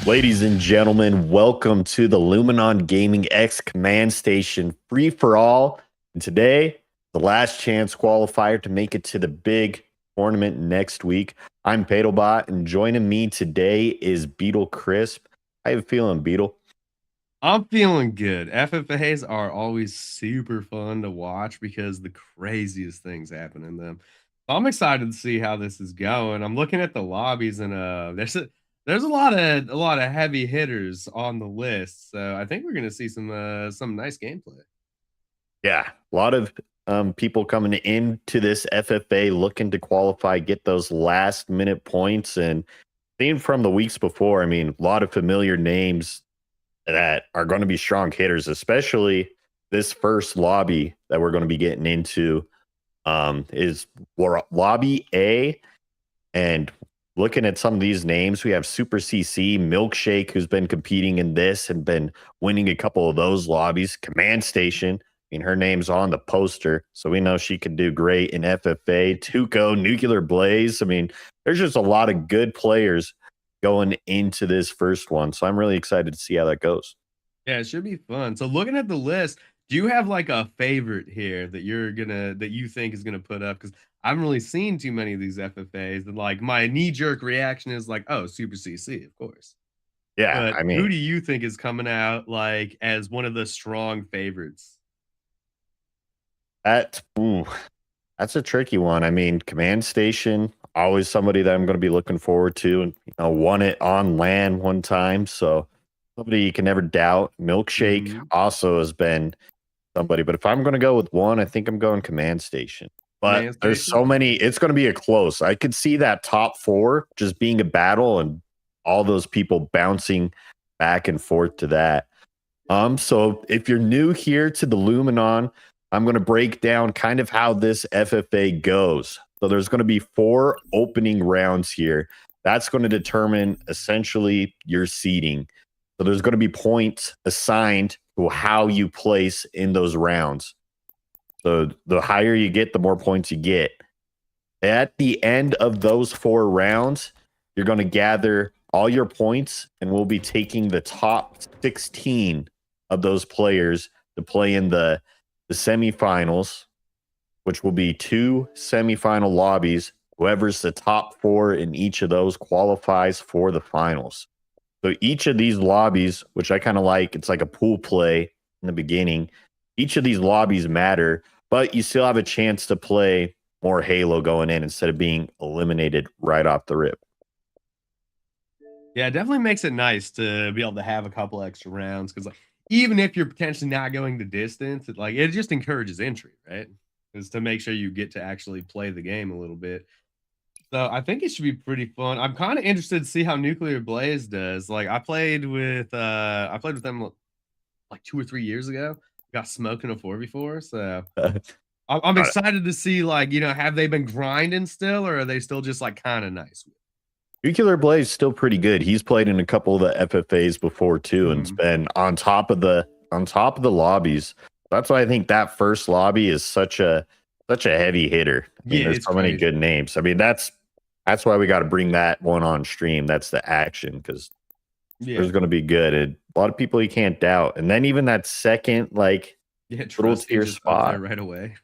Ladies and gentlemen, welcome to the Luminon Gaming X Command Station free for all. And today, the last chance qualifier to make it to the big tournament next week. I'm Paddlebot, and joining me today is Beetle Crisp. How you feeling, Beetle? I'm feeling good. FFAs are always super fun to watch because the craziest things happen in them. So I'm excited to see how this is going. I'm looking at the lobbies and there's a lot of heavy hitters on the list. So I think we're gonna see some nice gameplay. Yeah, a lot of people coming into this FFA looking to qualify, get those last minute points. And seeing from the weeks before, I mean, a lot of familiar names that are going to be strong hitters, especially this first lobby that we're going to be getting into is Lobby A. And looking at some of these names, we have Super CC, Milkshake, who's been competing in this and been winning a couple of those lobbies. Command Station, I mean, her name's on the poster, so we know she could do great in FFA. Tuco, Nuclear Blaze. I mean, there's just a lot of good players going into this first one. So I'm really excited to see how that goes. Yeah, it should be fun. So looking at the list, do you have like a favorite here that you think is gonna put up? Because I haven't really seen too many of these FFAs, and like my knee-jerk reaction is like, oh, Super CC, of course. Yeah, But I who mean, do you think is coming out like as one of the strong favorites? that ooh, that's a tricky one. I mean, Command Station, always somebody that I'm going to be looking forward to, and won it on land one time, so somebody you can never doubt. Milkshake Mhm. also has been somebody, but if I'm going to go with one, I think I'm going Command Station. But Command there's Station? so many, Okay. it's going to be a close. I could see that top four just being a battle and all those people bouncing back and forth to that. So if you're new here to the Luminon, I'm going to break down kind of how this FFA goes. So there's going to be 4 opening rounds here. That's going to determine essentially your seeding. So there's going to be points assigned to how you place in those rounds. So the higher you get, the more points you get. At the end of those 4 rounds, you're going to gather all your points, and we'll be taking the top 16 of those players to play in the semifinals, which will be 2 semifinal lobbies. Whoever's the top 4 in each of those qualifies for the finals. So each of these lobbies, which I kind of like, it's like a pool play in the beginning. Each of these lobbies matter, but you still have a chance to play more Halo going in instead of being eliminated right off the rip. Yeah, it definitely makes it nice to be able to have a couple extra rounds because like even if you're potentially not going the distance, it just encourages entry, right? Is to make sure you get to actually play the game a little bit. So I think it should be pretty fun. I'm kind of interested to see how Nuclear Blaze does. Like I played with them like 2 or 3 years ago. Got smoked in a 4v4. So I'm excited to see like, have they been grinding still or are they still just like kind of nice? Nuclear Blaze still pretty good. He's played in a couple of the FFAs before too, and it's Mhm. been on top of the lobbies. That's why I think that first lobby is such a heavy hitter. I mean, Yeah, there's it's so many good crazy. names. I mean, that's why we got to bring that one on stream. That's the action because Yeah. there's going to be good. And a lot of people you can't doubt. And then even that second like Yeah, little Trusty tier just up there spot, right away.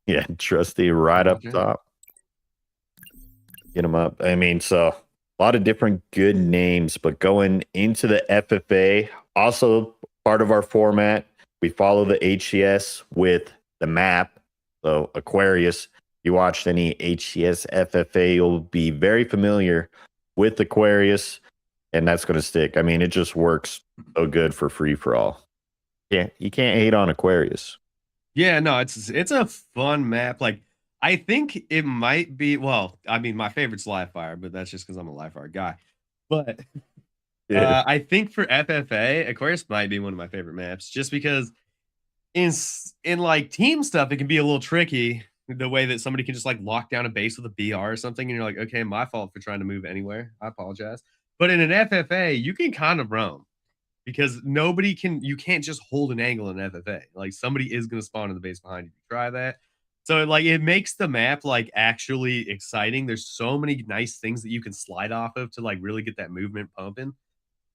yeah, Trusty right up Watch out. top. Get him up. I mean, so a lot of different good names, but going into the FFA, also part of our format, we follow the HCS with the map. So Aquarius, you watched any HCS FFA, you'll be very familiar with Aquarius, and that's going to stick. I mean, it just works so good for free for all. Yeah, you can't hate on Aquarius. Yeah, no, it's a fun map. Like I think it might be well, I mean my favorite's Live Fire, but that's just because I'm a Live Fire guy. But Yeah. I think for FFA, Aquarius might be one of my favorite maps just because in like team stuff, it can be a little tricky the way that somebody can just like lock down a base with a BR or something, and you're like, okay, my fault for trying to move anywhere. I apologize. But in an FFA, you can kind of roam because you can't just hold an angle in FFA. Like somebody is going to spawn in the base behind you. Try that. So like it makes the map like actually exciting. There's so many nice things that you can slide off of to like really get that movement pumping.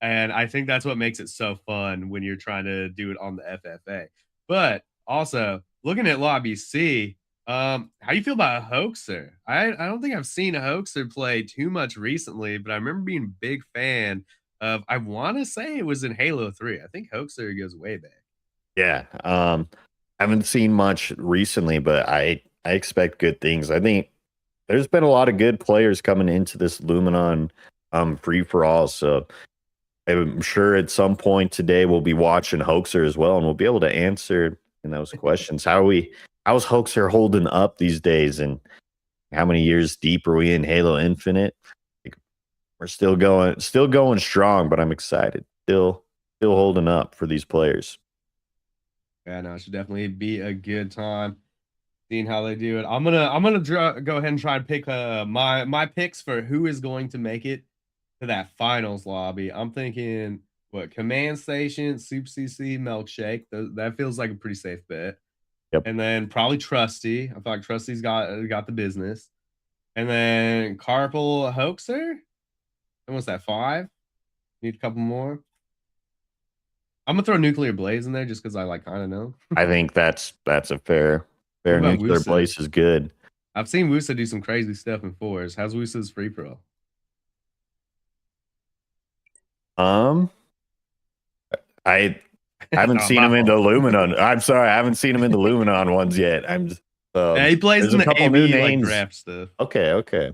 And I think that's what makes it so fun when you're trying to do it on the FFA. But also looking at Lobby C, how do you feel about a hoaxer? I don't think I've seen a hoaxer play too much recently, but I remember being a big fan of, I want to say it was in Halo 3. I think hoaxer goes way back. Yeah. Haven't seen much recently, but I expect good things. I think there's been a lot of good players coming into this Luminon free for all. So I'm sure at some point today we'll be watching Hoaxer as well, and we'll be able to answer in those questions. How's Hoaxer holding up these days, and how many years deep are we in Halo Infinite? Like, we're still going strong, but I'm excited. Still holding up for these players. Yeah, no, it should definitely be a good time seeing how they do it. Go ahead and try to pick my picks for who is going to make it to that finals lobby. I'm thinking what Command Station, Soup CC, Milkshake. That feels like a pretty safe bet. Yep. And then probably Trusty. I feel like Trusty's got the business. And then Carpal Hoaxer. And what's that? 5? Need a couple more. I'm gonna throw Nuclear Blaze in there just because I like kind of know. I think that's a fair Nuclear Wusa? Blaze is good. I've seen Wusa do some crazy stuff in 4s. How's Wusa's free pro? I haven't seen him in the Luminon. I'm sorry, I haven't seen him in the Luminon ones yet. I'm just Yeah, he plays there's in a the couple AB new like names. draft stuff. Okay.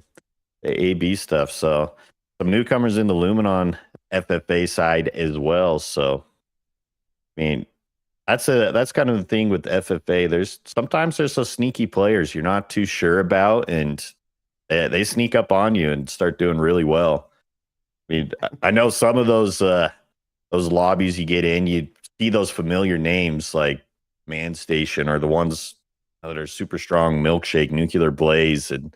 The AB stuff. So some newcomers in the Luminon FFA side as well. So I mean, that's kind of the thing with FFA. Sometimes there's those sneaky players you're not too sure about, and they sneak up on you and start doing really well. I mean, I know some of those lobbies you get in, you see those familiar names like Man Station or the ones that are super strong, Milkshake, Nuclear Blaze, and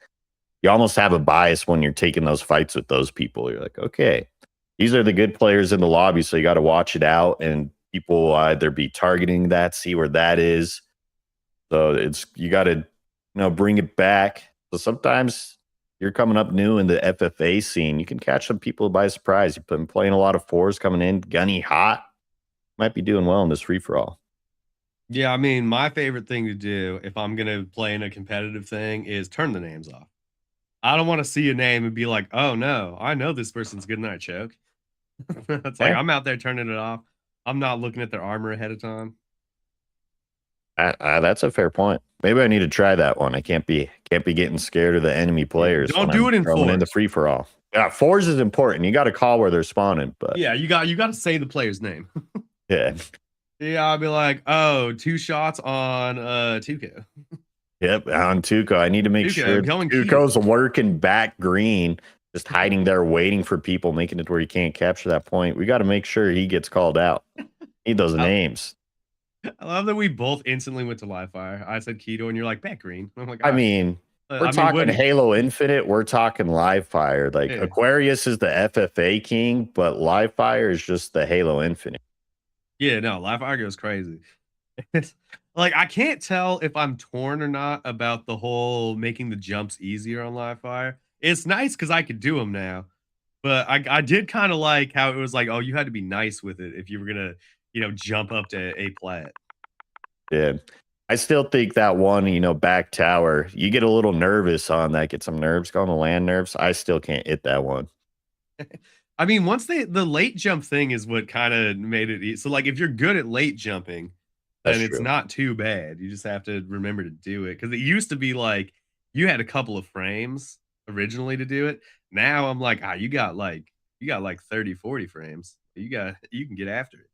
you almost have a bias when you're taking those fights with those people. You're like, okay, these are the good players in the lobby, so you got to watch it out, and people will either be targeting that, see where that is. So you got to bring it back. So sometimes you're coming up new in the FFA scene, you can catch some people by surprise. You've been playing a lot of 4s coming in, gunny hot. Might be doing well in this free for all. Yeah, I mean, my favorite thing to do if I'm gonna play in a competitive thing is turn the names off. I don't want to see a name and be like, oh no, I know this person's good night choke. It's like I'm out there turning it off. I'm not looking at their armor ahead of time. That's a fair point. Maybe I need to try that one. I can't be getting scared of the enemy players. Don't do it in 4s. In the free for all. Yeah, 4s is important. You got to call where they're spawning, but yeah, you got to say the player's name. Yeah. Yeah, I'll be like, oh, 2 shots on Tuco. Yep, on Tuco. I need to make sure Tuco's working back green, just hiding there, waiting for people, making it where he can't capture that point. We got to make sure he gets called out. Need those names. I love that we both instantly went to live fire. I said Keto, and you're like back green. I'm like, I mean, we're talking Halo Infinite. We're talking live fire. Like Aquarius is the FFA king, but live fire is just the Halo Infinite. Yeah, no, live fire goes crazy. It's like I can't tell if I'm torn or not about the whole making the jumps easier on live fire. It's nice because I could do them now, but I did kind of like how it was like, oh, you had to be nice with it if you were gonna, jump up to A plat. Yeah. I still think that one, back tower, you get a little nervous on that, get some nerves going, the land nerves. I still can't hit that one. I mean, once the late jump thing is what kind of made it easy. So, like, if you're good at late jumping, then it's not too bad. You just have to remember to do it. Because it used to be like you had a couple of frames originally to do it. Now I'm like, you got like 30, 40 frames. You can get after it.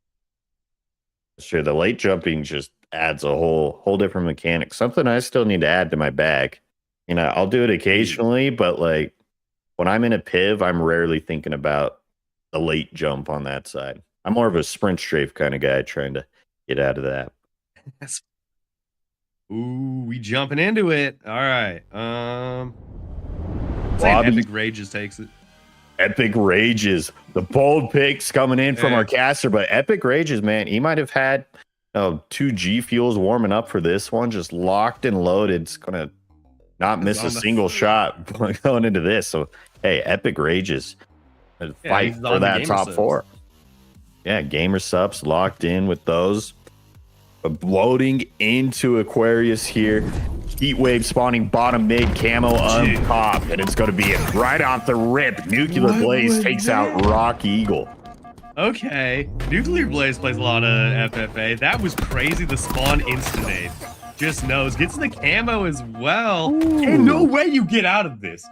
Sure, the late jumping just adds a whole different mechanic. Something I still need to add to my bag. I'll do it occasionally, but like when I'm in a piv, I'm rarely thinking about the late jump on that side. I'm more of a sprint strafe kind of guy trying to get out of that. Ooh, we jumping into it. All right. Epic Rages takes it. Epic Rages. The bold picks coming in from our caster, but Epic Rages, man, he might have had 2 G fuels warming up for this one, just locked and loaded. It's gonna not miss a single shot going into this. So hey, Epic Rages, fight for that top 4. Yeah, gamer subs locked in with those. But loading into Aquarius here. Heat wave spawning bottom mid, camo on top, and it's going to be it right off the rip. Nuclear Blaze takes out Rock Eagle. Okay, Nuclear Blaze plays a lot of FFA. That was crazy. The spawn instant just knows. Gets the camo as well. Hey, no way you get out of this.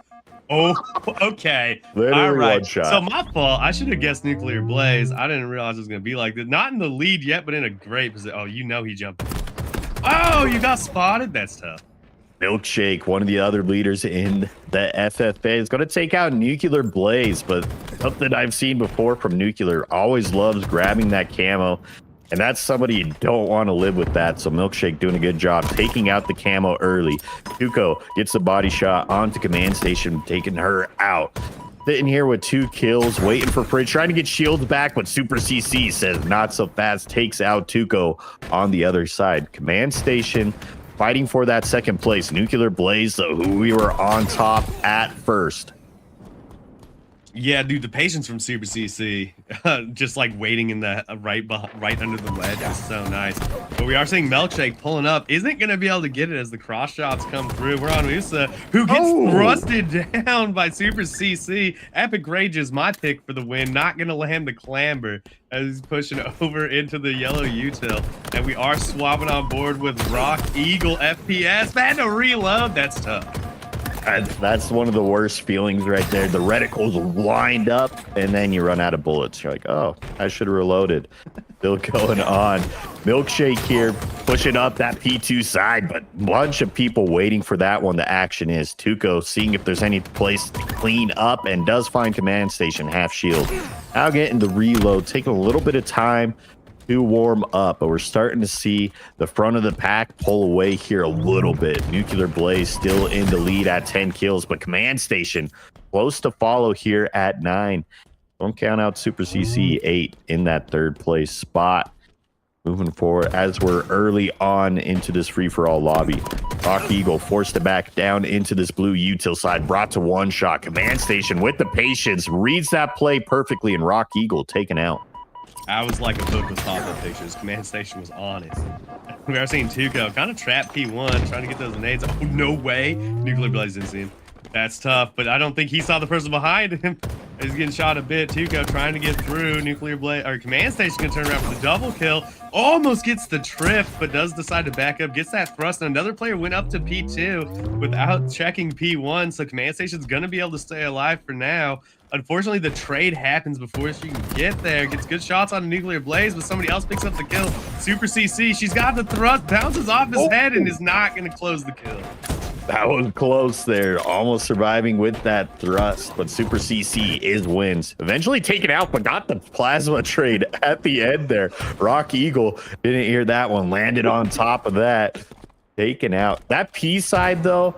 Oh, okay. Literally all right. one shot. So my fault. I should have guessed Nuclear Blaze. I didn't realize it was going to be like this. Not in the lead yet, but in a great position. Oh, you know he jumped. Oh, you got spotted? That's tough. Milkshake, one of the other leaders in the FFA, is going to take out Nuclear Blaze, but something I've seen before from Nuclear, always loves grabbing that camo, and that's somebody you don't want to live with that. So Milkshake doing a good job taking out the camo early. Tuco gets the body shot onto command station, taking her out. Sitting here with 2 kills, waiting for Fridge, trying to get shields back, but Super CC says not so fast, takes out Tuco on the other side. Command station fighting for that second place. Nuclear Blaze, though, who we were on top at first. Yeah, dude, the patience from Super CC, just like waiting in the right under the ledge is so nice. But we are seeing Milkshake pulling up. Isn't going to be able to get it as the cross shots come through. We're on Usa, who gets thrusted down by Super CC. Epic Rage is my pick for the win. Not going to land the clamber as he's pushing over into the yellow util. And we are swapping on board with Rock Eagle FPS. Man, to reload, that's tough. That's one of the worst feelings right there. The reticle's lined up, and then you run out of bullets. You're like, oh, I should have reloaded. Still going on. Milkshake here, pushing up that P2 side, but bunch of people waiting for that one. The action is Tuco seeing if there's any place to clean up, and does find command station half shield. Now getting the reload, taking a little bit of time to warm up, but we're starting to see the front of the pack pull away here a little bit. Nuclear Blaze still in the lead at 10 kills, but command station close to follow here at 9. Don't count out Super CC 8 in that 3rd place spot. Moving forward as we're early on into this free-for-all lobby. Rock Eagle forced it back down into this blue util side, brought to one shot. Command station with the patience reads that play perfectly, and Rock Eagle taken out. I was like a book with pop-up pictures. Command station was honest. We are seeing Tuco kind of trap P1, trying to get those nades. Oh, no way. Nuclear Blaze didn't see him. That's tough, but I don't think he saw the person behind him. He's getting shot a bit. Tuco trying to get through. Nuclear Blaze, or command station gonna turn around for the double kill. Almost gets the trip, but does decide to back up. Gets that thrust, and another player went up to P2 without checking P1, so command station's gonna be able to stay alive for now. Unfortunately, the trade happens before she can get there. Gets good shots on a Nuclear Blaze, but somebody else picks up the kill. Super CC, she's got the thrust, bounces off his head, and is not going to close the kill. That was close there. Almost surviving with that thrust, but Super CC is wins. Eventually taken out, but got the plasma trade at the end there. Rock Eagle didn't hear that one. Landed on top of that. Taken out. That P side, though,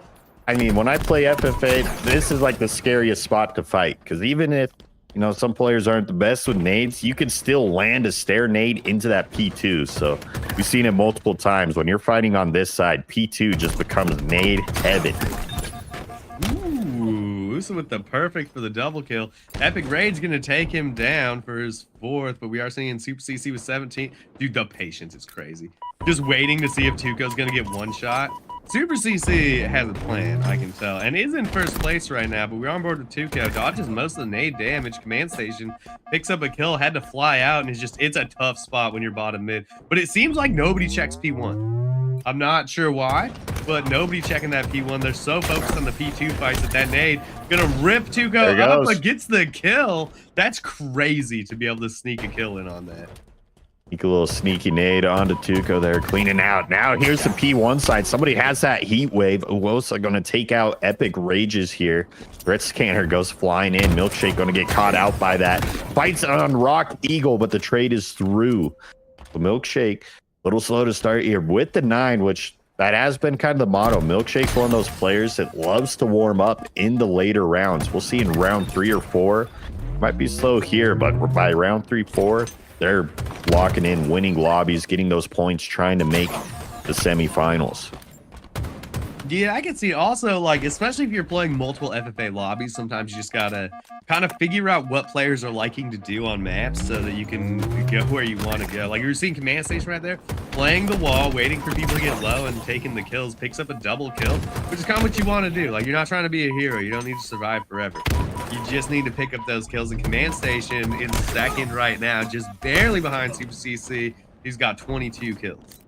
I mean, when I play FFA, this is like the scariest spot to fight, because even if, you know, some players aren't the best with nades, you can still land a stair nade into that P2. So we've seen it multiple times. When you're fighting on this side, P2 just becomes nade heaven. Ooh, Usa with the perfect for the double kill. Epic Rage going to take him down for his 4th, but we are seeing Super CC with 17. Dude, the patience is crazy. Just waiting to see if Tuco's going to get one shot. Super CC has a plan, I can tell, and is in first place right now, but we're on board with Tuco. Dodges most of the nade damage. Command station picks up a kill, had to fly out, and it's a tough spot when you're bottom mid. But it seems like nobody checks P1. I'm not sure why, but nobody checking that P1. They're so focused on the P2 fights that nade gonna rip Tuco up, but gets the kill. That's crazy to be able to sneak a kill in on that. Sneak a little sneaky nade onto Tuco there, cleaning out. Now here's the P1 side. Somebody has that heat wave. Uwosa going to take out Epic Rages here. Threat Scanner goes flying in. Milkshake going to get caught out by that. Fights on Rock Eagle, but the trade is through. So Milkshake, a little slow to start here with the 9, which that has been kind of the motto. Milkshake's one of those players that loves to warm up in the later rounds. We'll see in round 3 or 4. Might be slow here, but by round 3, 4, they're locking in, winning lobbies, getting those points, trying to make the semifinals. Yeah, I can see also, like, especially if you're playing multiple FFA lobbies, sometimes you just gotta kind of figure out what players are liking to do on maps so that you can go where you want to go. Like, you're seeing Command Station right there, playing the wall, waiting for people to get low and taking the kills, picks up a double kill, which is kind of what you want to do. Like, you're not trying to be a hero. You don't need to survive forever. You just need to pick up those kills. And Command Station is second right now, just barely behind Super CC. He's got 22 kills.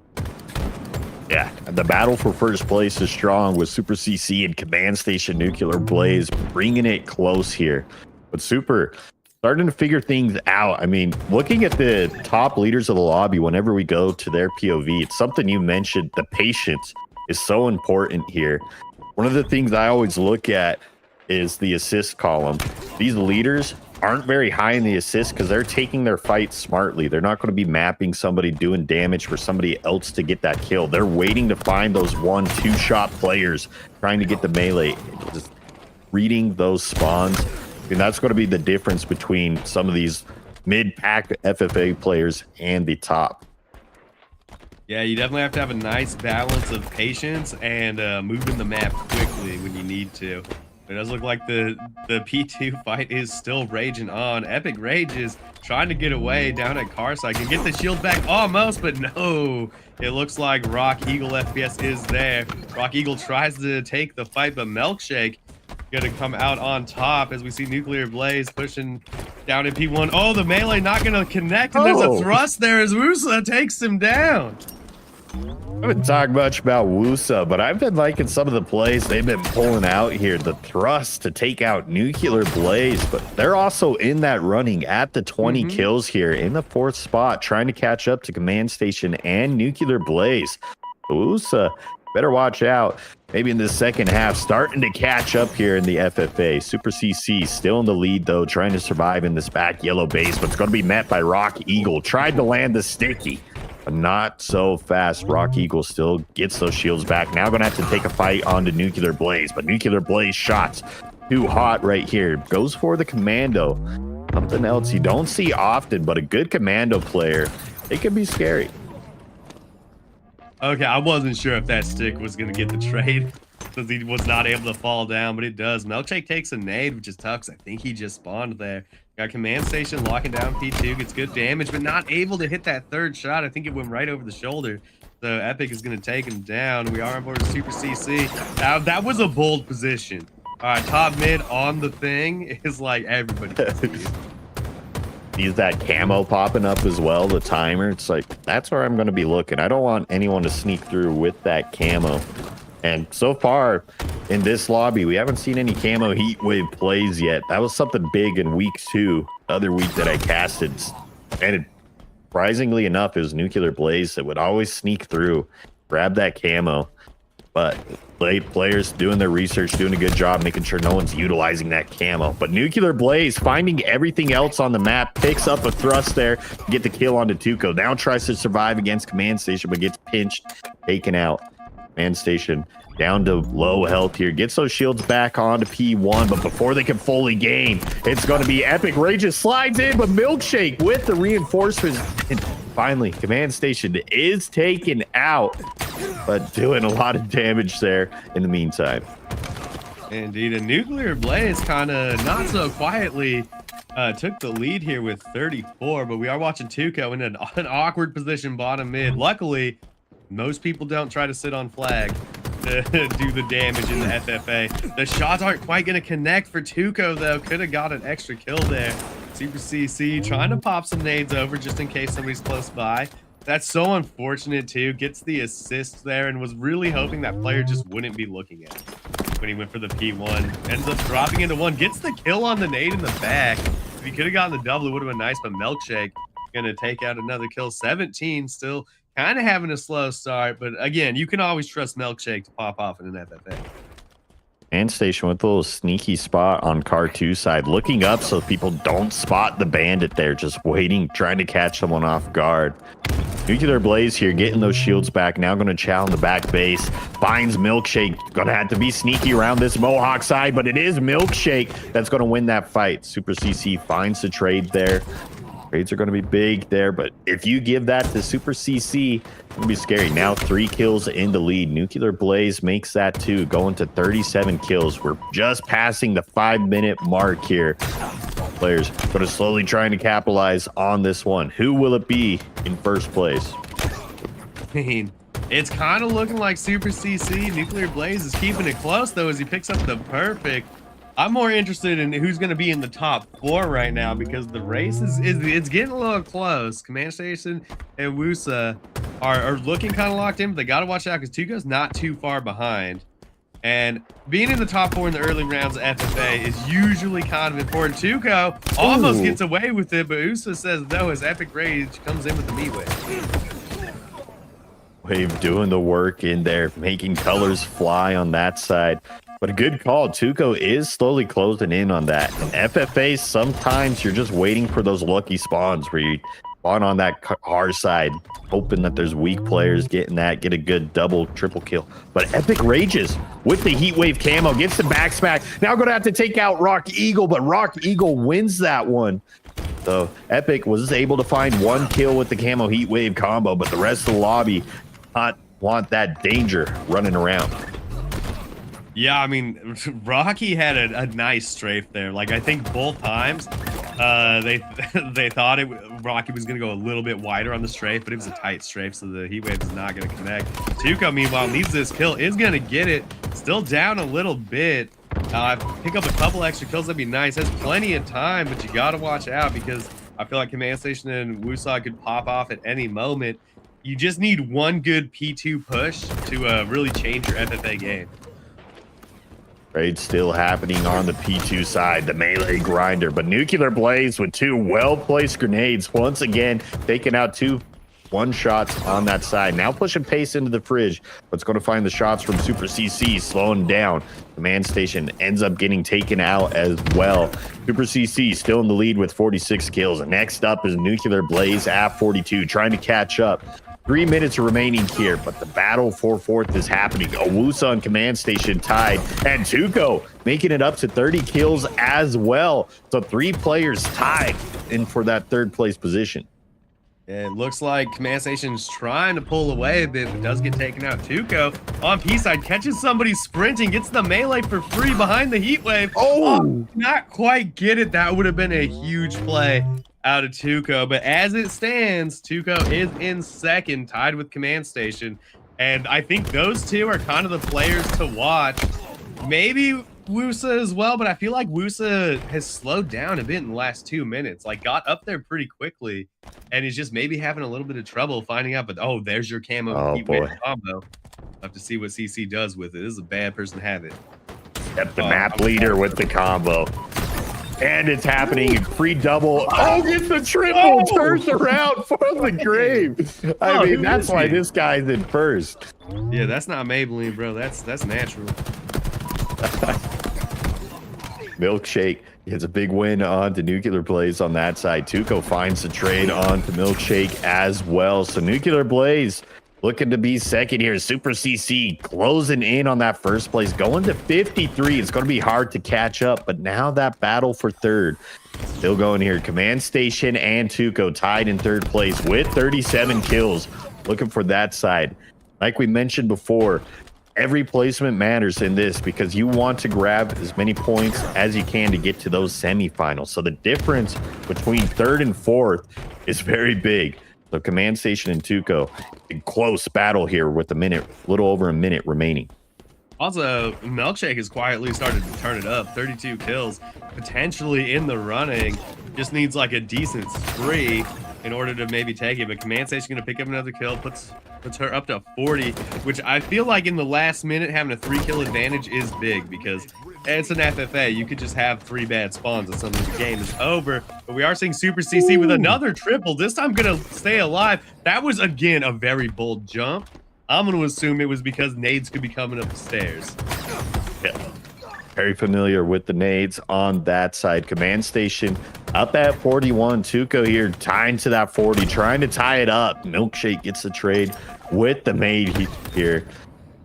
Yeah, the battle for first place is strong with Super CC and Command Station Nuclear Blaze bringing it close here. But Super starting to figure things out. I mean, looking at the top leaders of the lobby, whenever we go to their POV, it's something you mentioned. The patience is so important here. One of the things I always look at is the assist column. These leaders aren't very high in the assist because they're taking their fight smartly. They're not going to be mapping somebody doing damage for somebody else to get that kill. They're waiting to find those 1-2 shot players trying to get the melee, just reading those spawns. And that's going to be the difference between some of these mid-pack FFA players and the top. Yeah, you definitely have to have a nice balance of patience and moving the map quickly when you need to. It does look like the P2 fight is still raging on. Epic Rage is trying to get away down at Carside. Can get the shield back almost, but no. It looks like Rock Eagle FPS is there. Rock Eagle tries to take the fight, but Milkshake gonna come out on top as we see Nuclear Blaze pushing down in P1. Oh, the melee not gonna connect, and there's a thrust there as Wusa takes him down. I haven't talked much about Wusa, but I've been liking some of the plays they've been pulling out here. The thrust to take out Nuclear Blaze, but they're also in that running at the 20 kills here in the 4th spot, trying to catch up to Command Station and Nuclear Blaze. Wusa, better watch out. Maybe in the second half, starting to catch up here in the FFA. Super CC still in the lead, though, trying to survive in this back yellow base, but it's going to be met by Rock Eagle. Tried to land the sticky. Not so fast. Rock Eagle still gets those shields back. Now going to have to take a fight onto Nuclear Blaze, but Nuclear Blaze shots too hot right here. Goes for the commando. Something else you don't see often, but a good commando player, it can be scary. Okay, I wasn't sure if that stick was going to get the trade because he was not able to fall down, but it does. Milkshake takes a nade, which is tough because I think he just spawned there. Got Command Station locking down P2, gets good damage, but not able to hit that third shot. I think it went right over the shoulder. So Epic is going to take him down. We are on board with Super CC. Now, that was a bold position. All right, top mid on the thing is like everybody. Sees that camo popping up as well, the timer. It's like, that's where I'm going to be looking. I don't want anyone to sneak through with that camo. And so far in this lobby, we haven't seen any camo heat wave plays yet. That was something big in week 2, the other week that I casted. And surprisingly enough, it was Nuclear Blaze that would always sneak through, grab that camo. But players doing their research, doing a good job, making sure no one's utilizing that camo. But Nuclear Blaze finding everything else on the map, picks up a thrust there to get the kill onto Tuco. Now tries to survive against Command Station, but gets pinched, taken out. Command Station down to low health here. Gets those shields back onto P1, but before they can fully gain, it's going to be Epic. Rage slides in, but Milkshake with the reinforcements. And finally, Command Station is taken out, but doing a lot of damage there in the meantime. Indeed, a Nuclear Blaze kind of not so quietly took the lead here with 34, but we are watching Tuco in an awkward position bottom mid. Luckily, most people don't try to sit on flag to do the damage in the FFA. The shots aren't quite going to connect for Tuco, though. Could have got an extra kill there. Super CC trying to pop some nades over just in case somebody's close by. That's so unfortunate, too. Gets the assist there and was really hoping that player just wouldn't be looking at him when he went for the P1. Ends up dropping into one. Gets the kill on the nade in the back. If he could have gotten the double, it would have been nice, but Milkshake going to take out another kill. 17 still kind of having a slow start, but again, you can always trust Milkshake to pop off in an FFA. And Station with a little sneaky spot on car 2 side, looking up so people don't spot the bandit there, just waiting, trying to catch someone off guard. Nuclear Blaze here, getting those shields back, now going to challenge the back base. Finds Milkshake, going to have to be sneaky around this Mohawk side, but it is Milkshake that's going to win that fight. Super CC finds the trade there. Trades are going to be big there, but if you give that to Super CC, it's going to be scary. Now 3 kills in the lead. Nuclear Blaze makes that 2, going to 37 kills. We're just passing the 5-minute mark here. Players going to slowly trying to capitalize on this one. Who will it be in first place? I mean, it's kind of looking like Super CC. Nuclear Blaze is keeping it close, though, as he picks up the perfect. I'm more interested in who's going to be in the top 4 right now, because the race is it's getting a little close. Command Station and Wusa are looking kind of locked in, but they got to watch out because Tuco's not too far behind. And being in the top 4 in the early rounds of FFA is usually kind of important. Tuco almost gets away with it, but Wusa says no, his Epic Rage comes in with the meat wave. Wave doing the work in there, making colors fly on that side. But a good call. Tuco is slowly closing in on that. In FFA, sometimes you're just waiting for those lucky spawns where you spawn on that hard side, hoping that there's weak players getting that, get a good double, triple kill. But Epic Rages with the Heat Wave camo, gets the back smack. Now going to have to take out Rock Eagle, but Rock Eagle wins that one. So Epic was able to find 1 kill with the camo Heat Wave combo, but the rest of the lobby not want that danger running around. Yeah, I mean, Rocky had a nice strafe there. Like, I think both times they thought Rocky was going to go a little bit wider on the strafe, but it was a tight strafe, so the Heat Wave is not going to connect. Tuco, meanwhile, needs this kill, is going to get it. Still down a little bit. Pick up a couple extra kills, that'd be nice. Has plenty of time, but you got to watch out because I feel like Command Station and Wusa could pop off at any moment. You just need one good P2 push to really change your FFA game. Trade still happening on the P2 side, the melee grinder, but Nuclear Blaze with 2 well-placed grenades, once again taking out 2 one-shots on that side. Now pushing pace into the fridge, but it's going to find the shots from Super CC, slowing down. Command Station ends up getting taken out as well. Super CC still in the lead with 46 kills. Next up is Nuclear Blaze at 42, trying to catch up. 3 minutes remaining here, but the battle for 4th is happening. Owusa and Command Station tied, and Tuco making it up to 30 kills as well. So 3 players tied in for that 3rd place position. It looks like Command Station's trying to pull away a bit, but does get taken out. Tuco on P side catches somebody sprinting, gets the melee for free behind the Heat Wave. Oh, not quite get it. That would have been a huge play out of Tuco, but as it stands, Tuco is in 2nd, tied with Command Station, and I think those 2 are kind of the players to watch. Maybe Wusa as well, but I feel like Wusa has slowed down a bit in the last 2 minutes, like got up there pretty quickly, and is just maybe having a little bit of trouble finding out, but there's your camo Heat Wave combo. Have to see what CC does with it. This is a bad person to have it. Yep, the map leader with the combo. And it's happening. Free double. Oh, gets the triple. Turns around for the grave. I mean, that's why this guy's in 1st. Yeah, that's not Maybelline, bro. That's natural. Milkshake gets a big win on to Nuclear Blaze on that side. Tuco finds the trade on to Milkshake as well. So Nuclear Blaze looking to be 2nd here. Super CC closing in on that 1st place, going to 53. It's going to be hard to catch up, but now that battle for 3rd still going here. Command Station and Tuco tied in 3rd place with 37 kills. Looking for that side. Like we mentioned before, every placement matters in this because you want to grab as many points as you can to get to those semifinals. So the difference between 3rd and 4th is very big. So Command Station and Tuco, a close battle here with a little over a minute remaining. Also, Milkshake has quietly started to turn it up. 32 kills, potentially in the running. Just needs like a decent spree in order to maybe take it. But Command Station going to pick up another kill, puts her up to 40, which I feel like in the last minute having a 3-kill advantage is big because it's an FFA. You could just have 3 bad spawns and suddenly the game is over. But we are seeing Super CC with another triple. This time going to stay alive. That was, again, a very bold jump. I'm going to assume it was because nades could be coming up the stairs. Yeah. Very familiar with the nades on that side. Command Station up at 41. Tuco here tying to that 40, trying to tie it up. Milkshake gets the trade with the maid here.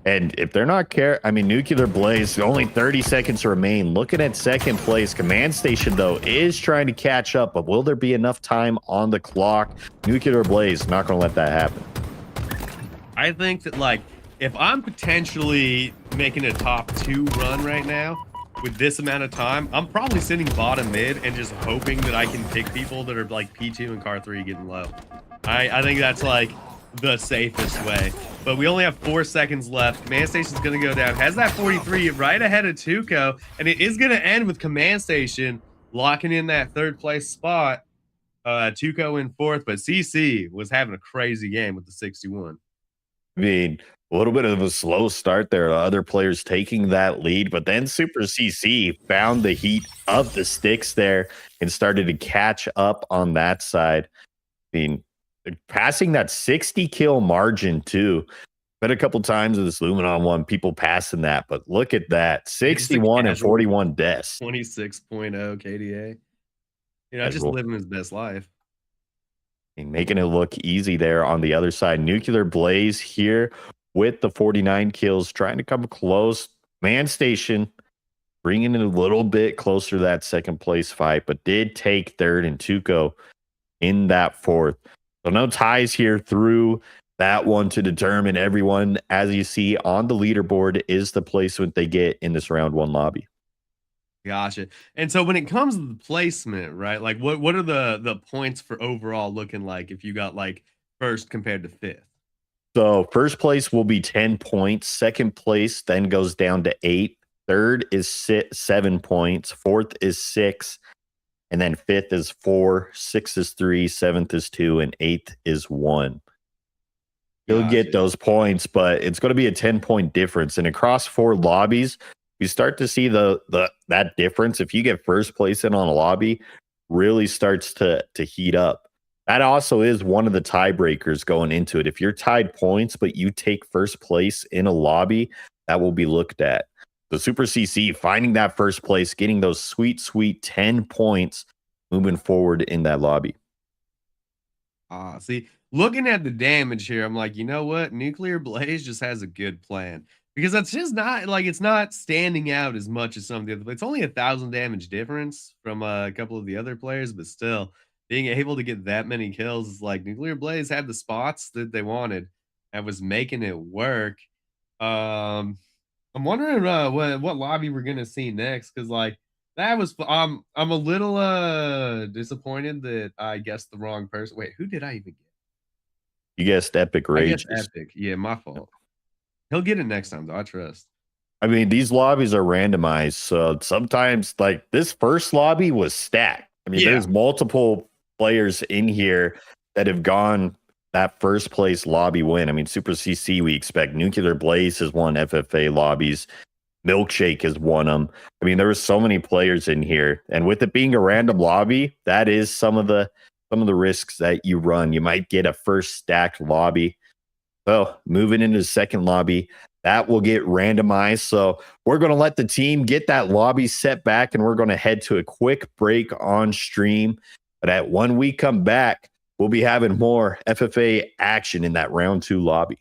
And if they're not I mean, Nuclear Blaze, only 30 seconds remain. Looking at second place, Command Station, though, is trying to catch up, but will there be enough time on the clock? Nuclear Blaze, not going to let that happen. I think that, like, if I'm potentially making a top 2 run right now with this amount of time, I'm probably sitting bottom mid and just hoping that I can pick people that are like P2 and car 3 getting low. I think that's like the safest way. But we only have 4 seconds left. Command Station's going to go down. Has that 43 right ahead of Tuco. And it is going to end with Command Station locking in that 3rd place spot. Tuco in 4th. But CC was having a crazy game with the 61. I mean, a little bit of a slow start there. Other players taking that lead. But then Super CC found the heat of the sticks there and started to catch up on that side. I mean, passing that 60 kill margin too. Been a couple times in this Luminon one, people passing that, but look at that 61 and 41 deaths. 26.0 KDA. You know, just living his best life. And making it look easy there on the other side. Nuclear Blaze here with the 49 kills, trying to come close. Man Station bringing it a little bit closer to that second place fight, but did take 3rd and Tuco in that 4th. So no ties here through that one to determine everyone, as you see on the leaderboard, is the placement they get in this round 1 lobby. Gotcha. And so when it comes to the placement, right? Like what are the points for overall looking like if you got like 1st compared to 5th? So 1st place will be 10 points. 2nd place then goes down to 8. 3rd is 7 points. 4th is 6. And then 5th is 4, 6th is 3, 7th is 2, and 8th is 1. You'll get those points, but it's going to be a 10-point difference. And across 4 lobbies, you start to see that difference. If you get 1st place in on a lobby, really starts to heat up. That also is one of the tiebreakers going into it. If you're tied points, but you take 1st place in a lobby, that will be looked at. So Super CC finding that 1st place, getting those sweet 10 points moving forward in that lobby. See, looking at the damage here, I'm like, you know what? Nuclear Blaze just has a good plan. Because that's just not, like, it's not standing out as much as some of the other. It's only 1,000 damage difference from a couple of the other players, but still, being able to get that many kills is like Nuclear Blaze had the spots that they wanted and was making it work. I'm wondering what lobby we're gonna see next, because like that was I'm a little disappointed that I guessed the wrong person. Wait, who did I even get? You guessed Epic Rage. I guessed Epic. Yeah, my fault. He'll get it next time, though. I trust. I mean, these lobbies are randomized, so sometimes, like, this 1st lobby was stacked. I mean, there's multiple players in here that have gone that 1st place lobby win. I mean, Super CC, we expect. Nuclear Blaze has won FFA lobbies. Milkshake has won them. I mean, there were so many players in here, and with it being a random lobby, that is some of the risks that you run. You might get a 1st stacked lobby. So moving into the 2nd lobby, that will get randomized. So we're going to let the team get that lobby set back, and we're going to head to a quick break on stream. But when we come back, we'll be having more FFA action in that round 2 lobby.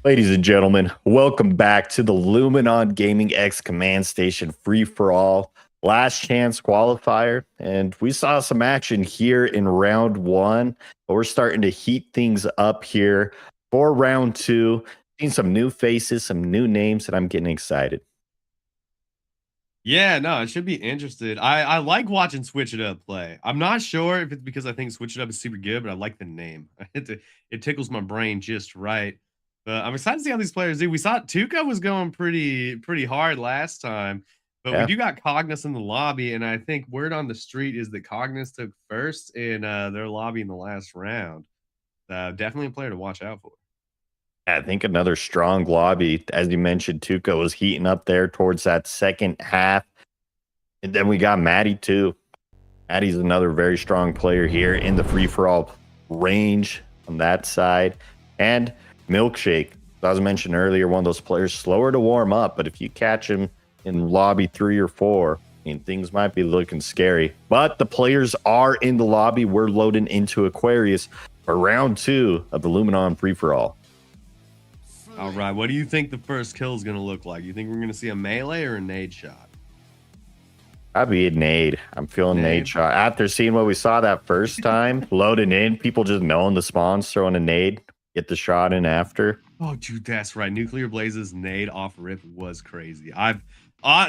Ladies and gentlemen, welcome back to the Luminon Gaming X Command Station Free for All Last Chance Qualifier. And we saw some action here in round one, but we're starting to heat things up here for round two. Seeing some new faces, some new names, and I'm getting excited. Yeah, no, it should be interesting. I like watching Switch It Up play. I'm not sure if it's because I think Switch It Up is super good, but I like the name. It tickles my brain just right. But I'm excited to see how these players do. We saw Tuca was going pretty hard last time, but we Yeah. do got Cognis in the lobby, and I think word on the street is that Cognis took first in their lobby in the last round. Definitely a player to watch out for. I think another strong lobby. As you mentioned, Tuca was heating up there towards that second half. And then we got Maddie too. Maddie's another very strong player here in the free-for-all range on that side. And Milkshake, as I mentioned earlier, one of those players slower to warm up, but if you catch him in lobby 3 or 4, I mean, things might be looking scary. But the players are in the lobby. We're loading into Aquarius for round 2 of the Luminon free-for-all. All right, what do you think the first kill is going to look like? You think we're going to see a melee or a nade shot? I'd be a nade. I'm feeling nade shot. After seeing what we saw that first time, loading in, people just knowing the spawns, throwing a nade, get the shot in after. Oh, dude, that's right. Nuclear Blaze's nade off rip was crazy. I've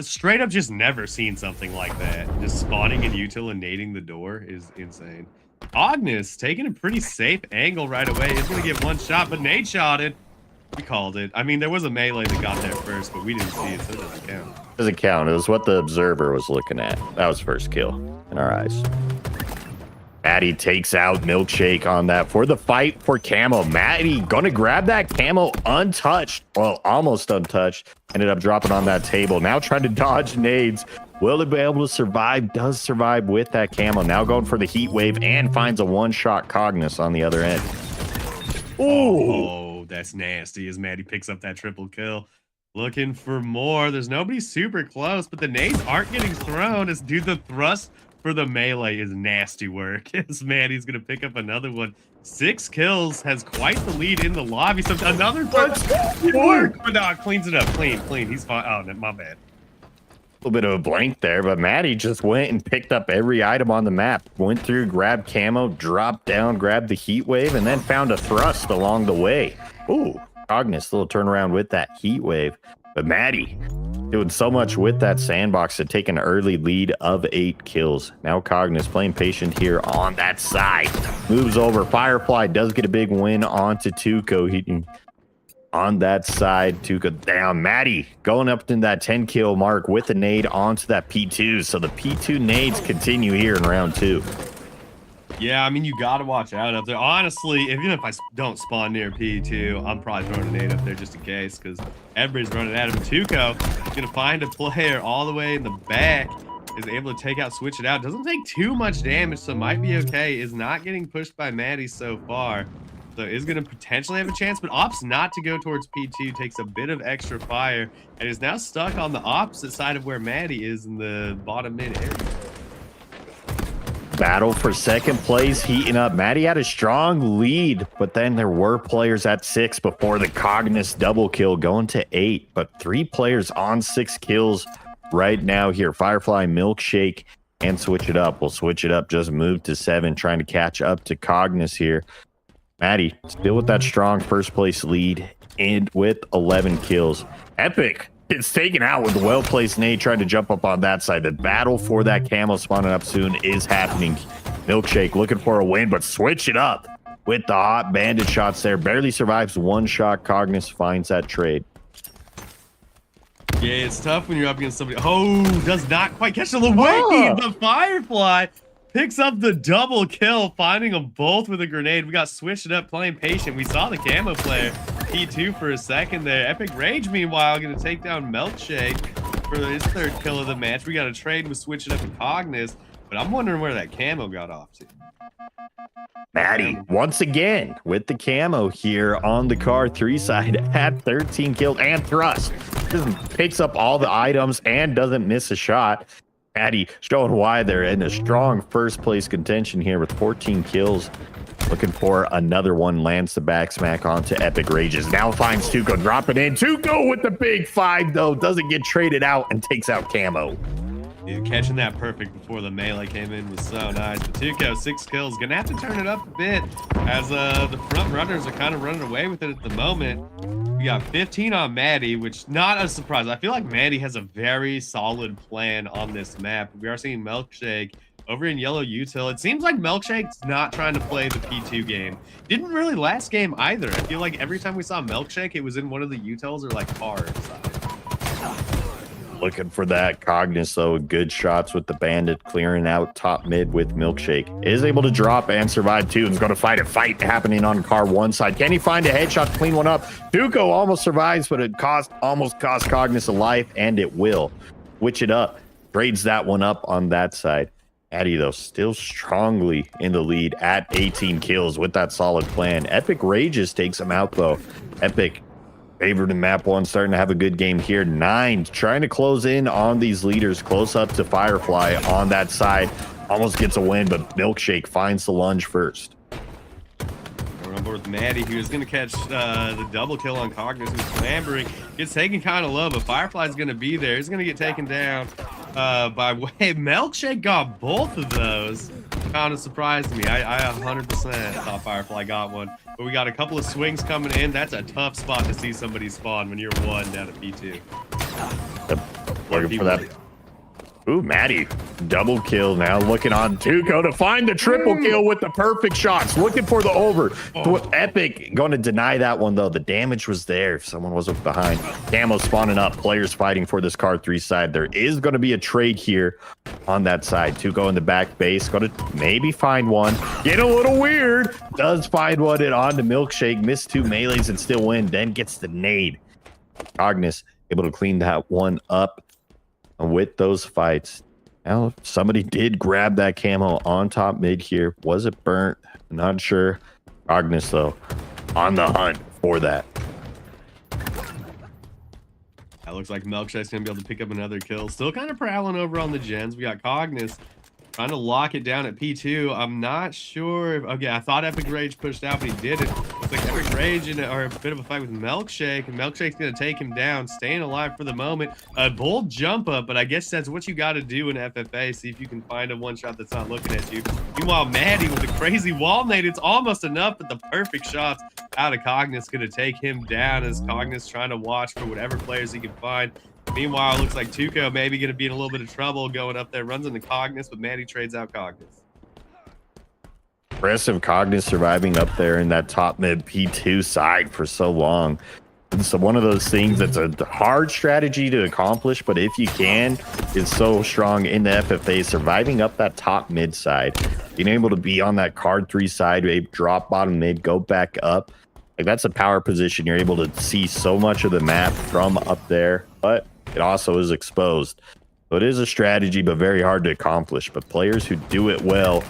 straight up just never seen something like that. Just spawning in util and nading the door is insane. Ognis taking a pretty safe angle right away. He's going to get one shot, but nade shotted. We called it. I mean, there was a melee that got there first, but we didn't see it, so it doesn't count. Doesn't count. It was what the observer was looking at. That was first kill in our eyes. Maddie takes out Milkshake on that for the fight for camo. Maddie gonna grab that camo untouched. Well, almost untouched. Ended up dropping on that table. Now trying to dodge nades. Will it be able to survive? Does survive with that camo. Now going for the heat wave and finds a one-shot Cognis on the other end. Oh, that's nasty as Maddie picks up that triple kill. Looking for more. There's nobody super close, but the nades aren't getting thrown. As dude, the thrust for the melee is nasty work. As Maddie's gonna pick up another one. 6 kills, has quite the lead in the lobby. So another work, but cleans it up. Clean. He's fine. Oh, my bad. A little bit of a blank there, but Maddie just went and picked up every item on the map. Went through, grabbed camo, dropped down, grabbed the heat wave, and then found a thrust along the way. Ooh, Cognis, little turnaround with that heat wave. But Maddie doing so much with that sandbox to take an early lead of 8 kills. Now Cognis playing patient here on that side. Moves over. Firefly does get a big win onto Tuco. He on that side, Tuca down. Maddie going up to that 10 kill mark with a nade onto that P2. So the P2 nades continue here in round 2. Yeah, I mean, you got to watch out up there. Honestly, even if I don't spawn near P2, I'm probably throwing a nade up there just in case, because everybody's running at him. Tuco is going to find a player all the way in the back, is able to take out, switch it out. Doesn't take too much damage, so might be okay. Is not getting pushed by Maddie so far. So is going to potentially have a chance, but opts not to go towards P2, takes a bit of extra fire, and is now stuck on the opposite side of where Maddie is in the bottom mid area. Battle for second place heating up. Maddie had a strong lead, but then there were players at 6 before the Cognis double kill going to 8. But 3 players on 6 kills right now here. Firefly, Milkshake, and Switch It Up. We'll Switch It Up just moved to 7, trying to catch up to Cognis here. Maddie still with that strong first place lead and with 11 kills. Epic. It's taken out with the well-placed nade trying to jump up on that side. The battle for that camo spawning up soon is happening. Milkshake looking for a win, but Switch It Up with the hot bandit shots there. Barely survives one shot. Cognis finds that trade. Yeah, it's tough when you're up against somebody. Oh, does not quite catch the wave. The Firefly picks up the double kill, finding them both with a grenade. We got Switched It Up playing patient. We saw the camo player P2 for a second there. Epic Rage, meanwhile, going to take down Milkshake for his 3rd kill of the match. We got a trade with Switch It Up and Cognis, but I'm wondering where that camo got off to. Maddie, once again, with the camo here on the car 3 side at 13 kills and thrust. Just picks up all the items and doesn't miss a shot. Maddie showing why they're in a strong first place contention here with 14 kills. Looking for another one, lands the back smack onto Epic Rages. Now finds Tuco dropping in. Tuco with the big 5 though, doesn't get traded out and takes out Camo. Dude, catching that perfect before the melee came in was so nice. But Tuco, 6 kills. Gonna have to turn it up a bit as the front runners are kind of running away with it at the moment. We got 15 on Maddie, which not a surprise. I feel like Maddie has a very solid plan on this map. We are seeing Milkshake over in yellow util. It seems like Milkshake's not trying to play the P2 game. Didn't really last game either. I feel like every time we saw Milkshake, it was in one of the utils or like car inside. Looking for that Cognis though, good shots with the bandit, clearing out top mid with Milkshake. Is able to drop and survive too, and is going to fight a fight happening on car one side. Can he find a headshot to clean one up? Duco almost survives, but it almost cost Cognis a life, and it will. Switch it up, trades that one up on that side. Addy though still strongly in the lead at 18 kills with that solid plan. Epic Rages takes him out though. Epic favored in map 1, starting to have a good game here. 9 trying to close in on these leaders, close up to Firefly on that side. Almost gets a win, but Milkshake finds the lunge first. We're on board with Maddie, who is going to catch the double kill on Cognis, who's clambering. Gets taken kind of low, but Firefly's going to be there. He's going to get taken down by way. Milkshake got both of those. Kind of surprised me. I 100% thought Firefly got one. But we got a couple of swings coming in. That's a tough spot to see somebody spawn when you're 1 down at P2. Looking for that. Ooh, Maddie, double kill now. Looking on Tuco to find the triple kill with the perfect shots. Looking for the over. Epic going to deny that one, though. The damage was there if someone wasn't behind. Camo spawning up. Players fighting for this car 3 side. There is going to be a trade here on that side. Tuco in the back base. Going to maybe find one. Get a little weird. Does find one and on to Milkshake. Missed 2 melees and still win. Then gets the nade. Cognis able to clean that one up. With those fights, now somebody did grab that camo on top mid here. Was it burnt? Not sure. Cognis though on the hunt for that. That looks like Milkshake's gonna be able to pick up another kill. Still kind of prowling over on the gens. We got Cognis trying to lock it down at P2. I'm not sure if, okay, I thought Epic Rage pushed out, but he didn't. It's like Epic Rage are a bit of a fight with Milkshake, and Milkshake's gonna take him down, staying alive for the moment. A bold jump up, but I guess that's what you got to do in FFA. See if you can find a one shot that's not looking at you. Meanwhile, Maddie with the crazy wall nade, it's almost enough, but the perfect shots out of Cognis gonna take him down as Cognis trying to watch for whatever players he can find. Meanwhile, it looks like Tuco maybe going to be in a little bit of trouble going up there. Runs into Cognis, but Maddie trades out Cognis. Impressive Cognis surviving up there in that top mid P2 side for so long. It's one of those things that's a hard strategy to accomplish, but if you can, it's so strong in the FFA, surviving up that top mid side. Being able to be on that card 3 side, drop bottom mid, go back up. Like, that's a power position. You're able to see so much of the map from up there, but it also is exposed. So it is a strategy, but very hard to accomplish. But players who do it well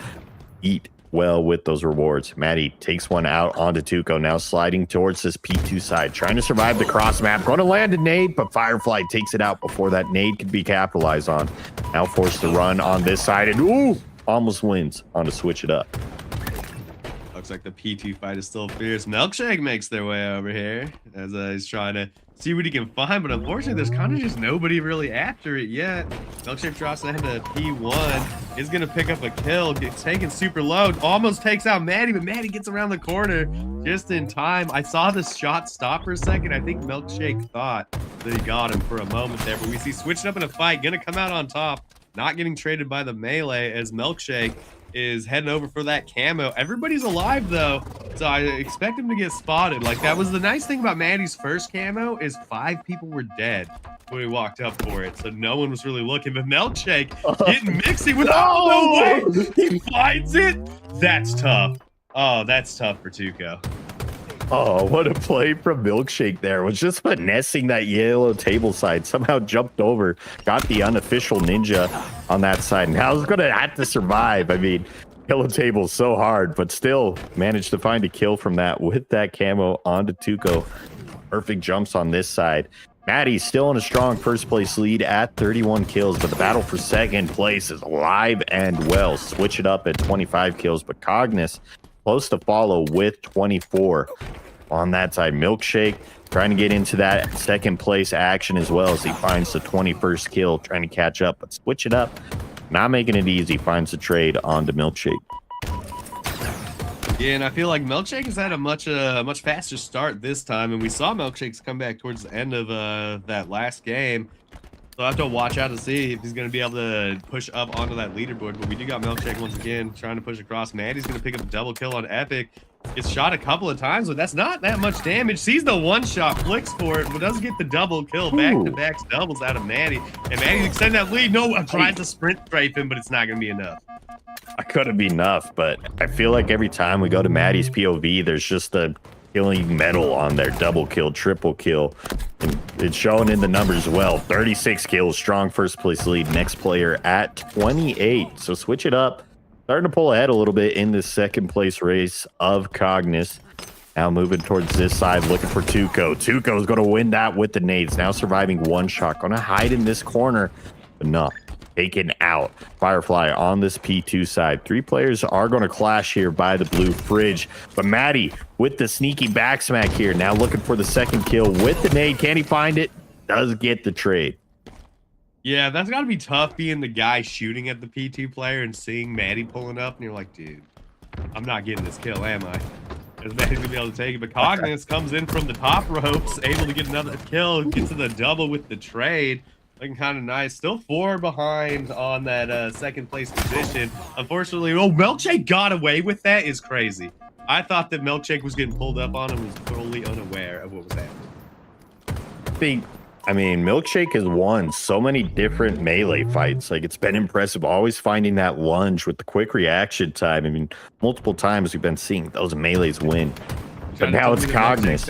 eat well with those rewards. Maddie takes one out onto Tuco, now sliding towards this P2 side, trying to survive the cross map. Going to land a nade, but Firefly takes it out before that nade could be capitalized on. Now forced to run on this side, and ooh, almost wins on to switch it up. Looks like the P2 fight is still fierce. Milkshake makes their way over here as he's trying to see what he can find, but unfortunately there's kind of just nobody really after it yet. Milkshake drops down to P1, is going to pick up a kill, gets taken super low, almost takes out Maddie, but Maddie gets around the corner just in time. I saw the shot stop for a second. I think Milkshake thought that he got him for a moment there, but we see switching up in a fight, going to come out on top, not getting traded by the melee as Milkshake is heading over for that camo. Everybody's alive though, so I expect him to get spotted. Like, that was the nice thing about Maddie's first camo, is 5 people were dead when we walked up for it, so no one was really looking. But Milkshake getting mixy with no way he finds it. That's tough. Oh, that's tough for Tuco. Oh, what a play from Milkshake there. Was just finessing that yellow table side. Somehow jumped over, got the unofficial ninja on that side. Now he's going to have to survive. I mean, yellow table is so hard, but still managed to find a kill from that with that camo onto Tuco. Perfect jumps on this side. Maddie's still in a strong first place lead at 31 kills, but the battle for second place is alive and well. Switch it up at 25 kills, but Cognis close to follow with 24. On that side, Milkshake trying to get into that second place action as well as he finds the 21st kill, trying to catch up, but switch it up. Not making it easy, finds the trade onto Milkshake. Yeah, and I feel like Milkshake has had a much faster start this time, and we saw Milkshake's come back towards the end of that last game. So I have to watch out to see if he's going to be able to push up onto that leaderboard. But we do got Milkshake once again trying to push across. Maddie's going to pick up a double kill on Epic. Gets shot a couple of times, but that's not that much damage. Sees the one shot, flicks for it, but doesn't get the double kill. Back-to-back doubles out of Maddie. And Maddie's extending that lead. No, I'm trying to sprint strafe him, but it's not going to be enough. I couldn't be enough, but I feel like every time we go to Maddie's POV, there's just a killing medal on there. Double kill, triple kill. And it's showing in the numbers as well. 36 kills, strong first place lead. Next player at 28. So switch it up. Starting to pull ahead a little bit in this second place race of Cognis. Now moving towards this side, looking for Tuco. Tuco is going to win that with the nades. Now surviving one shot. Going to hide in this corner, but no. Taken out. Firefly on this P2 side. Three players are going to clash here by the blue fridge. But Maddie with the sneaky back smack here. Now looking for the second kill with the nade. Can he find it? Does get the trade. Yeah, that's got to be tough being the guy shooting at the P2 player and seeing Maddie pulling up. And you're like, dude, I'm not getting this kill, am I? Because Maddie's going to be able to take it. But Cognis comes in from the top ropes, able to get another kill. Gets to the double with the trade. Looking kind of nice. Still 4 behind on that second place position. Unfortunately, Milkshake got away with that is crazy. I thought that Milkshake was getting pulled up on and was totally unaware of what was happening. I mean, Milkshake has won so many different melee fights. Like, it's been impressive. Always finding that lunge with the quick reaction time. I mean, multiple times we've been seeing those melees win. But now it's Cognis.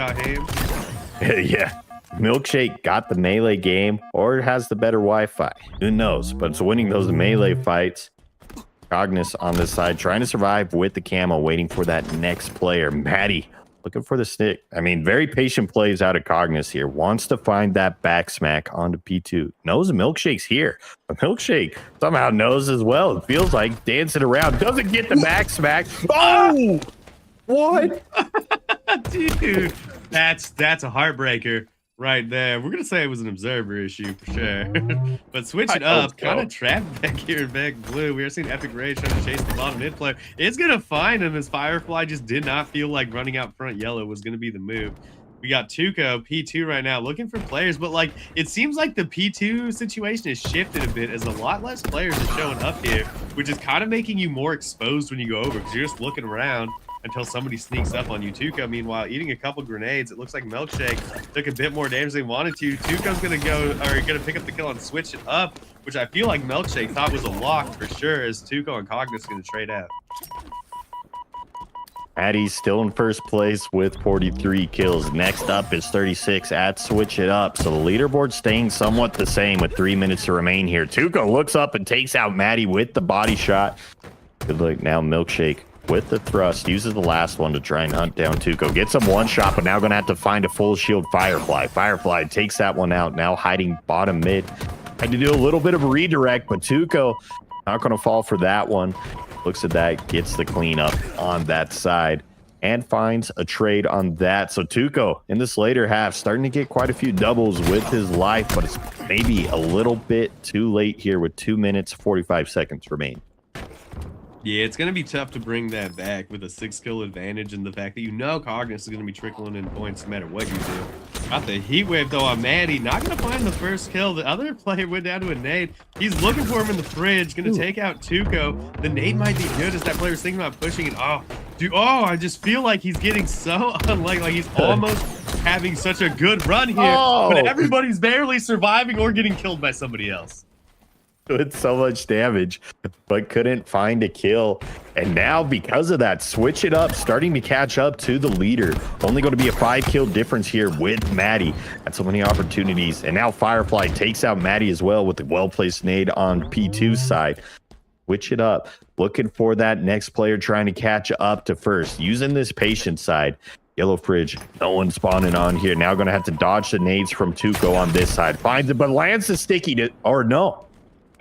Yeah. Milkshake got the melee game or has the better Wi-Fi. Who knows? But it's winning those melee fights. Cognis on this side, trying to survive with the camo, waiting for that next player. Maddie looking for the stick. I mean, very patient plays out of Cognis here. Wants to find that back smack onto P2. Knows Milkshake's here. But Milkshake somehow knows as well. It feels like dancing around. Doesn't get the back smack. Oh! What? Dude, that's a heartbreaker. Right there. We're going to say it was an observer issue for sure. But switch it up. Kind of trapped back here in back blue. We are seeing Epic Rage trying to chase the bottom mid player. It's going to find him as Firefly just did not feel like running out front yellow was going to be the move. We got Tuco, P2 right now, looking for players. But, like, it seems like the P2 situation has shifted a bit as a lot less players are showing up here, which is kind of making you more exposed when you go over because you're just looking around until somebody sneaks up on you. Tuco, meanwhile, eating a couple grenades. It looks like Milkshake took a bit more damage than he wanted to. Tuco's going to pick up the kill and switch it up, which I feel like Milkshake thought was a lock for sure, as Tuco and Cognis going to trade out. Maddie's still in first place with 43 kills. Next up is 36 at Switch It Up. So the leaderboard staying somewhat the same with 3 minutes to remain here. Tuco looks up and takes out Maddie with the body shot. Good look now, Milkshake with the thrust, uses the last one to try and hunt down Tuco. Gets him one shot, but now going to have to find a full shield Firefly. Firefly takes that one out, now hiding bottom mid. Had to do a little bit of a redirect, but Tuco not going to fall for that one. Looks at that, gets the cleanup on that side, and finds a trade on that. So Tuco, in this later half, starting to get quite a few doubles with his life, but it's maybe a little bit too late here with 2 minutes, 45 seconds remain. Yeah, it's going to be tough to bring that back with a 6-kill advantage and the fact that Cognis is going to be trickling in points no matter what you do. Got the heat wave though on Maddie. Not going to find the first kill. The other player went down to a nade. He's looking for him in the fridge. Going to take out Tuco. The nade might be good as that player's thinking about pushing it. Oh, dude. Oh, I just feel like he's getting so unlike. Like he's almost having such a good run here. But everybody's barely surviving or getting killed by somebody else. With so much damage, but couldn't find a kill. And now because of that, Switch It Up starting to catch up to the leader. Only going to be a 5-kill difference here with Maddie. Had so many opportunities. And now Firefly takes out Maddie as well with the well-placed nade on P2's side. Switch It Up, looking for that next player trying to catch up to first. Using this patient side. Yellow Fridge, no one spawning on here. Now going to have to dodge the nades from Tuco on this side. Finds it, but lands the sticky to, or no.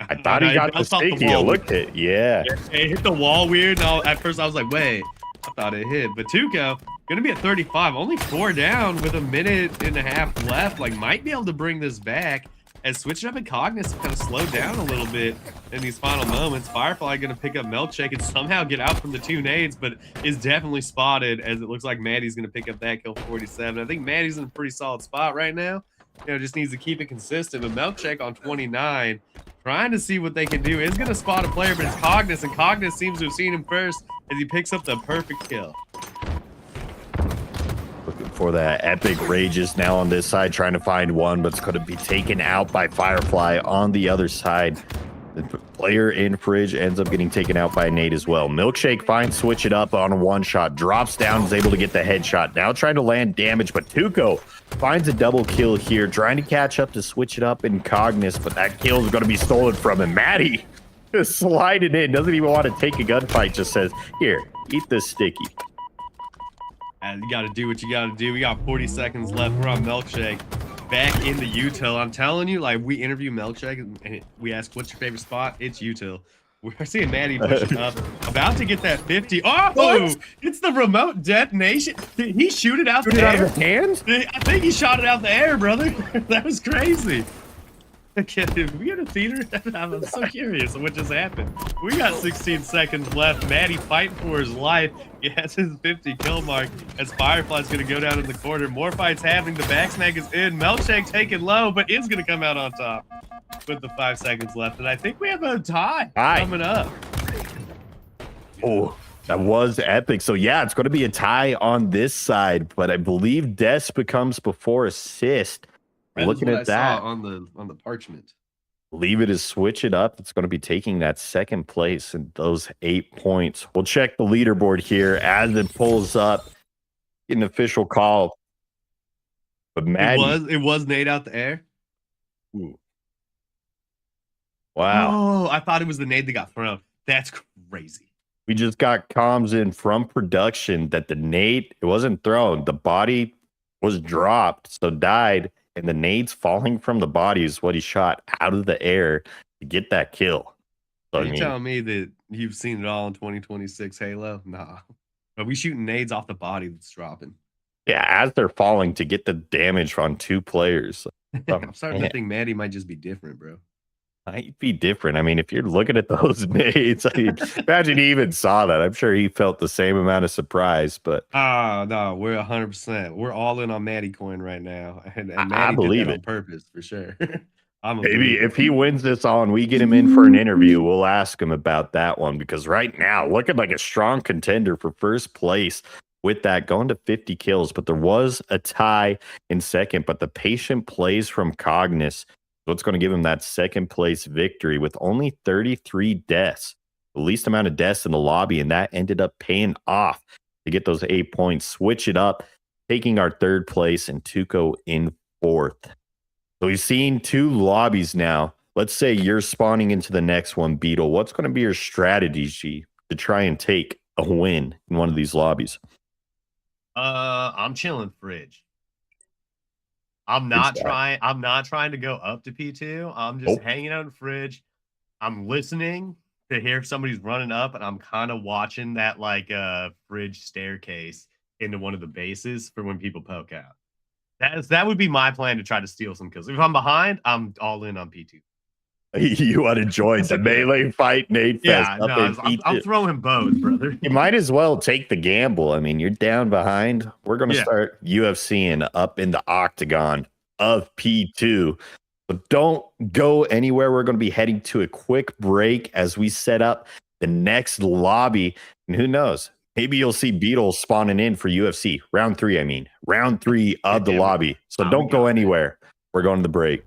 I thought he got the sticky. It looked it. Yeah. It hit the wall weird. And at first I was like, wait, I thought it hit. But Tuco, gonna be at 35, only 4 down with a minute and a half left. Like, might be able to bring this back. As switching up and Cognis kind of slowed down a little bit in these final moments. Firefly gonna pick up Milkshake and somehow get out from the 2 nades, but is definitely spotted as it looks like Maddie's gonna pick up that kill 47. I think Maddie's in a pretty solid spot right now. You know, just needs to keep it consistent. But Milkshake on 29, trying to see what they can do. Is gonna spot a player, but it's Cognis, and Cognis seems to have seen him first as he picks up the perfect kill. Looking for that epic rages now on this side, trying to find one, but it's going to be taken out by Firefly on the other side. The player in Fridge ends up getting taken out by a nade as well. Milkshake finds switch it up on a 1-shot, drops down, is able to get the headshot. Now trying to land damage, but Tuco finds a double kill here, trying to catch up to switch it up in Cognis, but that kill is going to be stolen from him. Maddie just sliding in, doesn't even want to take a gunfight, just says, here, eat this sticky. And you got to do what you got to do. We got 40 seconds left. We're on Milkshake back in the util. I'm telling you, like, we interview Milkshake and we ask, what's your favorite spot? It's util. We're seeing Maddie pushing up, about to get that 50. Oh, what? It's the remote detonation. Did he shoot it out the air? Out of his hand? I think he shot it out the air, brother. That was crazy. Did we get a theater? I'm so curious what just happened. We got 16 seconds left. Maddie fighting for his life. He has his 50 kill mark as Firefly's going to go down in the corner. More fights happening. The back snag is in. Milkshake taken low, but is going to come out on top with the 5 seconds left. And I think we have a tie coming up. Oh, that was epic. So, yeah, it's going to be a tie on this side, but I believe Des becomes before assist. Looking at that on the parchment, leave it as switch it up. It's going to be taking that second place and those 8 points. We'll check the leaderboard here as it pulls up. An official call, but Maddie, it was nade out the air. Ooh. Wow! Oh, I thought it was the nade that got thrown. That's crazy. We just got comms in from production that the nade, it wasn't thrown. The body was dropped, so died. And the nades falling from the body is what he shot out of the air to get that kill. So, Are you telling me that you've seen it all in 2026 Halo? Nah. But we shooting nades off the body that's dropping. Yeah, as they're falling to get the damage on 2 players. I'm starting to think Maddie might just be different, bro. Might be different. I mean, if you're looking at those nades, I mean, imagine he even saw that. I'm sure he felt the same amount of surprise, but no, we're 100%. We're all in on Maddie coin right now. And Maddie I believe did that it on purpose for sure. Maybe if he wins this all and we get him in for an interview, we'll ask him about that one, because right now, looking like a strong contender for first place with that, going to 50 kills. But there was a tie in second, but the patient plays from Cognis. So it's going to give him that second place victory with only 33 deaths, the least amount of deaths in the lobby. And that ended up paying off to get those 8 points, switch it up, taking our 3rd place and Tuco in 4th. So we've seen 2 lobbies now. Let's say you're spawning into the next one, Beetle. What's going to be your strategy to try and take a win in one of these lobbies? I'm chilling Fridge. I'm not trying to go up to P2. I'm just hanging out in Fridge. I'm listening to hear if somebody's running up, and I'm kind of watching that like Fridge staircase into one of the bases for when people poke out. That would be my plan to try to steal some kills. If I'm behind, I'm all in on P2. You want to join the melee fight, Nate Fest? Yeah, no, I'm throwing both, brother. You might as well take the gamble. I mean, you're down behind. We're going to start UFCing up in the octagon of P2. But don't go anywhere. We're going to be heading to a quick break as we set up the next lobby. And who knows? Maybe you'll see Beetle spawning in for UFC. Round 3, I mean. Round 3 of the lobby. So don't go anywhere. We're going to the break.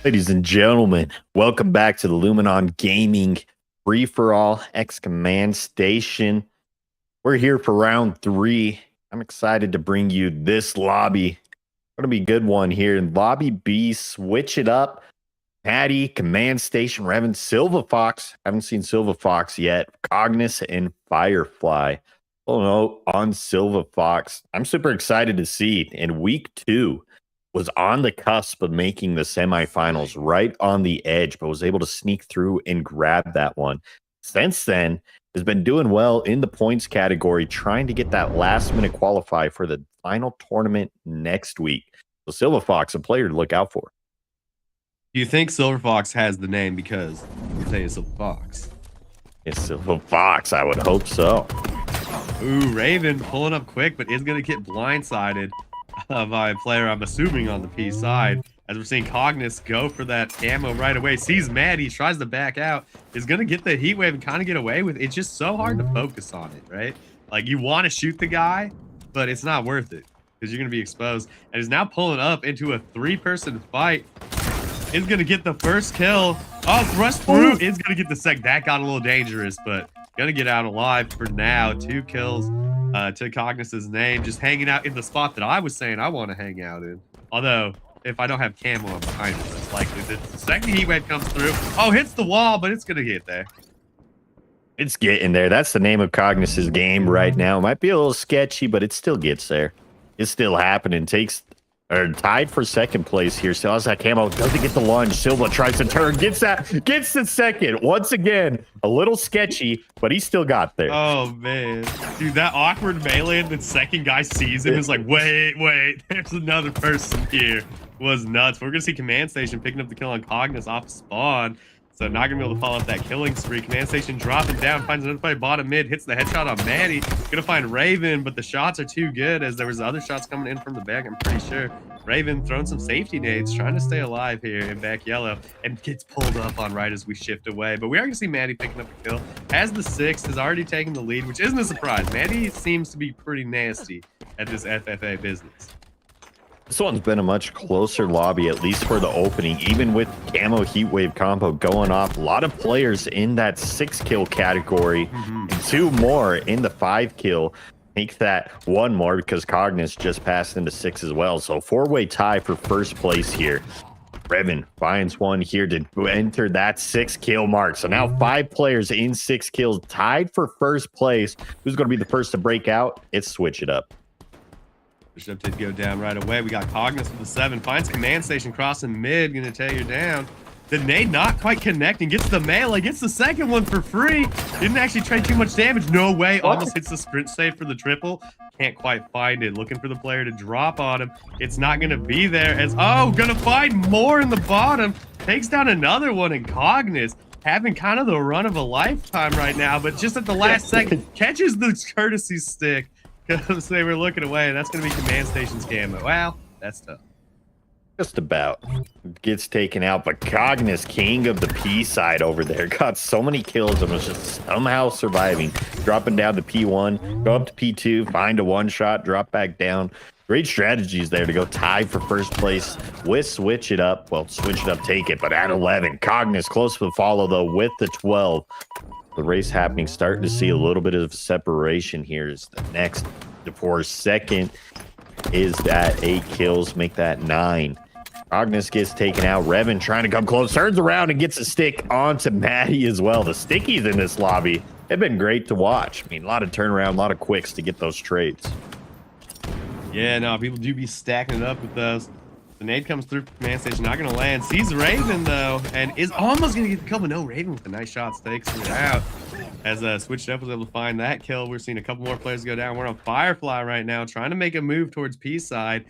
Ladies and gentlemen, welcome back to the Luminon Gaming Free-for-All X Command Station. We're here for round 3. I'm excited to bring you this lobby. Going to be a good one here. In Lobby B, switch it up. Patty, Command Station, Revan, Silva Fox. Haven't seen Silva Fox yet. Cognis and Firefly. Oh no, on Silva Fox. I'm super excited to see in week 2. Was on the cusp of making the semifinals, right on the edge, but was able to sneak through and grab that one. Since then, has been doing well in the points category, trying to get that last-minute qualify for the final tournament next week. So Silva Fox, a player to look out for. Do you think Silver Fox has the name because you say it's Silver Fox? It's Silva Fox, I would hope so. Ooh, Raven pulling up quick, but is going to get blindsided by a player, I'm assuming, on the P side. As we're seeing Cognis go for that camo right away. Sees Mad, he tries to back out. Is going to get the heat wave and kind of get away with it. It's just so hard to focus on it, right? Like, you want to shoot the guy, but it's not worth it because you're going to be exposed. And is now pulling up into a 3-person fight. Is going to get the first kill. Oh, thrust through. Is going to get the second. That got a little dangerous, but going to get out alive for now. 2 kills to Cognis's name. Just hanging out in the spot that I was saying I want to hang out in. Although, if I don't have camo, I'm behind it. It's likely that the second heat wave comes through. Oh, hits the wall, but it's going to get there. It's getting there. That's the name of Cognis's game right now. Might be a little sketchy, but it still gets there. It's still happening. Tied for second place here. Still has that camo. Doesn't get the lunge. Silva tries to turn. Gets the second. Once again, a little sketchy, but he still got there. Oh, man. Dude, that awkward melee and the second guy sees him is like, wait, there's another person here. Was nuts. We're going to see Command Station picking up the kill on Cognis off spawn. So not going to be able to follow up that killing spree. Command Station dropping down, finds another play bottom mid, hits the headshot on Maddie. Going to find Raven, but the shots are too good as there was other shots coming in from the back, I'm pretty sure. Raven throwing some safety nades, trying to stay alive here in back yellow, and gets pulled up on right as we shift away. But we are going to see Maddie picking up the kill. As the 6 has already taken the lead, which isn't a surprise. Maddie seems to be pretty nasty at this FFA business. This one's been a much closer lobby, at least for the opening, even with camo heatwave combo going off. A lot of players in that 6-kill category, and 2 more in the 5-kill. Make that 1 more because Cognis just passed into 6 as well. So 4-way tie for first place here. Revan finds one here to enter that 6-kill mark. So now 5 players in 6 kills tied for first place. Who's going to be the first to break out? It's switch it up. Bishop did go down right away. We got Cognis with the 7. Finds Command Station crossing mid. Going to tear you down. The nade not quite connecting. Gets the melee. Gets the second one for free. Didn't actually trade too much damage. No way. Almost hits the sprint save for the triple. Can't quite find it. Looking for the player to drop on him. It's not going to be there as... Oh, going to find more in the bottom. Takes down another one in Cognis. Having kind of the run of a lifetime right now. But just at the last second, catches the courtesy stick. Because they were looking away. That's going to be Command Station's camo. Wow, that's tough. Just about. Gets taken out, but Cognis, king of the P side over there, got so many kills and was just somehow surviving. Dropping down to P1, go up to P2, find a one-shot, drop back down. Great strategies there to go tie for first place with switch it up. Well, switch it up, take it, but at 11. Cognis close to the follow, though, with the 12. The race happening, starting to see a little bit of separation here. Is the next for second is that 8 kills, make that 9. Cognis gets taken out. Revan trying to come close, turns around and gets a stick onto Maddie as well. The stickies in this lobby have been great to watch. I mean, a lot of turnaround, a lot of quicks to get those trades. Yeah, no, people do be stacking it up with those. The nade comes through Command Station, not going to land. Sees Raven, though, and is almost going to get the kill, but no, Raven with a nice shot takes it out. As Switched Up was able to find that kill. We're seeing a couple more players go down. We're on Firefly right now, trying to make a move towards P side.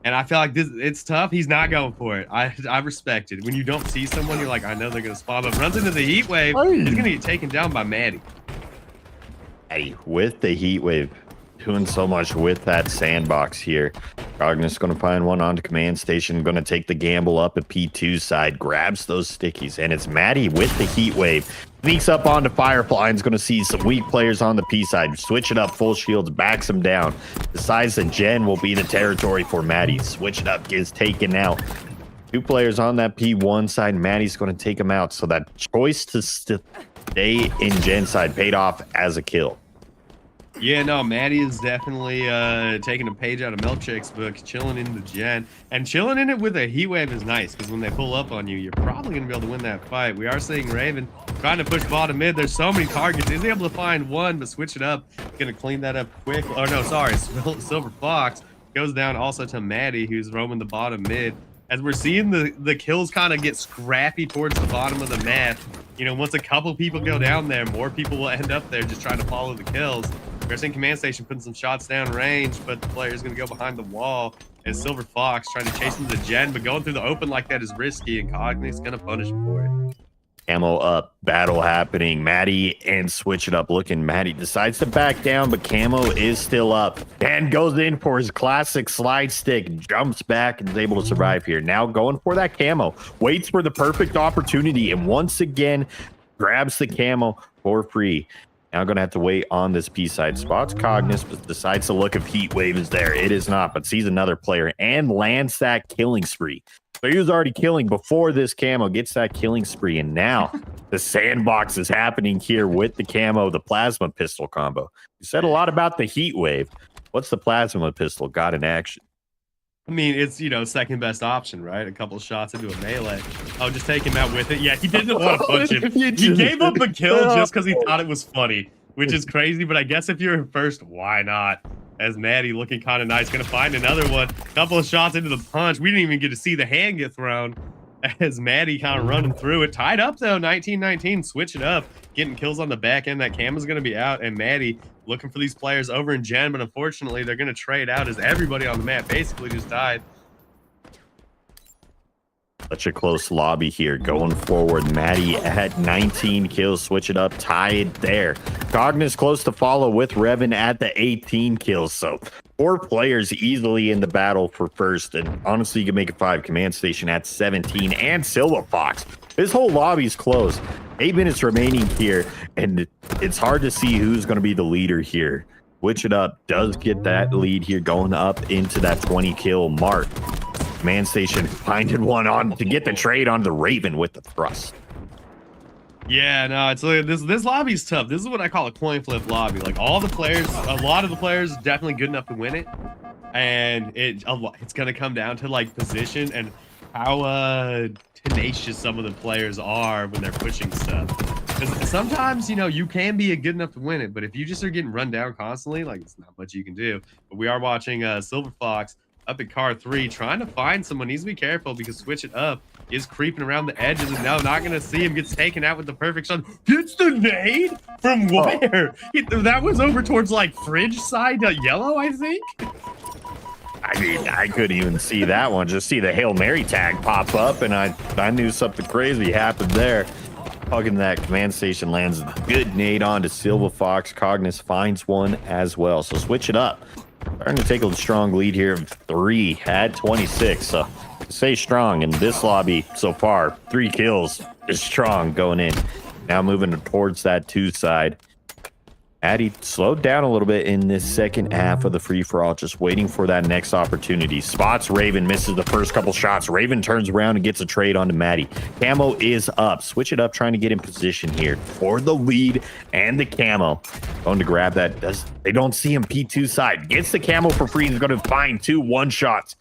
And I feel like it's tough. He's not going for it. I respect it. When you don't see someone, you're like, I know they're going to spawn, but runs into the heat wave. He's going to get taken down by Maddie. Maddie with the heat wave. Doing so much with that sandbox here. Cognis going to find one onto Command Station. Going to take the gamble up at P2 side. Grabs those stickies. And it's Maddie with the heat wave. Sneaks up onto Firefly. And is going to see some weak players on the P side. Switch it up. Full shields. Backs him down. Decides that Gen will be the territory for Maddie. Switch it up. Gets taken out. 2 players on that P1 side. Maddie's going to take him out. So that choice to stay in Gen side paid off as a kill. Yeah, no, Maddie is definitely taking a page out of Milkshake's book, chilling in the Gen. And chilling in it with a heat wave is nice, because when they pull up on you, you're probably going to be able to win that fight. We are seeing Raven trying to push bottom mid. There's so many targets. He's able to find one, but switch it up. Going to clean that up quick. Oh, no, sorry. Silver Fox goes down also to Maddie, who's roaming the bottom mid. As we're seeing the kills kind of get scrappy towards the bottom of the map. You know, once a couple people go down there, more people will end up there just trying to follow the kills. We're seeing Command Station putting some shots down range, but the player is going to go behind the wall. And Silver Fox trying to chase him to the Gen, but going through the open like that is risky, and Cogni's going to punish him for it. Camo up, battle happening. Maddie and switch it up looking. Maddie decides to back down, but Camo is still up. Dan goes in for his classic slide stick, jumps back, and is able to survive here. Now going for that Camo, waits for the perfect opportunity, and once again grabs the Camo for free. Now going to have to wait on this P side. Spots Cognis, but decides to look if Heat Wave is there. It is not, but sees another player and lands that killing spree. So he was already killing before this Camo gets that killing spree, and now the sandbox is happening here with the Camo, the plasma pistol combo. You said a lot about the Heat Wave. What's the plasma pistol got in action? I mean, it's, you know, second best option, right? A couple shots into a melee. Oh, just take him out with it. Yeah, he didn't want to punch him. He gave up a kill just because he thought it was funny, which is crazy. But I guess if you're first, why not? As Maddie looking kind of nice, going to find another one. Couple of shots into the punch. We didn't even get to see the hand get thrown as Maddie kind of running through it. Tied up, though, 19-19. Switch it up. Getting kills on the back end. That Cam is going to be out. And Maddie looking for these players over in Gen, but unfortunately, they're going to trade out as everybody on the map basically just died. Such a close lobby here. Going forward, Maddie at 19 kills. Switch it up. Tied there. Cognis close to follow with Revan at the 18 kills. So 4 players easily in the battle for first. And honestly, you can make it 5. Command Station at 17 and Silver Fox. This whole lobby's closed. 8 minutes remaining here, and it's hard to see who's going to be the leader here. Switch it up does get that lead here, going up into that 20 kill mark. Command Station finding one on to get the trade on the Raven with the thrust. Yeah, no, it's like this lobby's tough. This is what I call a coin flip lobby. Like all the players, a lot of the players definitely good enough to win it, and it's gonna come down to like position and how tenacious some of the players are when they're pushing stuff. Because sometimes, you know, you can be good enough to win it, but if you just are getting run down constantly, like it's not much you can do. But we are watching Silver Fox up at car 3, trying to find someone. Needs to be careful because switch it up is creeping around the edges, and no, not gonna see him. Gets taken out with the perfect shot. Gets the nade from where? That was over towards like fridge side yellow, I think. I mean, I couldn't even see that one. Just see the Hail Mary tag pop up, and I knew something crazy happened there. Hugging that Command Station lands a good nade on to Silver Fox. Cognis finds one as well. So switch it up. Starting to take a strong lead here of 3 at 26. So stay strong in this lobby so far. 3 kills is strong going in. Now moving towards that 2 side. Addy slowed down a little bit in this second half of the free-for-all, just waiting for that next opportunity. Spots Raven, misses the first couple shots. Raven turns around and gets a trade onto Maddie. Camo is up. Switch it up, trying to get in position here for the lead and the Camo. Going to grab that. They don't see him P2 side. Gets the Camo for free. He's going to find 2 1-shots.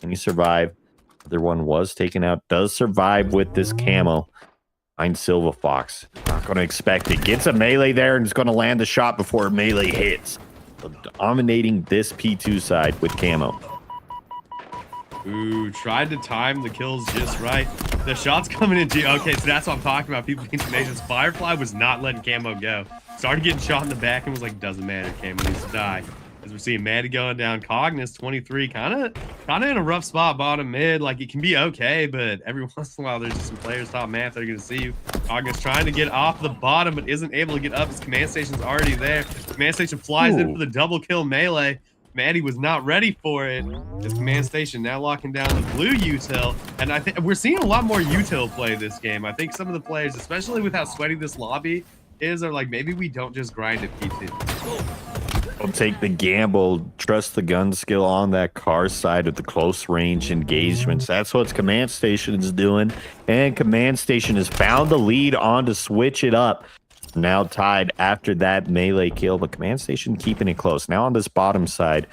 Can he survive? The other one was taken out. Does survive with this Camo. Find Silver Fox. Not going to expect it. Gets a melee there and is going to land the shot before melee hits. So dominating this P2 side with Camo. Ooh, tried to time the kills just right. The shot's coming in. Okay, so that's what I'm talking about. People being tenacious. Firefly was not letting Camo go. Started getting shot in the back and was like, doesn't matter. Camo needs to die. As we're seeing Maddie going down, Cognis 23, kind of in a rough spot, bottom mid. Like it can be okay, but every once in a while there's just some players top map that are going to see you. Cognis trying to get off the bottom, but isn't able to get up. His Command Station's already there. Command Station flies in for the double kill melee. Maddie was not ready for it. His Command Station now locking down the blue util, and I think we're seeing a lot more util play this game. I think some of the players, especially with how sweaty this lobby is, are like, maybe we don't just grind at P2. I'll take the gamble, trust the gun skill on that car side of the close range engagements. That's what Command Station is doing. And Command Station has found the lead on to switch it up. Now tied after that melee kill, but Command Station keeping it close. Now on this bottom side,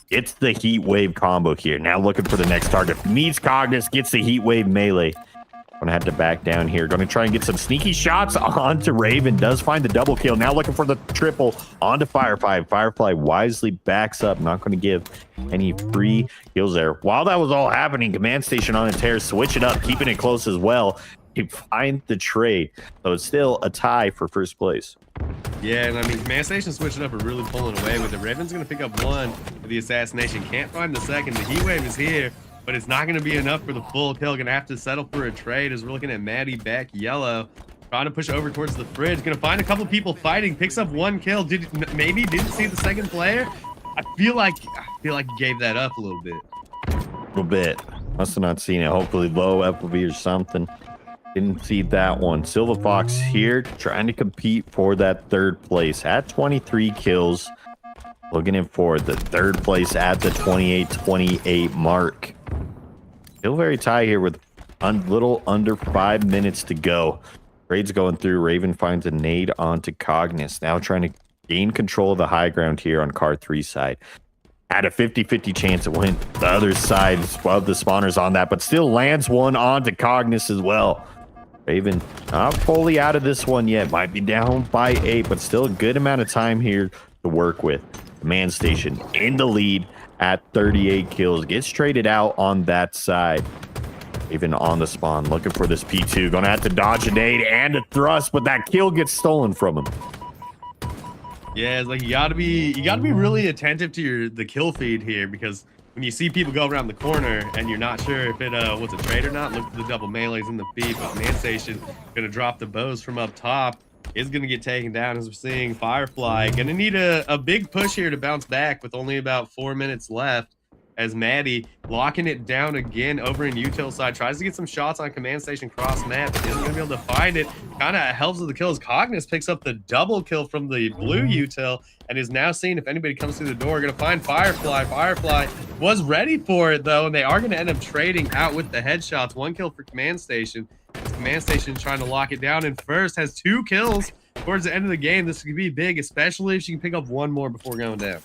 it's the Heat Wave combo here. Now looking for the next target. Meets Cognis, gets the Heat Wave melee. Gonna have to back down here. Gonna try and get some sneaky shots onto Raven. Does find the double kill. Now looking for the triple onto Firefly. Firefly wisely backs up. Not gonna give any free kills there. While that was all happening, Command Station on a tear. Switch it up, keeping it close as well. He find the trade. So it's still a tie for first place. Yeah, and I mean, Command Station switching up are really pulling away with it. Raven's gonna pick up one with the assassination. Can't find the second. The Heat Wave is here, but it's not going to be enough for the full kill. Going to have to settle for a trade as we're looking at Maddie back yellow. Trying to push over towards the fridge. Going to find a couple people fighting. Picks up one kill. Maybe didn't see the second player. I feel like he gave that up a little bit. A little bit. Must have not seen it. Hopefully low FFA or something. Didn't see that one. Silver Fox here trying to compete for that third place at 23 kills. Looking in for the third place at the 28-28 mark. Still very tight here with a little under 5 minutes to go. Trade's going through. Raven finds a nade onto Cognis. Now trying to gain control of the high ground here on car 3 side. Had a 50-50 chance it went the other side of the spawners on that, but still lands one onto Cognis as well. Raven not fully out of this one yet. Might be down by 8, but still a good amount of time here to work with. Command Station in the lead at 38 kills. Gets traded out on that side. Even on the spawn, looking for this P2. Gonna have to dodge a nade and a thrust, but that kill gets stolen from him. Yeah, it's like you gotta be really attentive to the kill feed here, because when you see people go around the corner and you're not sure if it was a trade or not, look for the double melees in the feed. But Command Station gonna drop the bows from up top. Is going to get taken down as we're seeing Firefly. Going to need a big push here to bounce back with only about 4 minutes left, as Maddie locking it down again over in util side. Tries to get some shots on Command Station cross map. Isn't going to be able to find it. Kind of helps with the kills. Cognis picks up the double kill from the blue util and is now seeing if anybody comes through the door. Going to find Firefly. Firefly was ready for it though, and they are going to end up trading out with the headshots. 1 kill for Command Station. Command Station trying to lock it down, and first has 2 kills towards the end of the game. This could be big, especially if she can pick up 1 more before going down.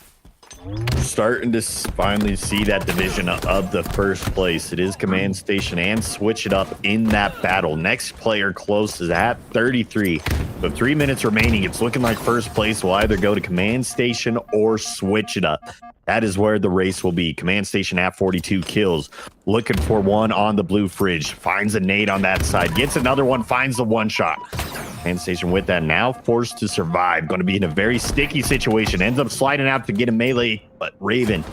Starting to finally see that division of the first place. It is Command Station and switch it up in that battle. Next player close is at 33. With 3 minutes remaining, it's looking like first place will either go to Command Station or switch it up. That is where the race will be. Command Station at 42 kills. Looking for one on the blue fridge. Finds a nade on that side. Gets another one. Finds the one shot. Command Station with that now forced to survive. Going to be in a very sticky situation. Ends up sliding out to get a melee. But Raven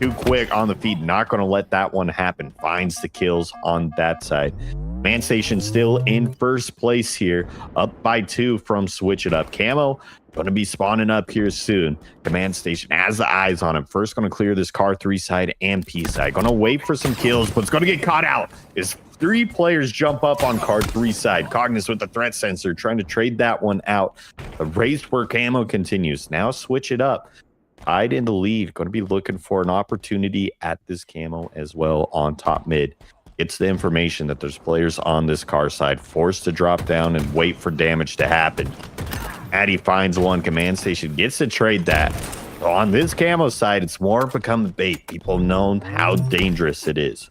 too quick on the feet. Not going to let that one happen. Finds the kills on that side. Command Station still in first place here. Up by 2 from Switch It Up. Camo going to be spawning up here soon. Command Station has the eyes on him. First going to clear this car 3 side and P side. Going to wait for some kills, but it's going to get caught out. Is 3 players jump up on car 3 side. Cognis with the threat sensor trying to trade that one out. The race for Camo continues. Now Switch It Up. Tied in the lead. Going to be looking for an opportunity at this Camo as well on top mid. It's the information that there's players on this car side forced to drop down and wait for damage to happen. Addy finds one. Command Station gets to trade that. So on this Camo side, it's more become bait. People know how dangerous it is.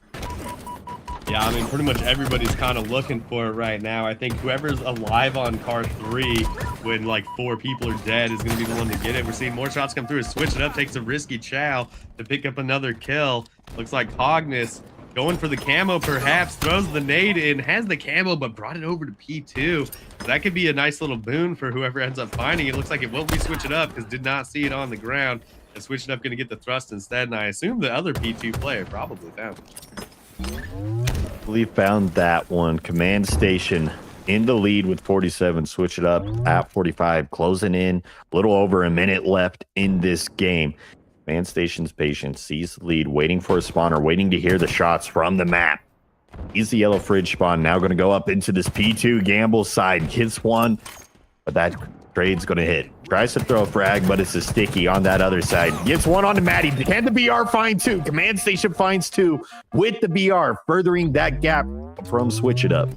Yeah, I mean, pretty much everybody's kind of looking for it right now. I think whoever's alive on car 3 when like 4 people are dead is going to be the one to get it. We're seeing more shots come through. Switch It Up takes a risky chow to pick up another kill. Looks like Cognis going for the camo, perhaps throws the nade in, has the camo, but brought it over to P2. That could be a nice little boon for whoever ends up finding it. Looks like it won't be Switch It Up because did not see it on the ground. And Switch It Up going to get the thrust instead. And I assume the other P2 player probably found it. We found that one. Command Station in the lead with 47. Switch It Up at 45. Closing in. A little over a minute left in this game. Command Station's patient, sees the lead, waiting for a spawner, waiting to hear the shots from the map. He's the yellow fridge spawn. Now going to go up into this P2 gamble side. Gets one, but that trade's going to hit. Tries to throw a frag, but it's a sticky on that other side. Gets one on to Maddie. Can the BR find two? Command Station finds two with the BR, furthering that gap from Switch It Up.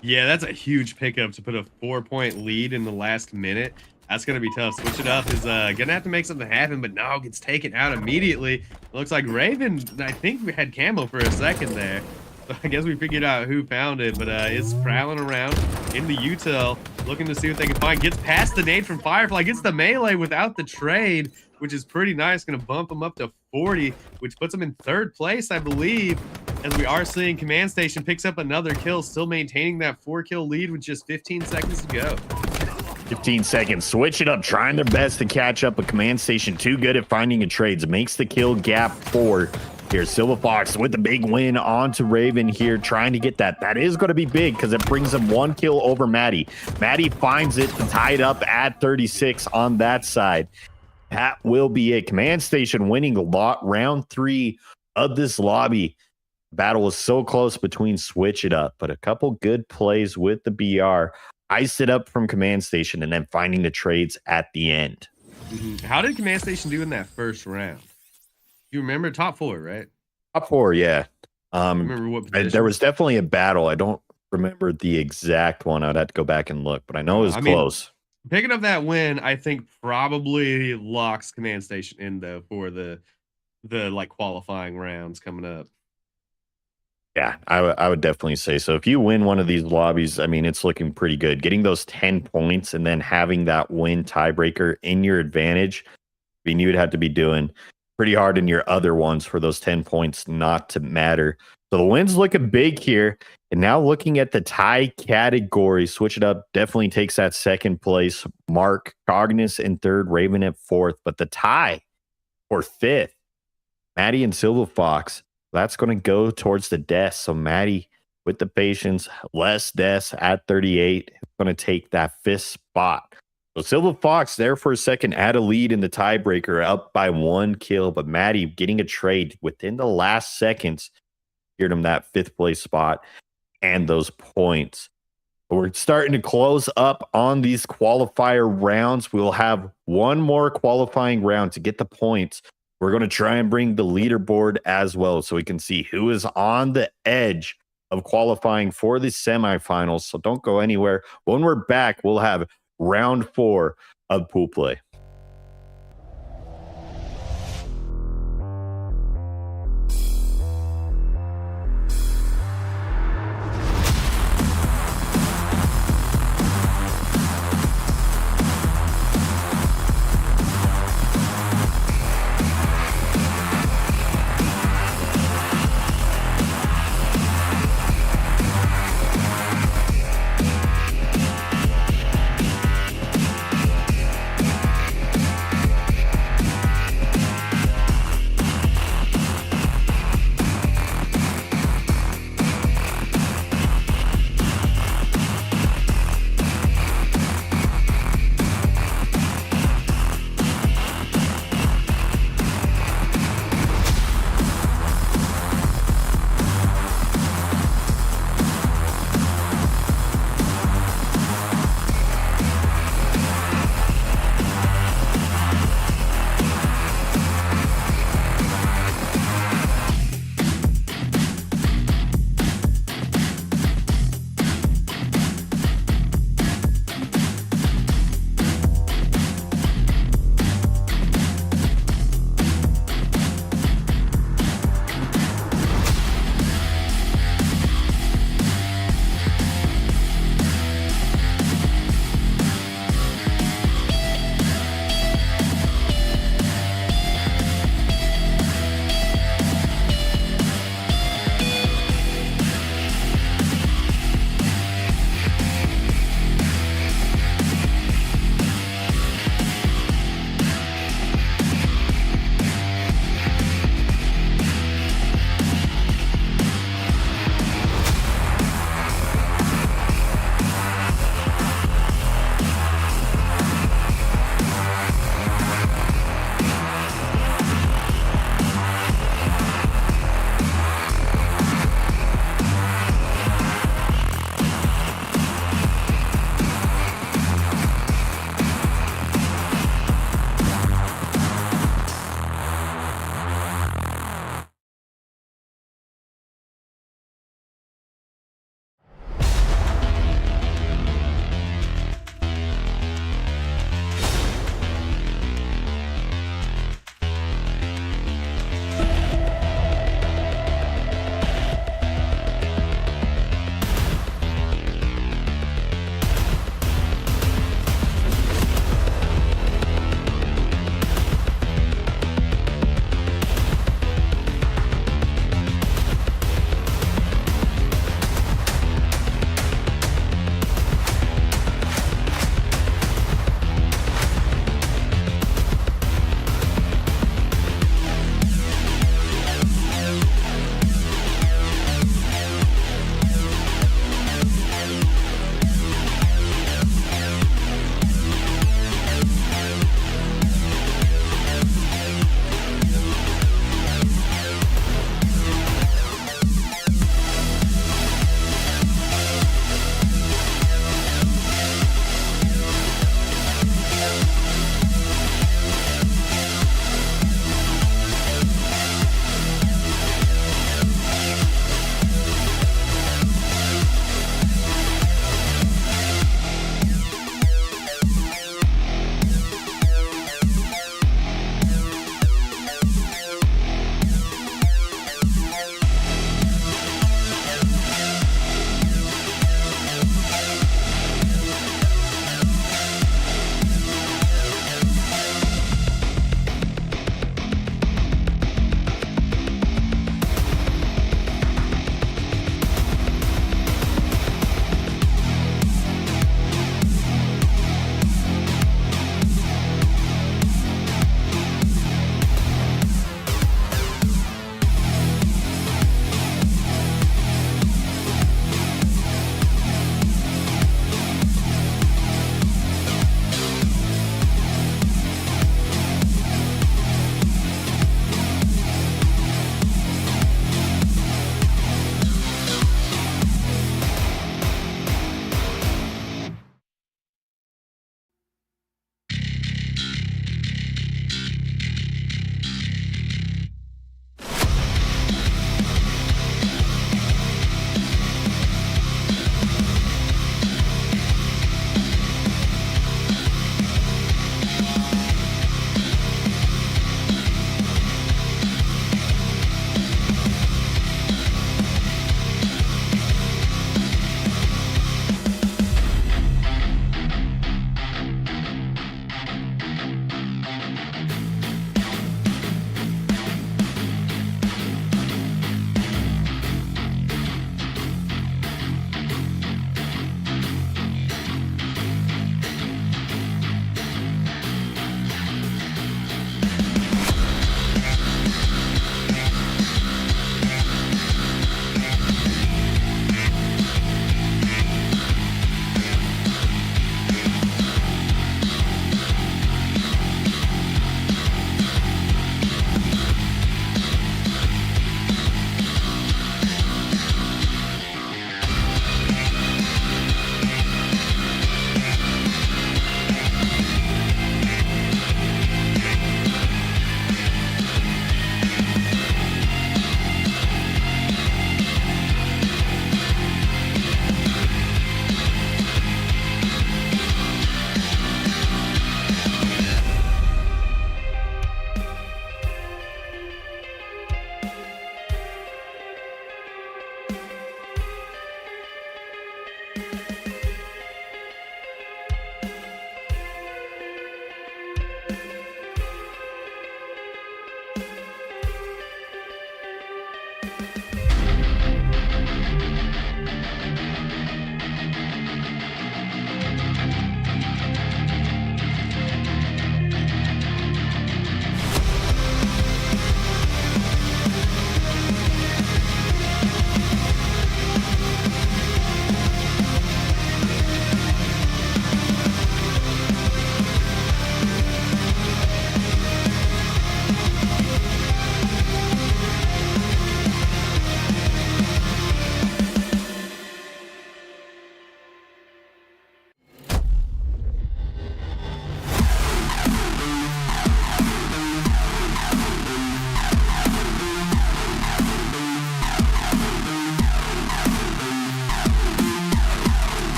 Yeah, that's a huge pickup to put a 4-point lead in the last minute. That's going to be tough. Switch It Up is going to have to make something happen, but no, gets taken out immediately. It looks like Raven, I think we had camo for a second there. So I guess we figured out who found it, but it's prowling around in the util, looking to see what they can find. Gets past the nade from Firefly, gets the melee without the trade, which is pretty nice. Going to bump him up to 40, which puts him in 3rd place, I believe. As we are seeing Command Station picks up another kill, still maintaining that 4-kill lead with just 15 seconds to go. 15 seconds. Switch It Up, trying their best to catch up, but Command Station too good at finding a trades. Makes the kill gap 4. Here's Silver Fox with the big win onto Raven here, trying to get that. That is going to be big because it brings him 1 kill over Maddie. Maddie finds it to tie it up at 36 on that side. That will be it. Command Station winning round 3 of this lobby. Battle was so close between Switch It Up, but a couple good plays with the BR. Iced it up from Command Station and then finding the trades at the end. How did Command Station do in that first round? You remember top 4, right? Top 4, yeah. Remember what position? There was definitely a battle. I don't remember the exact one. I'd have to go back and look, but I know it was close. Picking up that win, I think probably locks Command Station in though for the like qualifying rounds coming up. Yeah, I would definitely say so. If you win one of these lobbies, I mean, it's looking pretty good. Getting those 10 points and then having that win tiebreaker in your advantage, I mean, you would have to be doing pretty hard in your other ones for those 10 points not to matter. So the win's looking big here. And now looking at the tie category, Switch It Up definitely takes that 2nd place mark. Cognis in 3rd, Raven at 4th. But the tie for 5th, Maddie and Silver Fox, that's going to go towards the deaths. So Maddie with the patience, less deaths at 38, going to take that 5th spot. So Silver Fox there for a second at a lead in the tiebreaker, up by 1 kill. But Maddie getting a trade within the last seconds, geared him that 5th place spot and those points. But we're starting to close up on these qualifier rounds. We'll have one more qualifying round to get the points. We're going to try and bring the leaderboard as well so we can see who is on the edge of qualifying for the semifinals. So don't go anywhere. When we're back, we'll have round 4 of pool play.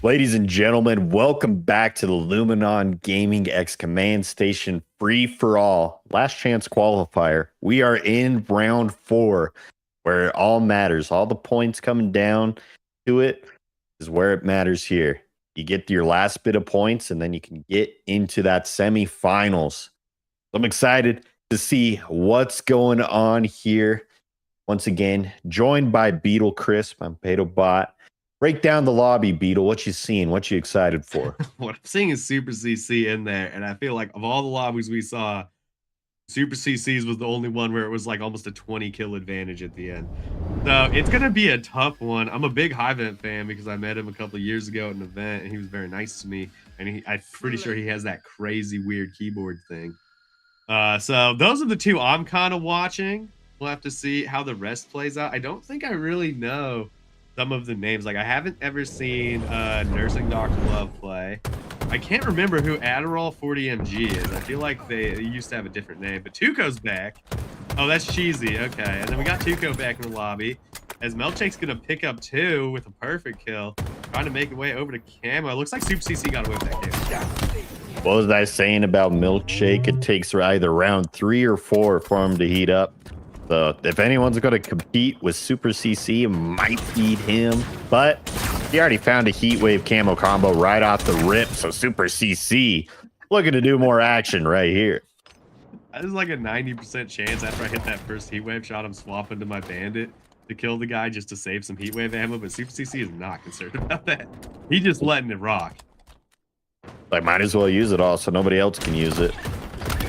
Ladies and gentlemen, welcome back to the Luminon Gaming X Command Station Free for All Last Chance Qualifier. We are in round 4, where it all matters. All the points coming down to it is where it matters here. You get your last bit of points, and then you can get into that semifinals. I'm excited to see what's going on here. Once again, joined by Beetle Crisp. I'm Pato Bot. Break down the lobby, Beetle. What you seeing? What you excited for? What I'm seeing is Super CC in there, and I feel like of all the lobbies we saw, Super CC's was the only one where it was like almost a 20 kill advantage at the end. So it's gonna be a tough one. I'm a big Hivent fan because I met him a couple of years ago at an event, and he was very nice to me. And I'm pretty sure he has that crazy weird keyboard thing. So those are the two I'm kind of watching. We'll have to see how the rest plays out. I don't think I really know some of the names. Like, I haven't ever seen Nursing Dr. Love play. I can't remember who Adderall 40MG is. I feel like they used to have a different name, but Tuco's back. Oh, that's cheesy. Okay, and then we got Tuco back in the lobby as Milkshake's gonna pick up 2 with a perfect kill, trying to make it way over to Camo. It looks like Super CC got away with that kill. What was I saying about Milkshake? It takes either round 3 or 4 for him to heat up. So if anyone's going to compete with Super CC, it might beat him. But he already found a heat wave camo combo right off the rip. So Super CC looking to do more action right here. That is like a 90% chance after I hit that first heat wave shot, I'm swapping to my bandit to kill the guy just to save some heat wave ammo. But Super CC is not concerned about that. He's just letting it rock. I might as well use it all so nobody else can use it.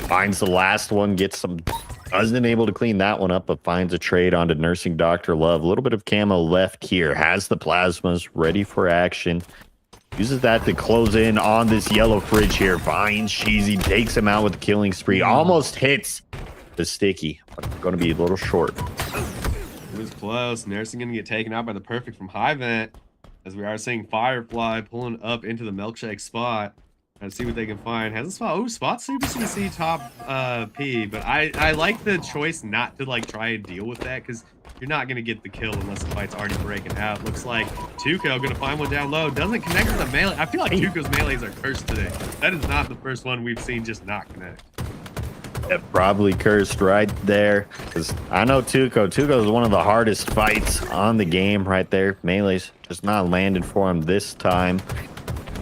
Finds the last one, gets some... Wasn't able to clean that one up, but finds a trade onto Nursing Dr. Love. A little bit of camo left here. Has the plasmas ready for action. Uses that to close in on this yellow fridge here. Finds Cheesy, takes him out with the killing spree. Almost hits the sticky, but going to be a little short. It was close. Nursing going to get taken out by the perfect from Hivent, as we are seeing Firefly pulling up into the Milkshake spot. Let's see what they can find. Has a spot. Oh, spot Super CC top P, but I like the choice not to like try and deal with that because you're not gonna get the kill unless the fight's already breaking out. Looks like Tuco gonna find one down low. Doesn't connect to the melee. I feel like Tuco's melees are cursed today. That is not the first one we've seen just not connect. Yeah, probably cursed right there. Because I know Tuco. Tuco is one of the hardest fights on the game right there. Melee's just not landed for him this time.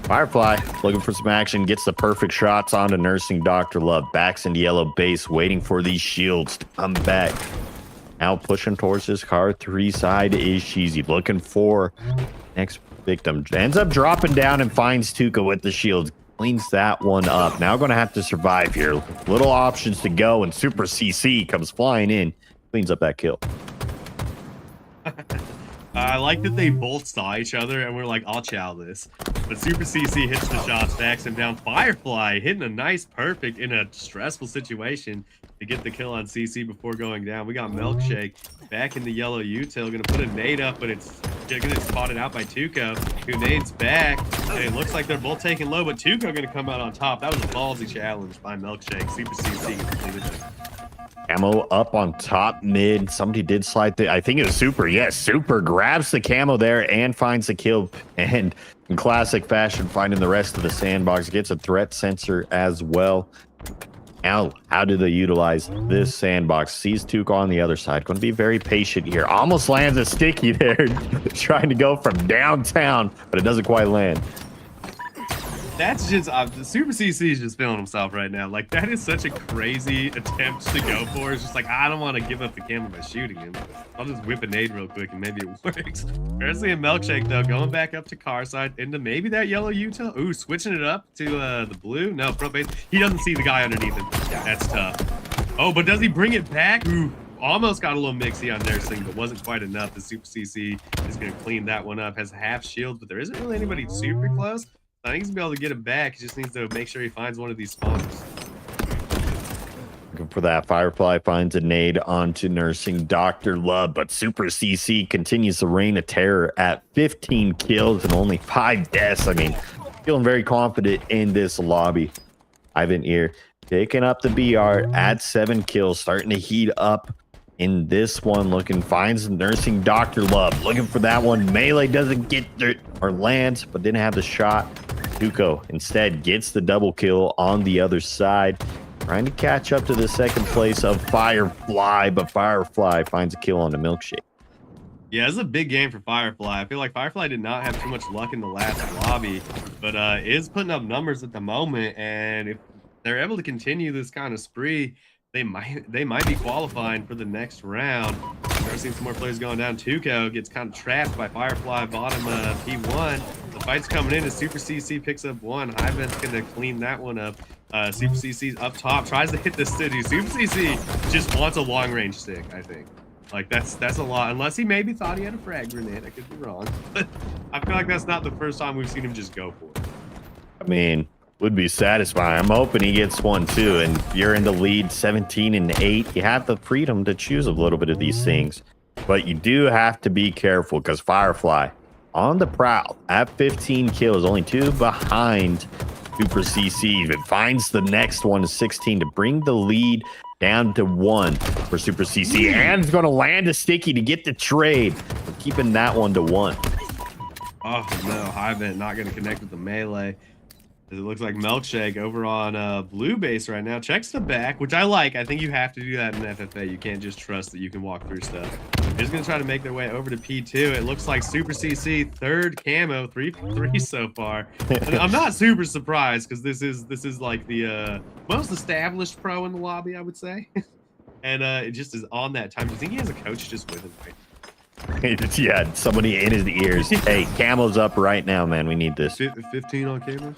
Firefly looking for some action, gets the perfect shots onto Nursing Dr. Love. Backs into yellow base, waiting for these shields to come back. Now pushing towards his car 3 side is Cheesy, looking for next victim. Ends up dropping down and finds Tuca with the shields. Cleans that one up. Now going to have to survive here. Little options to go, and Super CC comes flying in. Cleans up that kill. I like that they both saw each other and we're like, I'll chow this. But Super CC hits the shots, backs him down. Firefly hitting a nice perfect in a stressful situation to get the kill on CC before going down. We got Milkshake back in the yellow util. Gonna put a nade up, but it's gonna get spotted out by Tuco, who nades back. And it looks like they're both taking low, but Tuco gonna come out on top. That was a ballsy challenge by Milkshake. Super CC completed it. Camo up on top mid. Somebody did slide the, I think it was Super. Yes, Super grabs the camo there and finds the kill. And in classic fashion, finding the rest of the sandbox. Gets a threat sensor as well. Now, how do they utilize this sandbox? Sees Tuco on the other side. Going to be very patient here. Almost lands a sticky there. Trying to go from downtown, but it doesn't quite land. That's just the Super CC is just feeling himself right now. Like that is such a crazy attempt to go for. It's just like I don't want to give up the camera by shooting him. I'll just whip a nade real quick and maybe it works. Currently a Milkshake though, going back up to car side into maybe that yellow Utah. Ooh, switching it up to the blue. No, front base. He doesn't see the guy underneath him. That's tough. Oh, but does he bring it back? Ooh, almost got a little mixy on nursing, but wasn't quite enough. The Super CC is going to clean that one up. Has a half shield, but there isn't really anybody super close. I think he's gonna be able to get him back. He just needs to make sure he finds one of these spawners. Looking for that. Firefly finds a nade onto nursing Dr. Love, but Super CC continues to reign of terror at 15 kills and only 5 deaths. I mean, feeling very confident in this lobby. Ivan here taking up the BR at 7 kills, starting to heat up in this one. Looking, finds nursing Dr. Love, looking for that one. Melee doesn't get there or lands, but didn't have the shot. Tuco instead gets the double kill on the other side, trying to catch up to the second place of Firefly, but Firefly finds a kill on the Milkshake. Yeah, this is a big game for Firefly. I feel like Firefly did not have too much luck in the last lobby, but is putting up numbers at the moment, and if they're able to continue this kind of spree, they might be qualifying for the next round. We're seeing some more players going down. Tuco gets kind of trapped by Firefly bottom P1. The fight's coming in as Super CC picks up one. Ivan's gonna clean that one up. Super CC's up top, tries to hit the city. Super CC just wants a long range stick, I think. Like that's a lot, unless he maybe thought he had a frag grenade. I could be wrong, but I feel like that's not the first time we've seen him just go for it. I mean, would be satisfying. I'm hoping he gets one too. And you're in the lead 17-8. You have the freedom to choose a little bit of these things, but you do have to be careful because Firefly on the prowl at 15 kills, only 2 behind Super CC. It finds the next one, 16, to bring the lead down to 1 for Super CC. And is going to land a sticky to get the trade, keeping that one to 1. Oh no, Ivan not going to connect with the melee. It looks like Milkshake over on blue base right now checks the back, which I like. I think you have to do that in FFA. You can't just trust that you can walk through stuff. They're just gonna try to make their way over to P2. It looks like Super CC third camo, 3 for 3 so far. And I'm not super surprised because this is like the most established pro in the lobby, I would say. And it just is on that time. Do you think he has a coach just with him right? Yeah, somebody in his ears. Hey, camo's up right now, man. We need this. 15 on camos?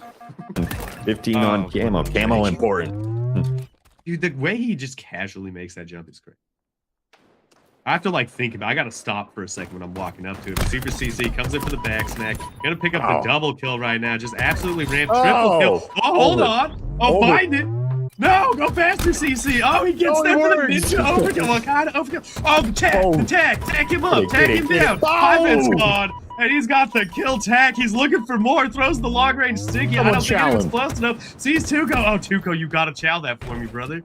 15 on camo. Camo important. Dude, the way he just casually makes that jump is great. I have to like think about it. I gotta stop for a second when I'm walking up to him. Super CC comes in for the back snack. Gonna pick up the double kill right now. Just absolutely ram triple kill. Oh, hold on. Oh, find it. No, go faster, CC. Oh, he gets there for the ninja overkill. What kind of overkill? Oh, the tag him up, tag him down. Ivan's gone, and he's got the kill tag. He's looking for more. Throws the long range sticky. I don't think it was close enough. Sees Tuco. Oh, Tuco, you gotta chow that for me, brother.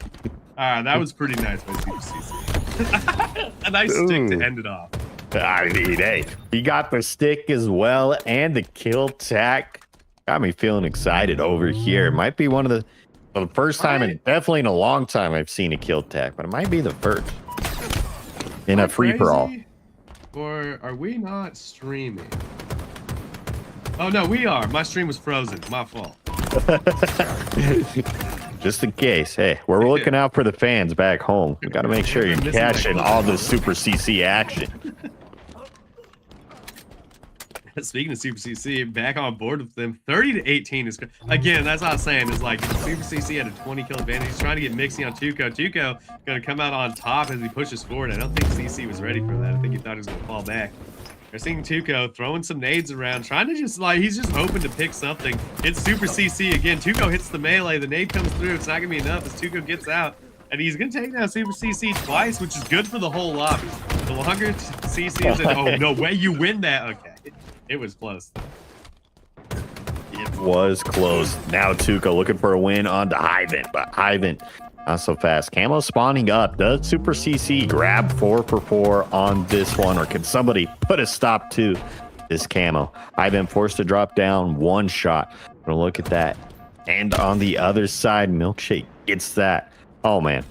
All right, that was pretty nice by Super CC. A nice stick to end it off. I mean, hey, he got the stick as well, and the kill tag. Got me feeling excited over here. It might be one of the first time, and definitely in a long time, I've seen a kill tag, but it might be the first in a free-for-all. Or are we not streaming? Oh, no, we are. My stream was frozen. My fault. Just in case. Hey, we're looking out for the fans back home. We got to make sure you're cashing all the Super CC action. Speaking of Super CC, back on board with them. 30-18 is again. That's what I'm saying. Is like Super CC had a 20 kill advantage. He's trying to get Mixie on Tuco. Tuco gonna come out on top as he pushes forward. I don't think CC was ready for that. I think he thought he was gonna fall back. They're seeing Tuco throwing some nades around, trying to just like he's just hoping to pick something. It's Super CC again. Tuco hits the melee. The nade comes through. It's not gonna be enough as Tuco gets out. And he's going to take down Super CC twice, which is good for the whole lobby. The longer CC is in, oh, no way you win that. Okay. It was close. It was close. Now Tuco looking for a win on Ivan, but Ivan not so fast. Camo spawning up. Does Super CC grab 4 for 4 on this one, or can somebody put a stop to this camo? Ivan forced to drop down 1 shot. We'll look at that. And on the other side, Milkshake gets that. Oh, man.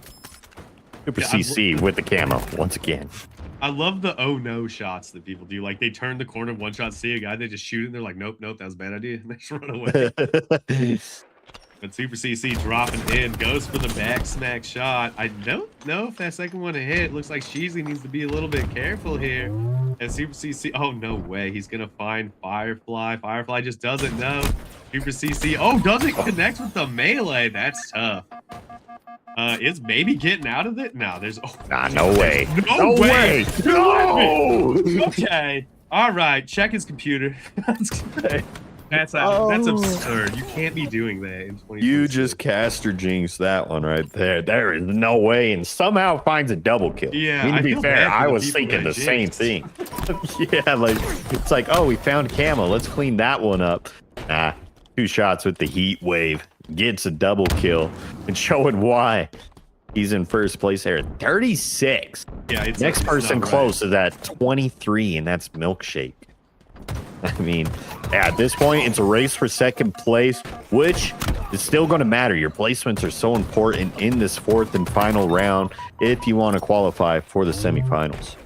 Super CC with the camo once again. I love the oh no shots that people do. Like they turn the corner, one shot, see a guy, they just shoot it. And they're like, nope, nope, that was a bad idea. And they just run away. But Super CC dropping in, goes for the back smack shot. I don't know if that second one hit. Looks like Sheezy needs to be a little bit careful here. And Super CC, oh, no way. He's going to find Firefly. Firefly just doesn't know. Super CC, oh, doesn't connect with the melee. That's tough. Is maybe getting out of it? No, there's... Oh, nah, no way. No way. No! Okay. All right. Check his computer. That's absurd. You can't be doing that in 2026. You just caster jinx that one right there. There is no way, and somehow finds a double kill. Yeah, I mean, to be fair, I was thinking the jinxed. same thing. Yeah, like it's like, oh, we found camo. Let's clean that one up. Nah, 2 shots with the heat wave, gets a double kill, and showing why he's in first place there. 36. Yeah, next person close is at 23, and that's Milkshake. I mean, at this point, it's a race for second place, which is still going to matter. Your placements are so important in this 4th and final round if you want to qualify for the semifinals.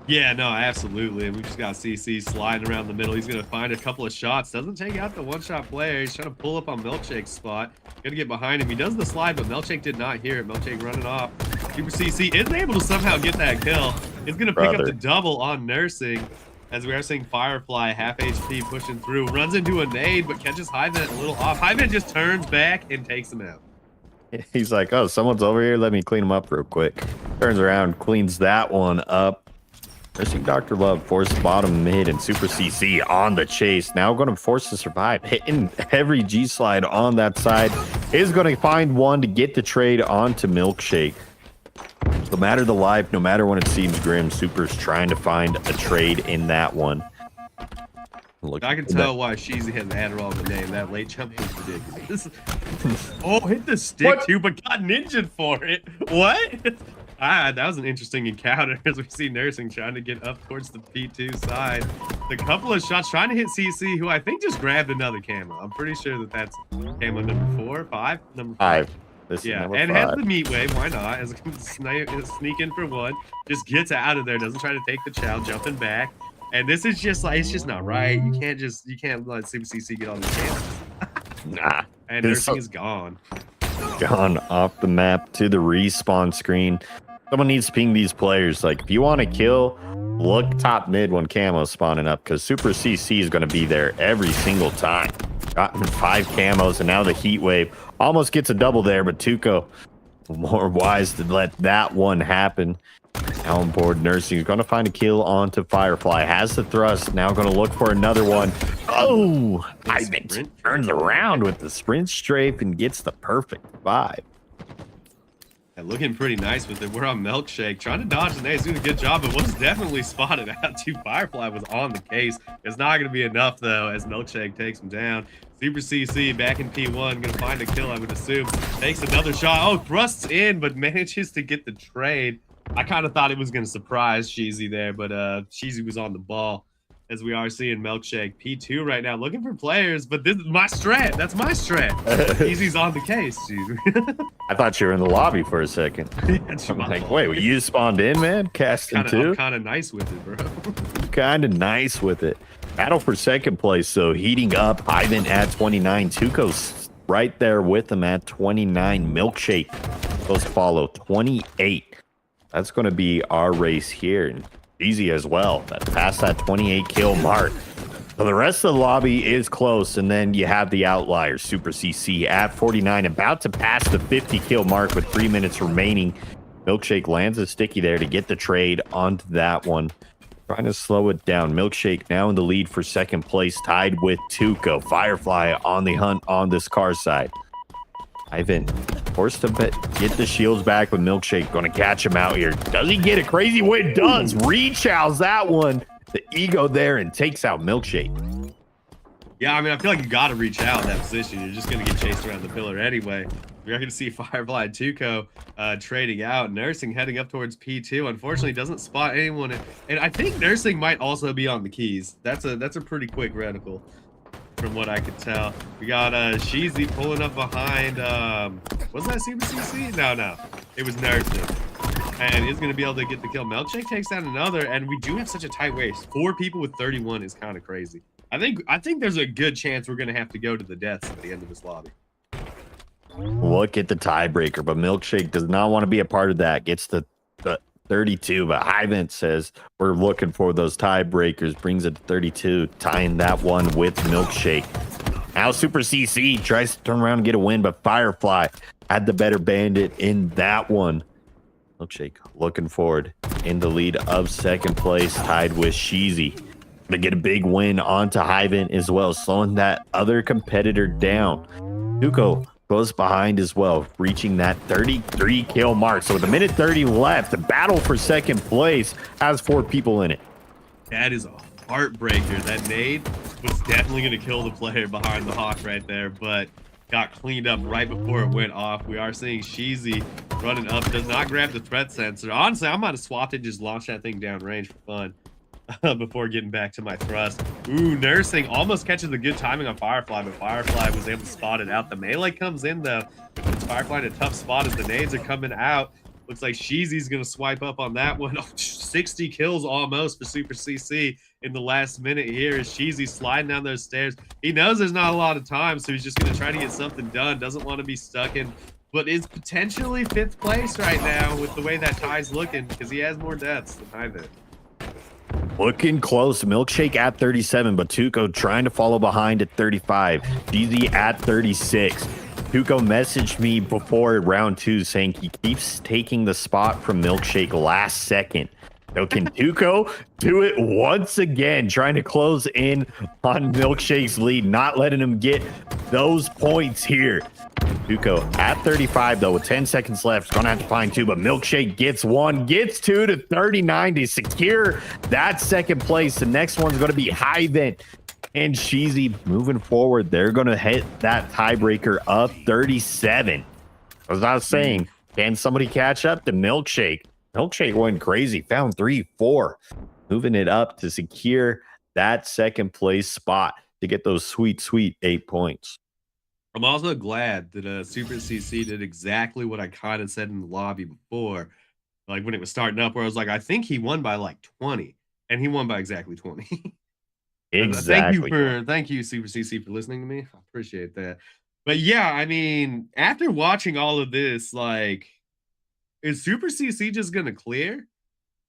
Yeah, no, absolutely. And we just got CC sliding around the middle. He's going to find a couple of shots. Doesn't take out the one-shot player. He's trying to pull up on Milkshake's spot. Going to get behind him. He does the slide, but Milkshake did not hear it. Milkshake running off. Super CC is able to somehow get that kill. He's going to pick up the double on Nursing. As we are seeing Firefly, half HP pushing through, runs into a nade, but catches Hyvent a little off. Hyvent just turns back and takes him out. He's like, oh, someone's over here. Let me clean him up real quick. Turns around, cleans that one up. Nursing Dr. Love forced bottom mid and Super CC on the chase. Now going to force to survive. Hitting every G slide on that side. Is going to find one to get the trade onto Milkshake. No matter the life, no matter when it seems grim, Super's trying to find a trade in that one. Look, I can tell why Sheezy had an Adderall in the name. That late jump was ridiculous. Oh, hit the stick too, but got ninja for it. What? That was an interesting encounter as we see Nursing trying to get up towards the P2 side. A couple of shots trying to hit CC, who I think just grabbed another camo. I'm pretty sure that that's camo number 4, 5, number 5. Yeah, and has the meat wave. Why not? As a sneak in for one, just gets out of there. Doesn't try to take the chow, jumping back. And this is just like, it's just not right. You can't let Super CC get on the campus. Nah. And Nursing is gone. Gone off the map to the respawn screen. Someone needs to ping these players. Like, if you want to kill, look top mid when camo's spawning up, because Super CC is going to be there every single time. Gotten 5 camos, and now the heat wave almost gets a double there, but Tuco more wise to let that one happen. Now on board, Nursing is going to find a kill onto Firefly. Has the thrust. Now going to look for another one. Oh, Ivan turns around with the sprint strafe and gets the perfect 5. Yeah, looking pretty nice with it. We're on Milkshake. Trying to dodge the nades, doing a good job, but was definitely spotted out too. Firefly was on the case. It's not going to be enough, though, as Milkshake takes him down. Super CC back in P1, going to find a kill, I would assume. Takes another shot. Oh, thrusts in, but manages to get the trade. I kind of thought it was going to surprise Sheezy there, but Sheezy was on the ball, as we are seeing Milkshake. P2 right now, looking for players, but this is my strat. That's my strat. Sheezy's on the case, I thought you were in the lobby for a second. I'm like, wait, you spawned in, man? Casting too? I'm kind of nice with it, bro. Kind of nice with it. Battle for second place, so heating up. Ivan at 29. Tuco's right there with him at 29. Milkshake goes to follow 28. That's going to be our race here. And easy as well. That's past that 28 kill mark. So the rest of the lobby is close, and then you have the outliers. Super CC at 49, about to pass the 50 kill mark with 3 minutes remaining. Milkshake lands a sticky there to get the trade onto that one. Trying to slow it down. Milkshake now in the lead for second place, tied with Tuco. Firefly on the hunt on this car side. Ivan forced to get the shields back, with Milkshake going to catch him out here. Does he get a crazy win? Does. Rechows that one. The ego there and takes out Milkshake. Yeah, I mean, I feel like you got to reach out in that position. You're just going to get chased around the pillar anyway. We're going to see Firefly and Tuco trading out. Nursing heading up towards P2. Unfortunately, doesn't spot anyone. And I think Nursing might also be on the keys. That's a pretty quick reticle, from what I could tell. We got Sheezy pulling up behind. Was that Super CC? No. It was Nursing. and is going to be able to get the kill. Milkshake takes down another, and we do have such a tight race. 4 people with 31 is kind of crazy. I think there's a good chance we're going to have to go to the deaths at the end of this lobby. Look at the tiebreaker, but Milkshake does not want to be a part of that. Gets the 32, but Hyvant says we're looking for those tiebreakers. Brings it to 32, tying that one with Milkshake. Now Super CC tries to turn around and get a win, but Firefly had the better bandit in that one. Milkshake looking forward in the lead of second place, tied with Sheezy. To get a big win onto Hyvant as well, slowing that other competitor down. Tuco goes behind as well, reaching that 33 kill mark. So with a minute 30 left, the battle for second place has 4 people in it. That is a heartbreaker. That nade was definitely going to kill the player behind the Hawk right there, but got cleaned up right before it went off. We are seeing Sheezy running up, does not grab the threat sensor. Honestly, I might have swapped it, just launched that thing down range for fun. Before getting back to my thrust. Ooh, Nursing almost catches the good timing on Firefly, but Firefly was able to spot it out. The melee comes in, though. It puts Firefly in a tough spot as the nades are coming out. Looks like Sheezy's going to swipe up on that one. 60 kills almost for Super CC in the last minute here as Sheezy sliding down those stairs. He knows there's not a lot of time, so he's just going to try to get something done. Doesn't want to be stuck in, but is potentially 5th place right now with the way that tie's looking because he has more deaths than Hyvant. Looking close. Milkshake at 37, but Tuco trying to follow behind at 35. Jeezy at 36. Tuco messaged me before round 2 saying he keeps taking the spot from Milkshake last second. So can Tuco do it once again, trying to close in on Milkshake's lead, not letting him get those points here. Tuco at 35, though, with 10 seconds left. Going to have to find 2, but Milkshake gets 1, gets 2 to 39 to secure that second place. The next one's going to be Hyvant and Sheezy moving forward. They're going to hit that tiebreaker of 37. As I was saying, can somebody catch up to Milkshake? Milkshake went crazy, found 3, 4, moving it up to secure that second place spot to get those sweet, sweet 8 points. I'm also glad that Super CC did exactly what I kind of said in the lobby before, like when it was starting up, where I was like, I think he won by like 20, and he won by exactly 20. Exactly. Thank you, Super CC, for listening to me. I appreciate that. But yeah, I mean, after watching all of this, like, is Super CC just gonna clear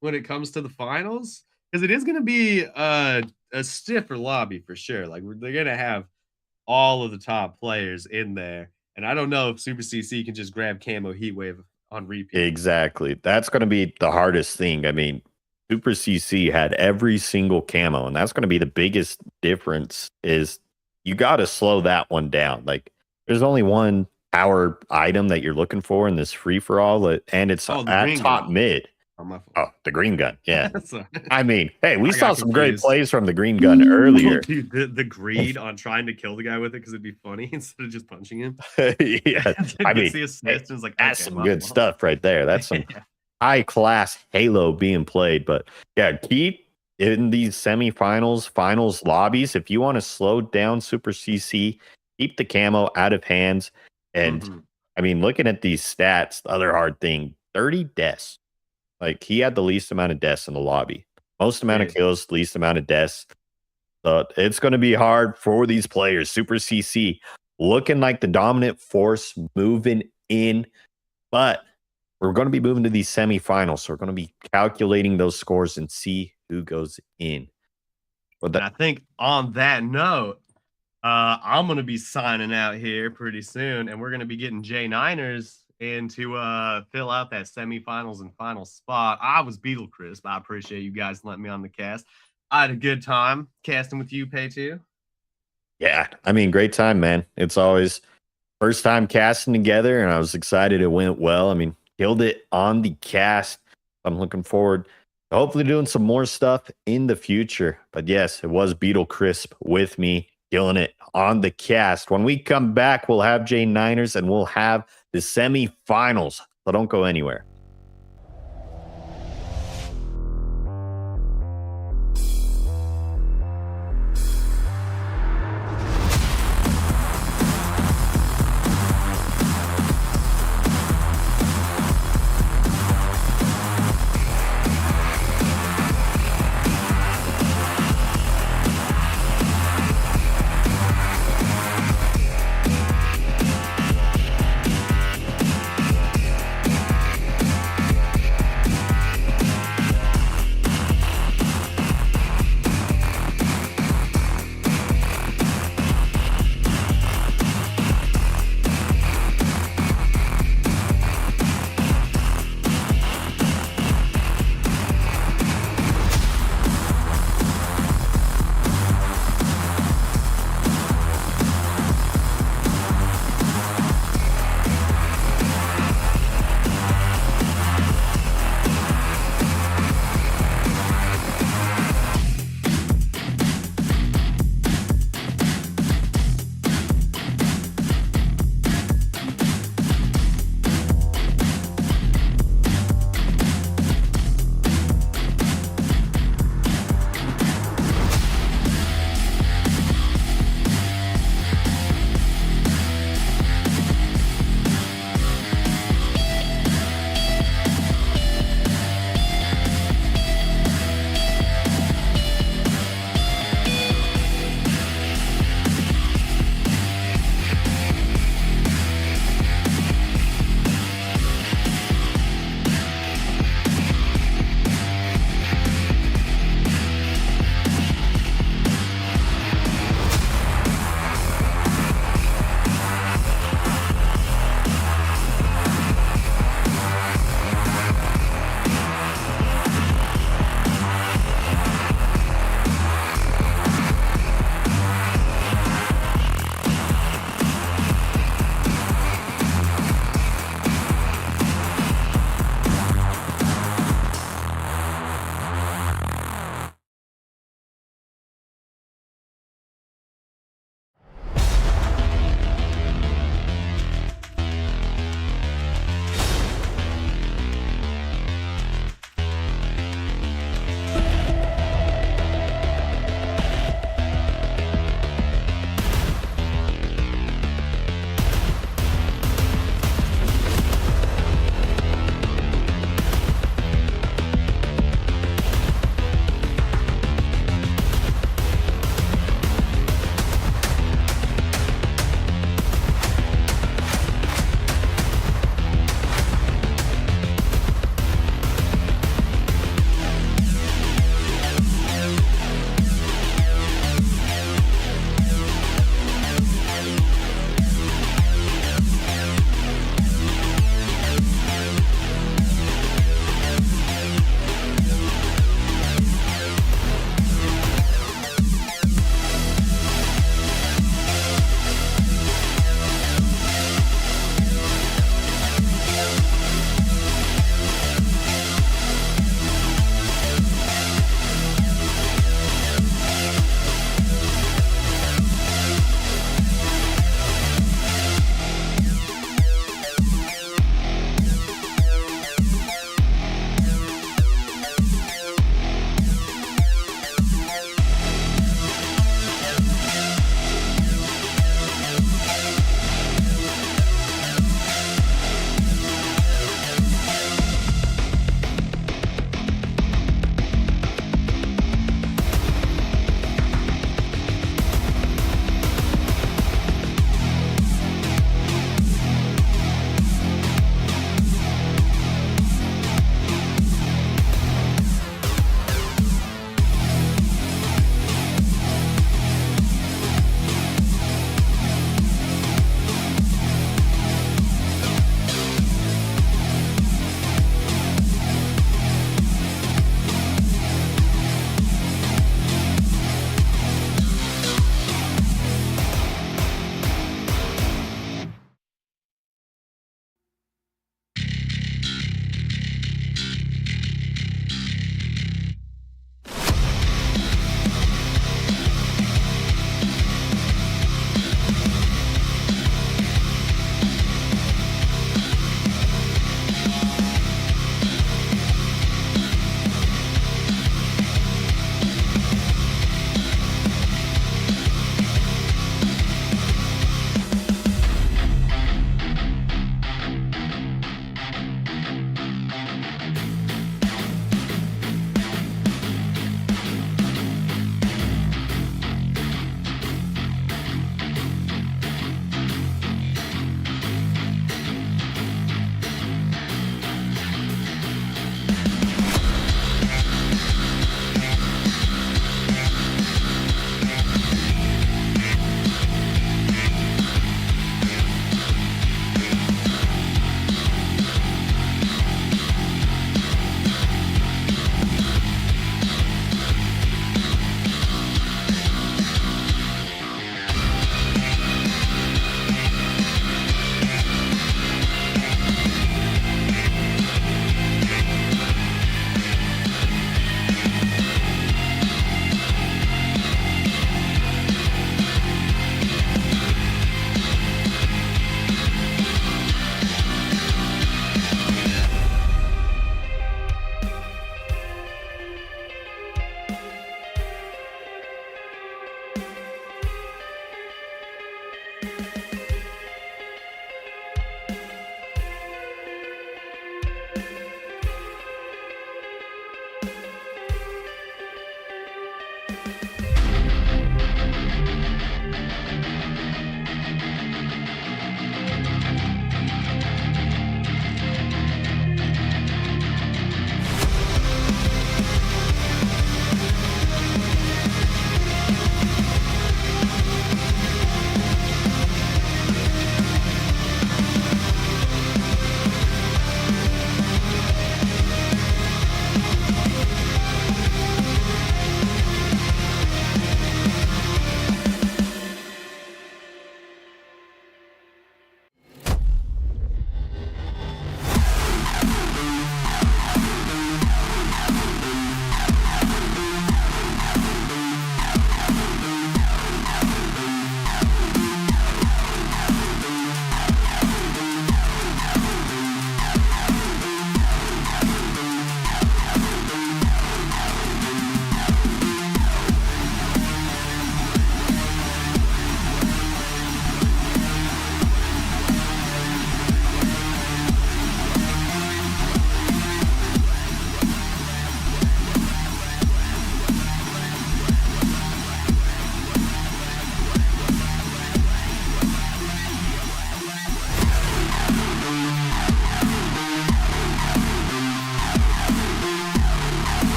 when it comes to the finals? Because it is gonna be a stiffer lobby for sure. Like, they're gonna have all of the top players in there, and I don't know if Super CC can just grab Camo Heatwave on repeat. Exactly. That's going to be the hardest thing. I mean, Super CC had every single camo, and that's going to be the biggest difference is you got to slow that one down. Like, there's only one power item that you're looking for in this free-for-all, and it's at top mid. Oh, the green gun. Yeah. I mean, hey, we saw some great plays from the green gun earlier. Dude, the greed on trying to kill the guy with it because it'd be funny instead of just punching him. Yeah. I mean, the assist, hey, like, that's some good stuff right there. That's some high-class Halo being played. But yeah, keep in these semifinals, finals lobbies. If you want to slow down Super CC, keep the camo out of hands. And I mean, looking at these stats, the other hard thing, 30 deaths. Like, he had the least amount of deaths in the lobby. Most amount of kills, least amount of deaths. So it's going to be hard for these players. Super CC looking like the dominant force moving in. But we're going to be moving to these semifinals. So we're going to be calculating those scores and see who goes in. But I think on that note, I'm going to be signing out here pretty soon. And we're going to be getting J9ers in to fill out that semifinals and final spot. I was Beetle Crisp. I appreciate you guys letting me on the cast. I had a good time casting with you, Pay 2. Yeah, I mean, great time, man. It's always first time casting together, and I was excited it went well. I mean, killed it on the cast. I'm looking forward to hopefully doing some more stuff in the future. But yes, it was Beetle Crisp with me, killing it on the cast. When we come back, we'll have J9ers and we'll have the semifinals. So don't go anywhere.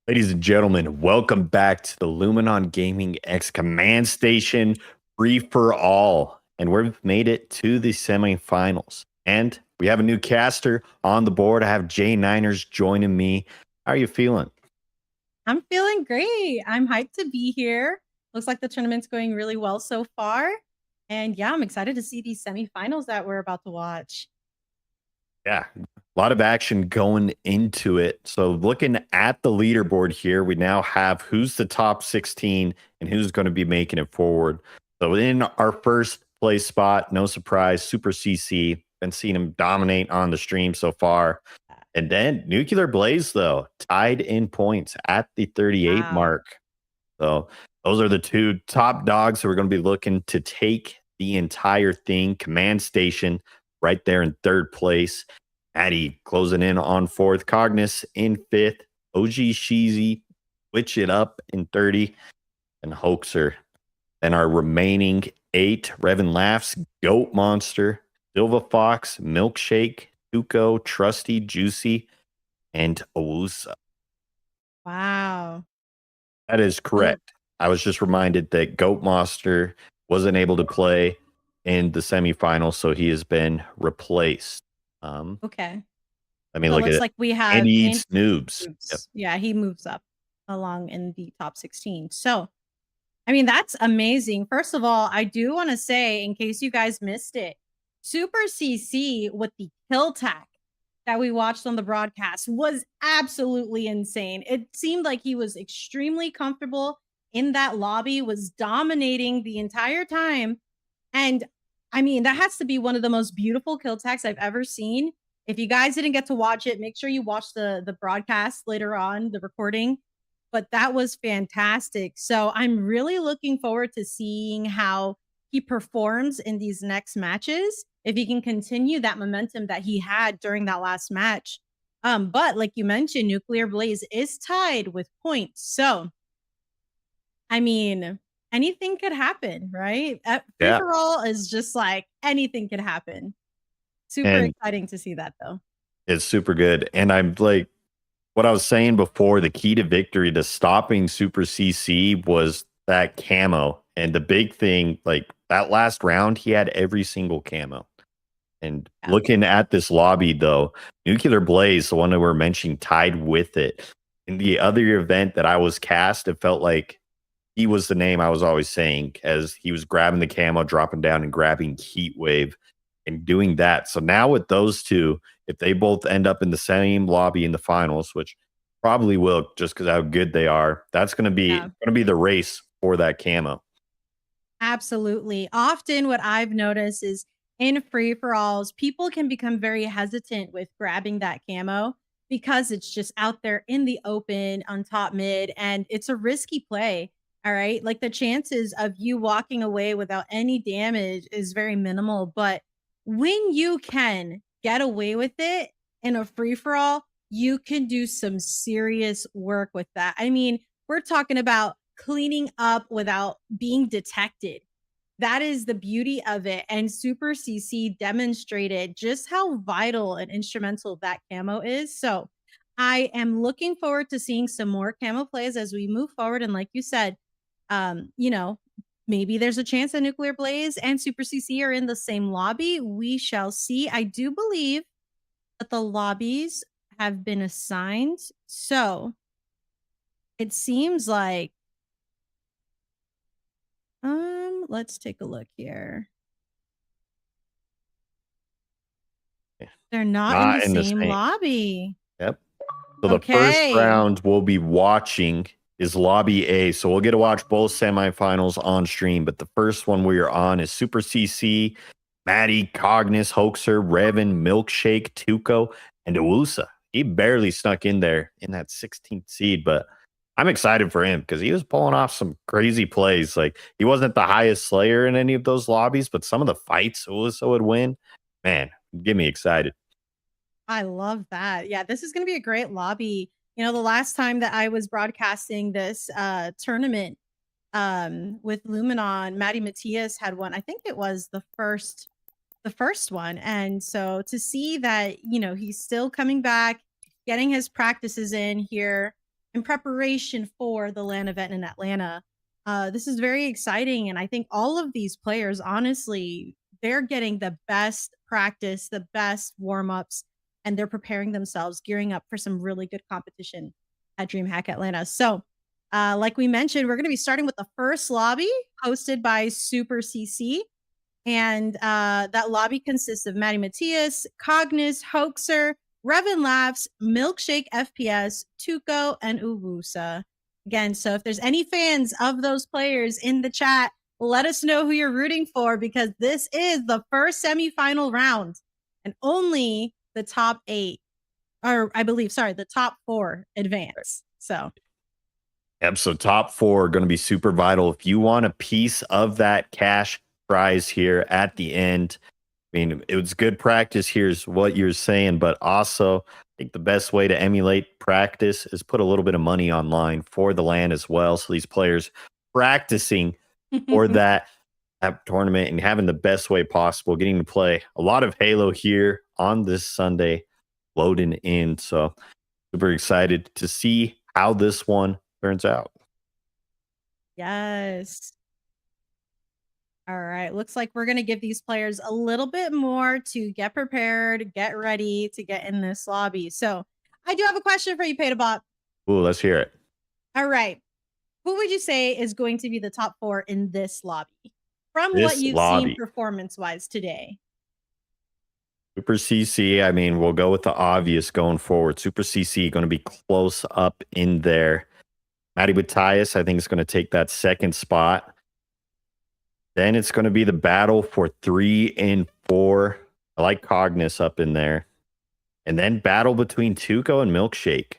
Ladies and gentlemen, welcome back to the Luminon Gaming X Command Station free for all. And we've made it to the semifinals. And we have a new caster on the board. I have Jay Niners joining me. How are you feeling? I'm feeling great. I'm hyped to be here. Looks like the tournament's going really well so far. And yeah, I'm excited to see these semifinals that we're about to watch. Yeah, a lot of action going into it. So, looking at the leaderboard here, we now have who's the top 16 and who's going to be making it forward. So, in our first place spot, no surprise, Super CC. Been seeing him dominate on the stream so far. And then Nuclear Blaze, though, tied in points at the 38 Wow. mark. So, those are the two top dogs who are going to be looking to take the entire thing. Command Station right there in third place. Addy closing in on fourth. Cognis in fifth. OG Sheezy switch it up in 30. And Hoaxer. Then our remaining 8, Revan Laughs, Goat Monster, Silva Fox, Milkshake, Tuco, Trusty, Juicy, and Owusa. Wow. That is correct. I was just reminded that Goat Monster wasn't able to play in the semifinals, so he has been replaced. Okay. Let me So it look at looks it. like we And have he Andy eats noobs. Yep. moves. Yeah, he moves up along in the top 16. So, I mean, that's amazing. First of all, I do want to say, in case you guys missed it, Super CC with the kill tack that we watched on the broadcast was absolutely insane. It seemed like he was extremely comfortable in that lobby, was dominating the entire time. And I mean, that has to be one of the most beautiful kill tacks I've ever seen. If you guys didn't get to watch it, make sure you watch the broadcast later on, the recording. But that was fantastic. So I'm really looking forward to seeing how he performs in these next matches. If he can continue that momentum that he had during that last match. But like you mentioned, Nuclear Blaze is tied with points. So I mean, anything could happen, right? Free Yeah. for all is just like anything could happen. Super And exciting to see that though. it's super good. And I'm like, what I was saying before, the key to victory to stopping Super CC was that camo. And the big thing, like that last round, he had every single camo. And Yeah. looking at this lobby, though, Nuclear Blaze, the one that we're mentioning, tied with it. In the other event that I was cast, it felt like he was the name I was always saying as he was grabbing the camo, dropping down, and grabbing Heat Wave and doing that. So now with those two, if they both end up in the same lobby in the finals, which probably will just because how good they are, that's Yeah. going to be the race for that camo. Absolutely. Often, what I've noticed is in free for alls, people can become very hesitant with grabbing that camo because it's just out there in the open on top mid and it's a risky play. All right. Like the chances of you walking away without any damage is very minimal. But when you can get away with it in a free for all, you can do some serious work with that. I mean, we're talking about cleaning up without being detected. That is the beauty of it. And Super CC demonstrated just how vital and instrumental that camo is. So I am looking forward to seeing some more camo plays as we move forward. And like you said, you know, maybe there's a chance that Nuclear Blaze and Super CC are in the same lobby. We shall see. I do believe that the lobbies have been assigned. So it seems like let's take a look here. They're not in the Not in the same same. lobby. Yep. So the first Okay. round we'll be watching is Lobby A. So we'll get to watch both semifinals on stream. But the first one we are on is Super CC, Maddie, Cognis, Hoaxer, Revan, Milkshake, Tuco, and Owusa. He barely snuck in there in that 16th seed, but I'm excited for him because he was pulling off some crazy plays. Like he wasn't the highest slayer in any of those lobbies, but some of the fights Owusa would win, man, get me excited. I love that. Yeah, this is going to be a great lobby. You know, the last time that I was broadcasting this tournament with Luminon, Maddie Matias had one. I think it was the first one. And so to see that, you know, he's still coming back, getting his practices in here. in preparation for the LAN event in Atlanta. This is very exciting. And I think all of these players, honestly, they're getting the best practice, the best warm-ups, and they're preparing themselves, gearing up for some really good competition at DreamHack Atlanta. So, like we mentioned, we're going to be starting with the first lobby hosted by Super CC. And that lobby consists of Maddie Matias, Cognis, Hoaxer, Revan Laughs, Milkshake FPS, Tuco, and Uwusa. Again, so if there's any fans of those players in the chat, let us know who you're rooting for, because this is the first semifinal round and only the top 8, or I believe, sorry, the top 4 advance. So. Yep, so top 4 are going to be super vital. If you want a piece of that cash prize here at the end, I mean, it was good practice. Here's what you're saying, but also I think the best way to emulate practice is put a little bit of money online for the LAN as well. So these players practicing for that tournament and having the best way possible, getting to play a lot of Halo here on this Sunday, loading in. So super excited to see how this one turns out. Yes. All right. Looks like we're going to give these players a little bit more to get prepared, get ready to get in this lobby. So I do have a question for you, Petabot. Ooh, let's hear it. All right. Who would you say is going to be the top 4 in this lobby from This what you've lobby. seen performance-wise today? Super CC, I mean, we'll go with the obvious going forward. Super CC going to be close up in there. Maddie Matthias, I think, is going to take that second spot. Then it's going to be the battle for 3 and 4. I like Cognis up in there. And then battle between Tuco and Milkshake.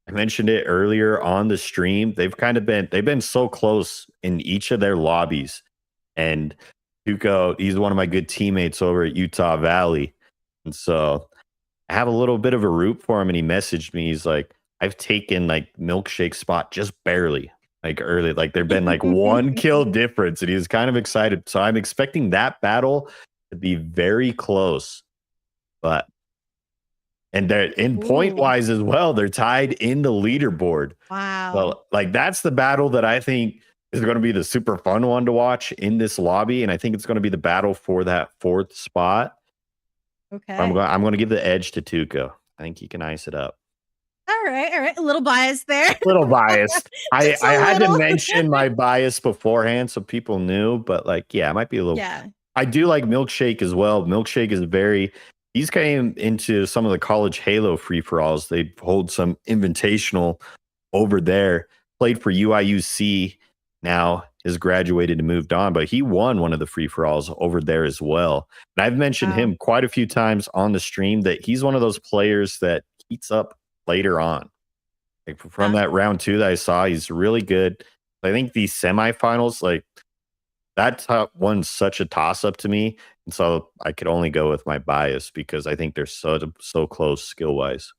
I mentioned it earlier on the stream. They've been so close in each of their lobbies. And Tuco, he's one of my good teammates over at Utah Valley. And so I have a little bit of a root for him. And he messaged me. He's like, I've taken like Milkshake's spot just barely. Like early, like there've been like 1 kill difference, and he was kind of excited. So I'm expecting that battle to be very close. And they're in point wise as well, they're tied in the leaderboard. Wow. So like that's the battle that I think is going to be the super fun one to watch in this lobby, and I think it's going to be the battle for that 4th spot. Okay. I'm going to give the edge to Tuco. I think he can ice it up. All right. A little biased there. Little biased. I had to mention my bias beforehand so people knew, but like, yeah, it might be a little. Yeah. I do like Milkshake as well. Milkshake is he's came into some of the college Halo free-for-alls. They hold some invitational over there, played for UIUC, now has graduated and moved on, but he won one of the free-for-alls over there as well. And I've mentioned him quite a few times on the stream that he's one of those players that heats up later on. Like from that round 2 that I saw, he's really good. I think these semifinals, like that top one's such a toss-up to me. And so I could only go with my bias because I think they're so close skill-wise.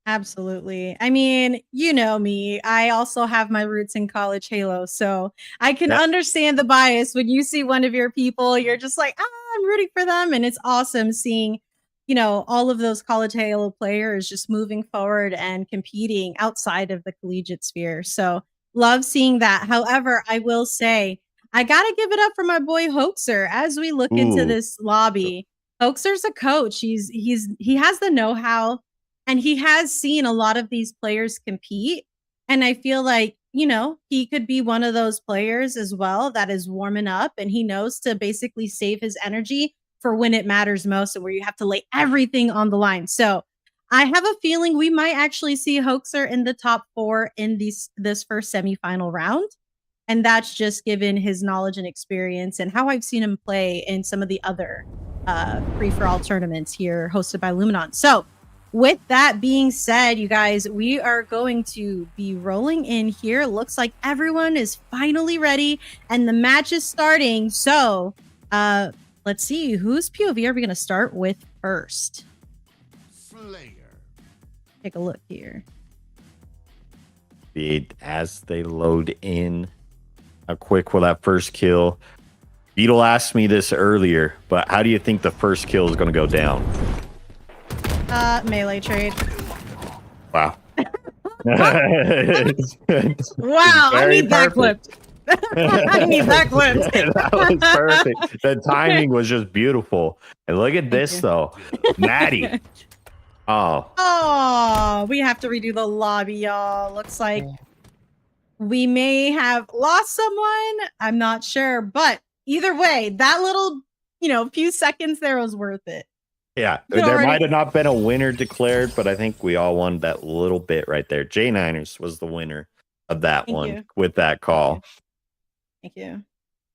Absolutely. I mean, you know me. I also have my roots in college Halo, so I can understand the bias when you see one of your people. You're just like, I'm rooting for them, and it's awesome seeing, you know, all of those college Halo players just moving forward and competing outside of the collegiate sphere. So love seeing that. However, I will say I gotta give it up for my boy Hoaxer as we look into this lobby. Hoaxer's a coach. He has the know-how. And he has seen a lot of these players compete. And I feel like, you know, he could be one of those players as well that is warming up, and he knows to basically save his energy for when it matters most and where you have to lay everything on the line. So I have a feeling we might actually see Hoaxer in the top 4 in this first semifinal round. And that's just given his knowledge and experience and how I've seen him play in some of the other free-for-all tournaments here hosted by Luminon. So with that being said, you guys, we are going to be rolling in here. Looks like everyone is finally ready and the match is starting. So let's see, whose POV are we going to start with first? Slayer. Take a look here. As they load in, how quick will that first kill? Beetle asked me this earlier, but how do you think the first kill is going to go down? Melee trade. Wow. Wow, I Very need that perfect. clipped. I need that clipped. That was perfect. The timing was just beautiful. And look at this, you. though. Maddie. Oh, Oh, we have to redo the lobby, y'all. Looks like we may have lost someone. I'm not sure, but either way, that little, few seconds there was worth it. yeah. You There already- might have not been a winner declared, but I think we all won that little bit right there. J9ers was the winner of that Thank one you. with that call. Thank you.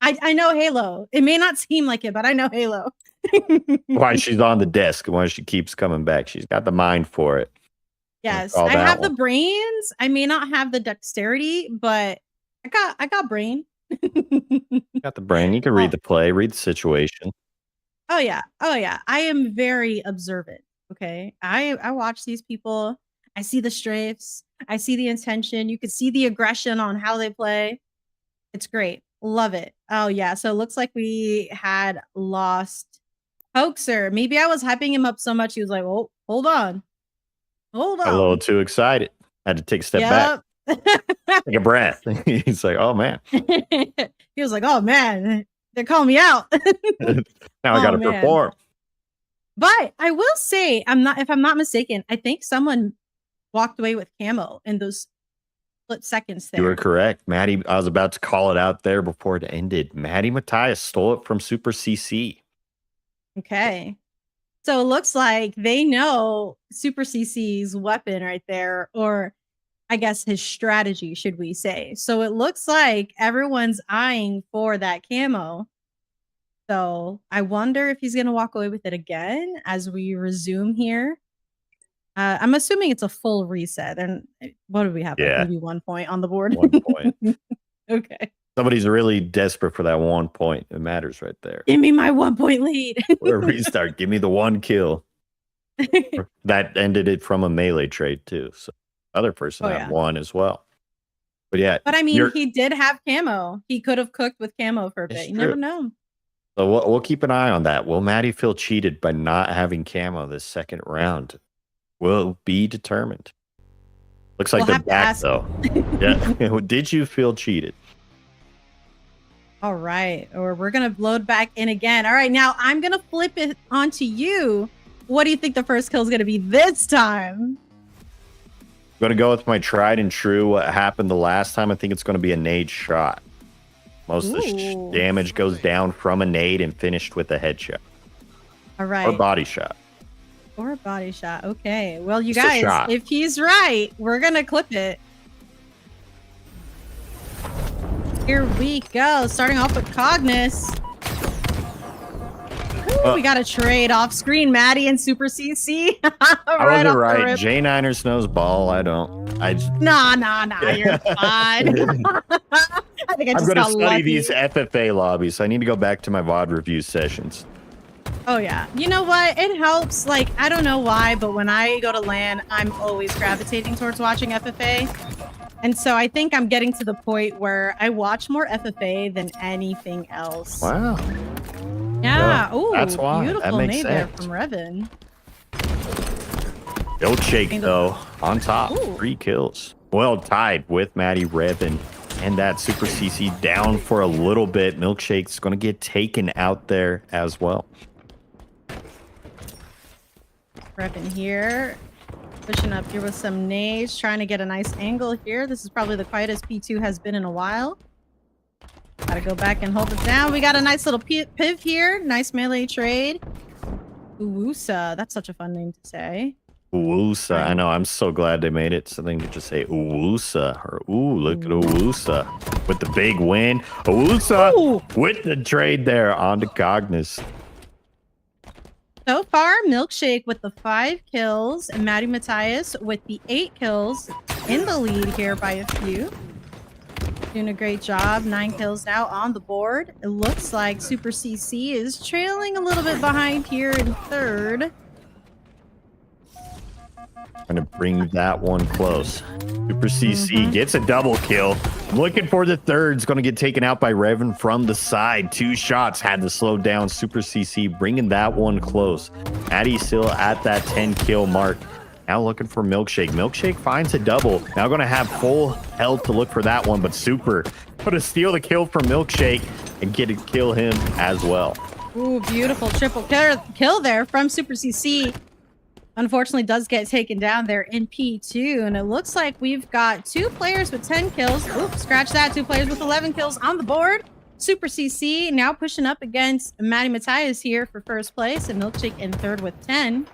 I know Halo. It may not seem like it, but I know Halo. Why she's on the desk, why she keeps coming back. She's got the mind for it. Yes, call I that have the one. brains. I may not have the dexterity, but I got brain. Got the brain. You can read the play, read the situation. Oh yeah. I am very observant. Okay. I watch these people. I see the strafes. I see the intention. You can see the aggression on how they play. It's great. Love it. Oh yeah. So it looks like we had lost Hoaxer. Maybe I was hyping him up so much he was like, "Oh, hold on. Hold on." A little too excited. Had to take a step back. Take a breath. He's like, oh man. He was like, "Oh man, they're calling me out." Now I gotta man. perform. But I will say, if I'm not mistaken, I think someone walked away with camo in those split seconds there. You were correct. Maddie, I was about to call it out there before it ended. Maddie Matthias stole it from Super CC. Okay. So it looks like they know Super CC's weapon right there, or I guess his strategy, should we say. So it looks like everyone's eyeing for that camo. So I wonder if he's going to walk away with it again as we resume here. I'm assuming it's a full reset. And what do we have? Yeah. Like maybe 1 point on the board. 1 point. Okay. Somebody's really desperate for that 1 point. It matters right there. Give me my 1 point lead. Or restart. Give me the 1 kill. That ended it from a melee trade too. So other person had 1 as well. But yeah. But I mean, he did have camo. He could have cooked with camo for a bit. You never know. So we'll keep an eye on that. Will Maddie feel cheated by not having camo this second round? Will be determined. Looks like they're back though. Yeah. Did you feel cheated? All right. Or we're going to load back in again. All right. Now I'm going to flip it onto you. What do you think the first kill is going to be this time? I'm going to go with my tried and true. What happened the last time? I think it's going to be a nade shot. Most of the damage goes down from a nade and finished with a headshot. All right. Or body shot. Or a body shot. Okay. Well, you Just a guys, shot. if he's right, we're going to clip it. Here we go. Starting off with Cognis. Ooh, we got a trade off screen, Maddie and Super CC. I wasn't right. J9ers knows ball. I don't. Nah. You're fine. I think I'm going to study these FFA lobbies. I need to go back to my VOD review sessions. Oh, yeah. You know what? It helps. Like, I don't know why, but when I go to LAN, I'm always gravitating towards watching FFA. And so I think I'm getting to the point where I watch more FFA than anything else. Wow. Yeah. Well, that's why. Beautiful That makes nade there sense. from Revan. Milkshake, though, on top. Ooh. 3 kills. Well tied with Maddie Revan. And that Super CC down for a little bit. Milkshake's going to get taken out there as well. Revan here. Pushing up here with some nades. Trying to get a nice angle here. This is probably the quietest P2 has been in a while. Gotta go back and hold it down. We got a nice little piv here. Nice melee trade. Uwusa. That's such a fun name to say. Uwusa. I know. I'm so glad they made it something to just say Uwusa. Or, ooh, look at Uwusa. With the big win. Uwusa with the trade there onto Cognis. So far, Milkshake with the 5 kills. And Maddie Matthias with the 8 kills. In the lead here by a few. Doing a great job. 9 kills now on the board. It looks like Super CC is trailing a little bit behind here in third. Trying to bring that one close. Super CC gets a double kill. Looking for the third. It's going to get taken out by Revan from the side. 2 shots had to slow down Super CC, bringing that one close. Maddie still at that 10 kill mark. Now looking for Milkshake. Milkshake finds a double. Now going to have full health to look for that one, but Super going to steal the kill from Milkshake and get to kill him as well. Ooh, beautiful triple kill there from Super CC. Unfortunately, does get taken down there in P2. And it looks like we've got 2 players with 10 kills. Oops, scratch that. 2 players with 11 kills on the board. Super CC now pushing up against Maddie Matthias here for first place, and Milkshake in third with 10.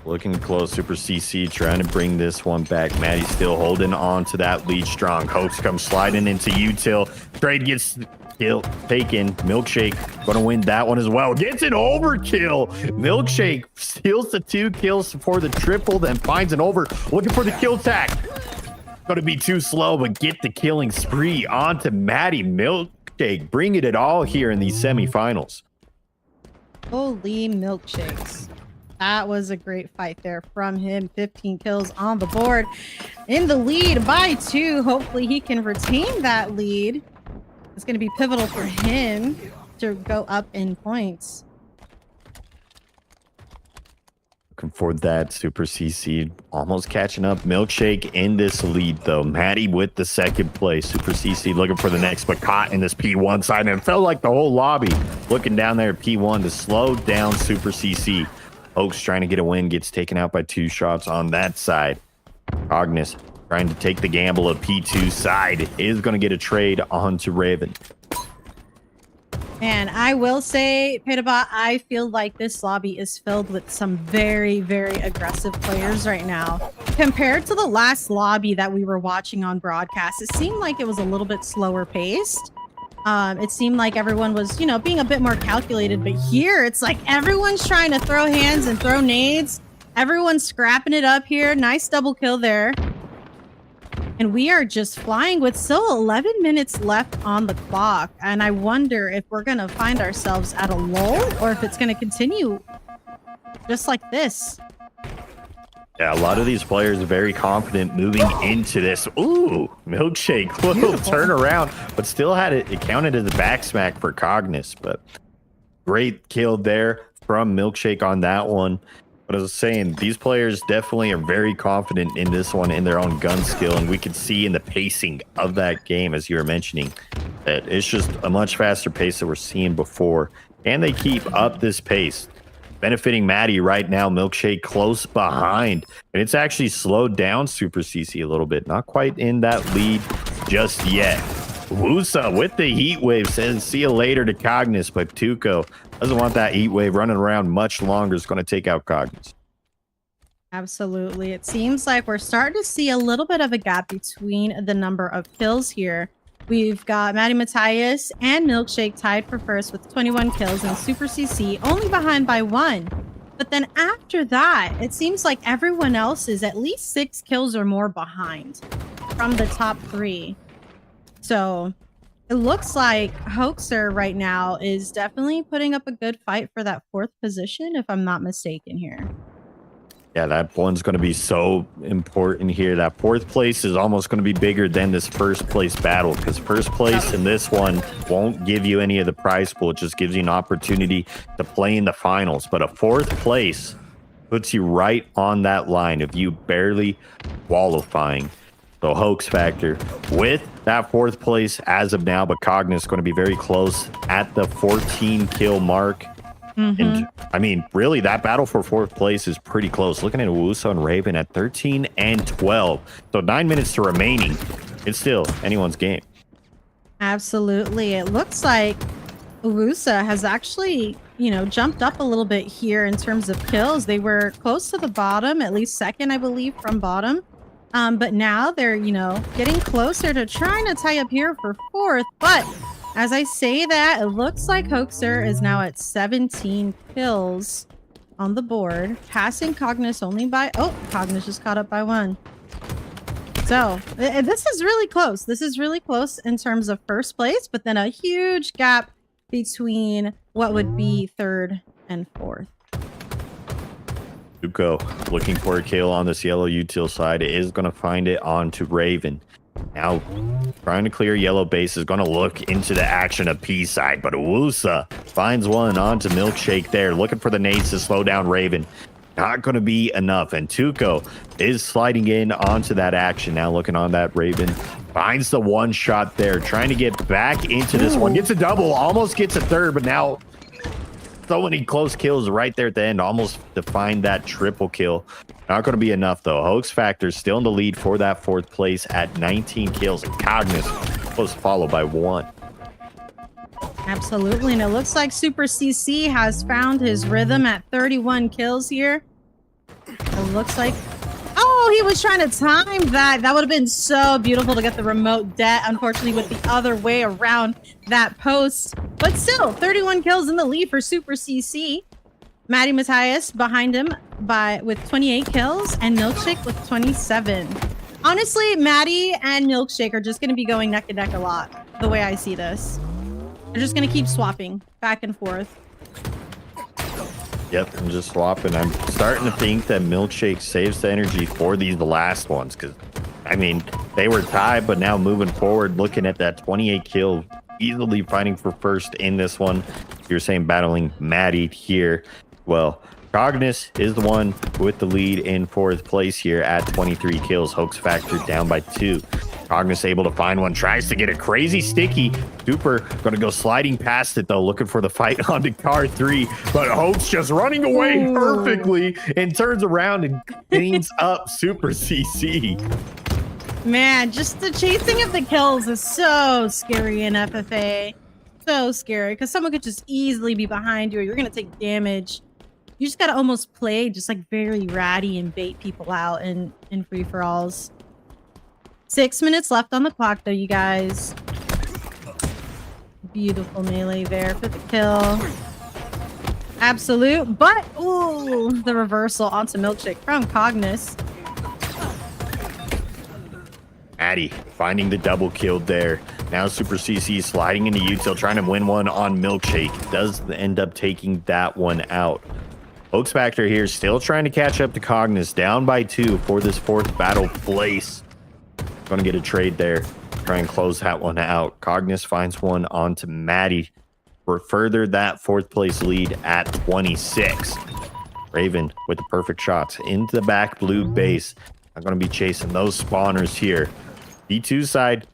Looking close, Super CC trying to bring this one back. Maddie's still holding on to that lead strong. Hoax comes sliding into util. Trade gets kill taken. Milkshake gonna win that one as well. Gets an overkill. Milkshake steals the 2 kills for the triple, then finds an over. Looking for the kill tag. Gonna be too slow, but get the killing spree onto Maddie. Milkshake bringing it all here in these semifinals. Holy milkshakes. That was a great fight there from him. 15 kills on the board. In the lead by 2. Hopefully he can retain that lead. It's going to be pivotal for him to go up in points. Looking for that Super CC almost catching up. Milkshake in this lead though. Maddie with the second place. Super CC looking for the next, but caught in this P1 side, and it felt like the whole lobby looking down there at P1 to slow down Super CC. Oaks trying to get a win, gets taken out by 2 shots on that side. Cognis trying to take the gamble of P2 side, is going to get a trade onto Raven. And I will say, Petabot, I feel like this lobby is filled with some very, very aggressive players right now. Compared to the last lobby that we were watching on broadcast, it seemed like it was a little bit slower paced. It seemed like everyone was, you know, being a bit more calculated, but here it's like everyone's trying to throw hands and throw nades. Everyone's scrapping it up here. Nice double kill there. And we are just flying with still 11 minutes left on the clock. And I wonder if we're going to find ourselves at a lull or if it's going to continue just like this. Yeah, a lot of these players are very confident moving into this. Ooh, Milkshake, little turnaround, but still had it counted as a back smack for Cognis. But great kill there from Milkshake on that one. But as I was saying, these players definitely are very confident in this one, in their own gun skill. And we can see in the pacing of that game, as you were mentioning, that it's just a much faster pace that we're seeing before. Can they keep up this pace? Benefiting Maddie right now. Milkshake close behind, and it's actually slowed down Super CC a little bit. Not quite in that lead just yet. Wusa with the heat wave says see you later to Cognis, but Tuco doesn't want that heat wave running around much longer. It's going to take out Cognis. Absolutely. It seems like we're starting to see a little bit of a gap between the number of kills here. We've got Maddie Matthias and Milkshake tied for first with 21 kills, and Super CC only behind by 1. But then after that, it seems like everyone else is at least 6 kills or more behind from the top 3. So it looks like Hoaxer right now is definitely putting up a good fight for that 4th position, if I'm not mistaken here. Yeah, that one's going to be so important here. That 4th place is almost going to be bigger than this 1st place battle, because 1st place in this one won't give you any of the prize pool. It just gives you an opportunity to play in the finals. But a 4th place puts you right on that line of you barely qualifying. So Hoax Factor with that 4th place as of now, but Cognis going to be very close at the 14 kill mark. And I mean, really, that battle for 4th place is pretty close. Looking at Wusa and Raven at 13 and 12. So 9 minutes to remaining. It's still anyone's game. Absolutely. It looks like Wusa has actually, you know, jumped up a little bit here in terms of kills. They were close to the bottom, at least 2nd, I believe, from bottom. But now they're, you know, getting closer to trying to tie up here for 4th. But as I say that, it looks like Hoaxer is now at 17 kills on the board, passing Cognis only by... Oh, Cognis just caught up by 1. So this is really close. This is really close in terms of 1st place, but then a huge gap between what would be 3rd and 4th. Tuco looking for a kill on this yellow util side. It is going to find it onto Raven. Now trying to clear yellow base, is going to look into the action of P side, but Wusa finds one onto Milkshake there, looking for the nades to slow down Raven. not going to be enough. And Tuco is sliding in onto that action now, looking on that Raven. Finds the one shot there, trying to get back into this one. Gets a double, almost gets a third, but now so many close kills right there at the end, almost to find that triple kill. Not going to be enough, though. Hoax Factor still in the lead for that 4th place at 19 kills. And Cognis was followed by 1. Absolutely. And it looks like Super CC has found his rhythm at 31 kills here. It looks like... Oh, he was trying to time that. That would have been so beautiful to get the remote det. Unfortunately, with the other way around that post. But still, 31 kills in the lead for Super CC. Maddie Matthias behind him with 28 kills and Milkshake with 27. Honestly, Maddie and Milkshake are just going to be going neck and neck a lot, the way I see this. They're just going to keep swapping back and forth. Yep, I'm just swapping. I'm starting to think that Milkshake saves the energy for these last ones because, I mean, they were tied, but now moving forward, looking at that 28 kill, easily fighting for first in this one. You're saying battling Maddie here. Well, Cognis is the one with the lead in 4th place here at 23 kills. Hoax Factor down by 2. Cognis able to find one, tries to get a crazy sticky. Super gonna go sliding past it though, looking for the fight onto car 3, but Hoax just running away perfectly and turns around and cleans up Super CC. Man, just the chasing of the kills is so scary in FFA. So scary because someone could just easily be behind you or you're gonna take damage. You just gotta almost play just like very ratty and bait people out in free-for-alls. 6 minutes left on the clock though, you guys. Beautiful melee there for the kill. Absolute, but ooh, the reversal onto Milkshake from Cognis. Maddie finding the double kill there. Now Super CC sliding into Util, trying to win one on Milkshake. Does end up taking that one out. Hoax Factor here still trying to catch up to Cognis, down by 2 for this 4th battle place. Going to get a trade there. Try and close that one out. Cognis finds one onto Maddie for further that 4th place lead at 26. Raven with the perfect shots into the back blue base. I'm going to be chasing those spawners here. B2 side,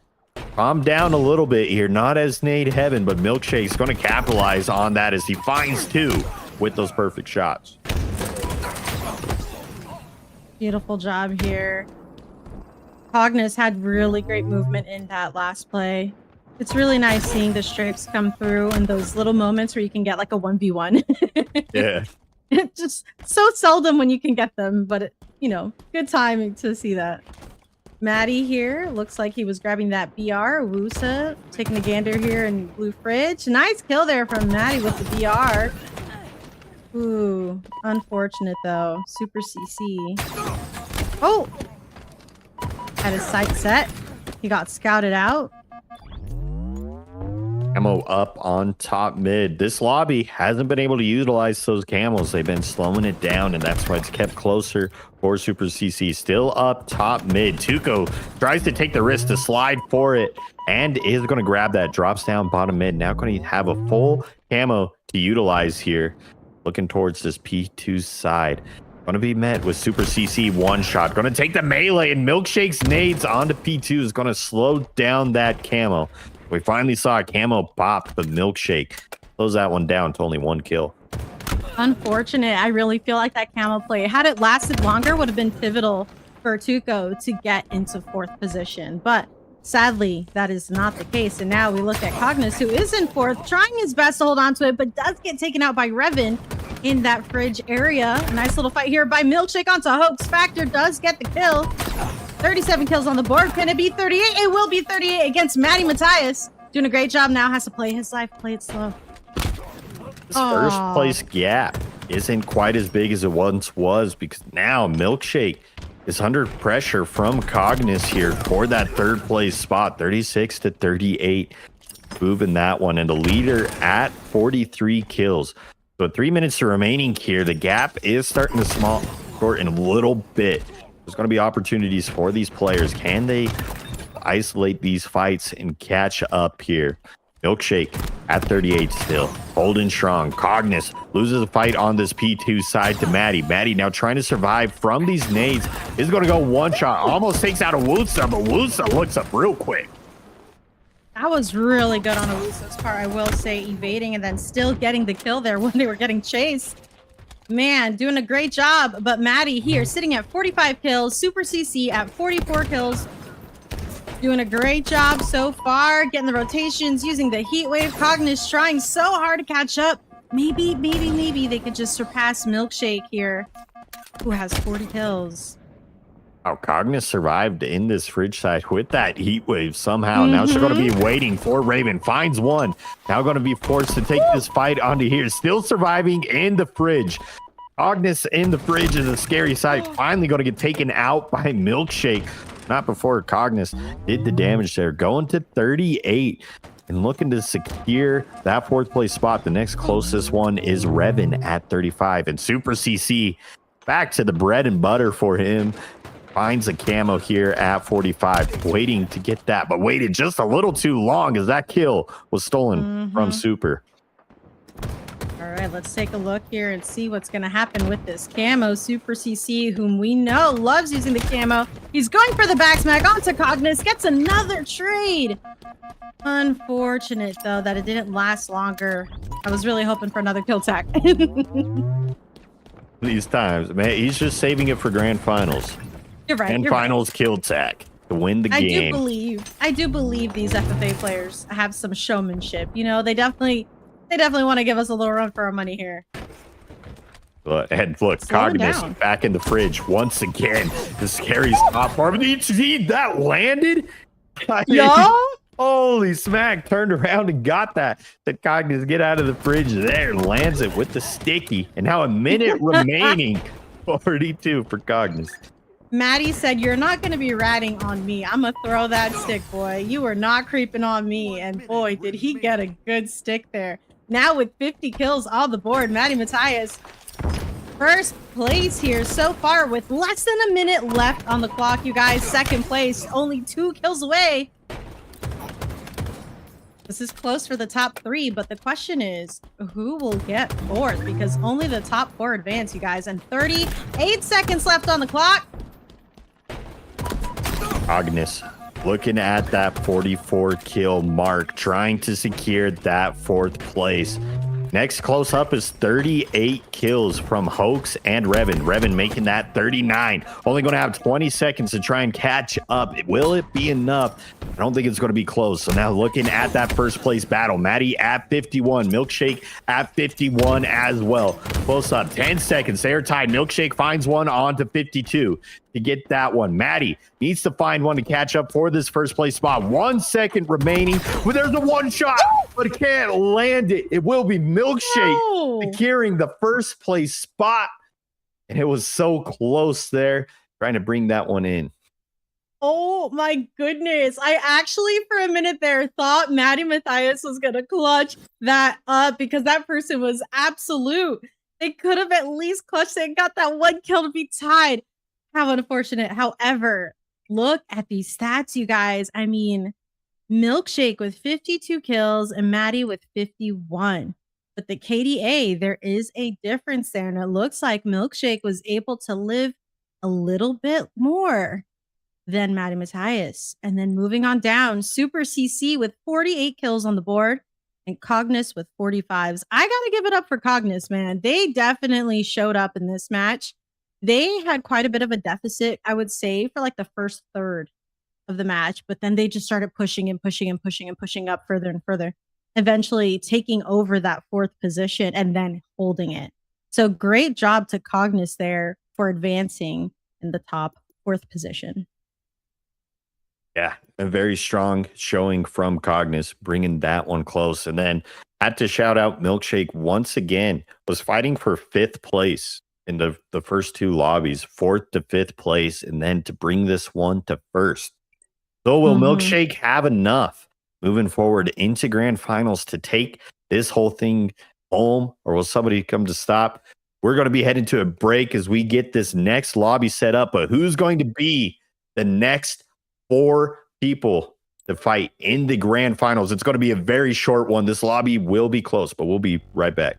calm down a little bit here. Not as nade heaven, but Milkshake's going to capitalize on that as he finds 2 with those perfect shots. Beautiful job here. Cognis had really great movement in that last play. It's really nice seeing the strafes come through in those little moments where you can get like a 1v1. Yeah. It's just so seldom when you can get them, but it, you know, good timing to see that. Maddie here looks like he was grabbing that BR. Wusa taking the gander here in blue fridge. Nice kill there from Maddie with the BR. Ooh, unfortunate though. Super CC. Oh! Had his sight set. He got scouted out. Camo up on top mid. This lobby hasn't been able to utilize those camos. They've been slowing it down, and that's why it's kept closer for Super CC. Still up top mid. Tuco tries to take the risk to slide for it and is going to grab that. Drops down bottom mid. Now going to have a full camo to utilize here. Looking towards this P2 side. Going to be met with Super CC one shot. Going to take the melee, and Milkshake's nades onto P2 is going to slow down that camo. We finally saw a camo pop, but Milkshake slows that one down to only 1 kill. Unfortunate. I really feel like that camo play, had it lasted longer, would have been pivotal for Tuco to get into 4th position. But sadly, that is not the case. And now we look at Cognis, who is in 4th, trying his best to hold on to it, but does get taken out by Revan in that fridge area. A nice little fight here by Milkshake onto Hoax Factor, does get the kill. 37 kills on the board. Can it be 38? It will be 38 against Maddie Matthias. Doing a great job now. Has to play his life. Play it slow. This first place gap isn't quite as big as it once was, because now Milkshake is under pressure from Cognis here for that 3rd place spot. 36 to 38. Moving that one. And the leader at 43 kills. So 3 minutes remaining here. The gap is starting to shorten a little bit. There's going to be opportunities for these players. Can they isolate these fights and catch up here? Milkshake at 38 still. Holding strong. Cognis loses the fight on this P2 side to Maddie. Maddie now trying to survive from these nades. Is going to go one shot. Almost takes out a Wusa, but Wusa looks up real quick. That was really good on Awuso's part, I will say, evading and then still getting the kill there when they were getting chased. Man, doing a great job. But Maddie here sitting at 45 kills. Super CC at 44 kills. Doing a great job so far. Getting the rotations, using the heat wave. Cognis trying so hard to catch up. Maybe they could just surpass Milkshake here, who has 40 kills. Oh, Cognis survived in this fridge side with that heat wave somehow. Now she's going to be waiting for Raven. Finds one. Now going to be forced to take this fight onto here. Still surviving in the fridge. Cognis in the fridge is a scary sight. Finally going to get taken out by Milkshake. Not before Cognis did the damage there. Going to 38 and looking to secure that 4th place spot. The next closest one is Revan at 35. And Super CC back to the bread and butter for him. Finds a camo here at 45, waiting to get that, but waited just a little too long as that kill was stolen from Super. All right, let's take a look here and see what's going to happen with this camo. Super CC, whom we know loves using the camo. He's going for the back smack onto Cognis, gets another trade. Unfortunate, though, that it didn't last longer. I was really hoping for another kill tack. These times, man, he's just saving it for grand finals. You're right. And finals kill tack to win the game. I do believe these FFA players have some showmanship. You know, they definitely want to give us a little run for our money here. And look, Cognis back in the fridge once again. The scary spot for him. Did you see that landed? Yo! Holy smack, turned around and got that. The Cognis get out of the fridge there, lands it with the sticky. And now a minute remaining. 42 for Cognis. Maddie said, "You're not going to be ratting on me. I'm going to throw that stick, boy. You are not creeping on me." And boy, did he get a good stick there. Now with 50 kills on the board, Maddie Matthias, first place here so far with less than a minute left on the clock, you guys. Second place, only 2 kills away. This is close for the top 3, but the question is, who will get 4th? Because only the top 4 advance, you guys. And 38 seconds left on the clock. Cognis looking at that 44 kill mark, trying to secure that 4th place. Next close up is 38 kills from Hoax and Revan. Revan making that 39. Only going to have 20 seconds to try and catch up. Will it be enough? I don't think it's going to be close. So now looking at that first place battle. Maddie at 51. Milkshake at 51 as well. Close up. 10 seconds. They're tied. Milkshake finds one onto 52 to get that one. Maddie needs to find one to catch up for this first place spot. 1 second remaining. Well, there's a one shot, but it can't land it. It will be Milkshake securing the first place spot. And it was so close there, trying to bring that one in. Oh my goodness. I actually, for a minute there, thought Maddie Matthias was going to clutch that up because that person was absolute. They could have at least clutched it and got that one kill to be tied. How unfortunate. However, look at these stats, you guys. I mean, Milkshake with 52 kills and Maddie with 51. But the KDA, there is a difference there. And it looks like Milkshake was able to live a little bit more than Maddie Matthias. And then moving on down, Super CC with 48 kills on the board and Cognis with 45s. I got to give it up for Cognis, man. They definitely showed up in this match. They had quite a bit of a deficit, I would say, for like the first third of the match. But then they just started pushing and pushing and pushing and pushing up further and further, eventually taking over that 4th position and then holding it. So great job to Cognis there for advancing in the top 4th position. Yeah, a very strong showing from Cognis, bringing that one close. And then had to shout out Milkshake once again, was fighting for 5th place in the first 2 lobbies, 4th to 5th place, and then to bring this one to 1st. So will Milkshake have enough moving forward into grand finals to take this whole thing home, or will somebody come to stop? We're going to be heading to a break as we get this next lobby set up, but who's going to be the next 4 people to fight in the grand finals. It's going to be a very short one. This lobby will be close, but we'll be right back.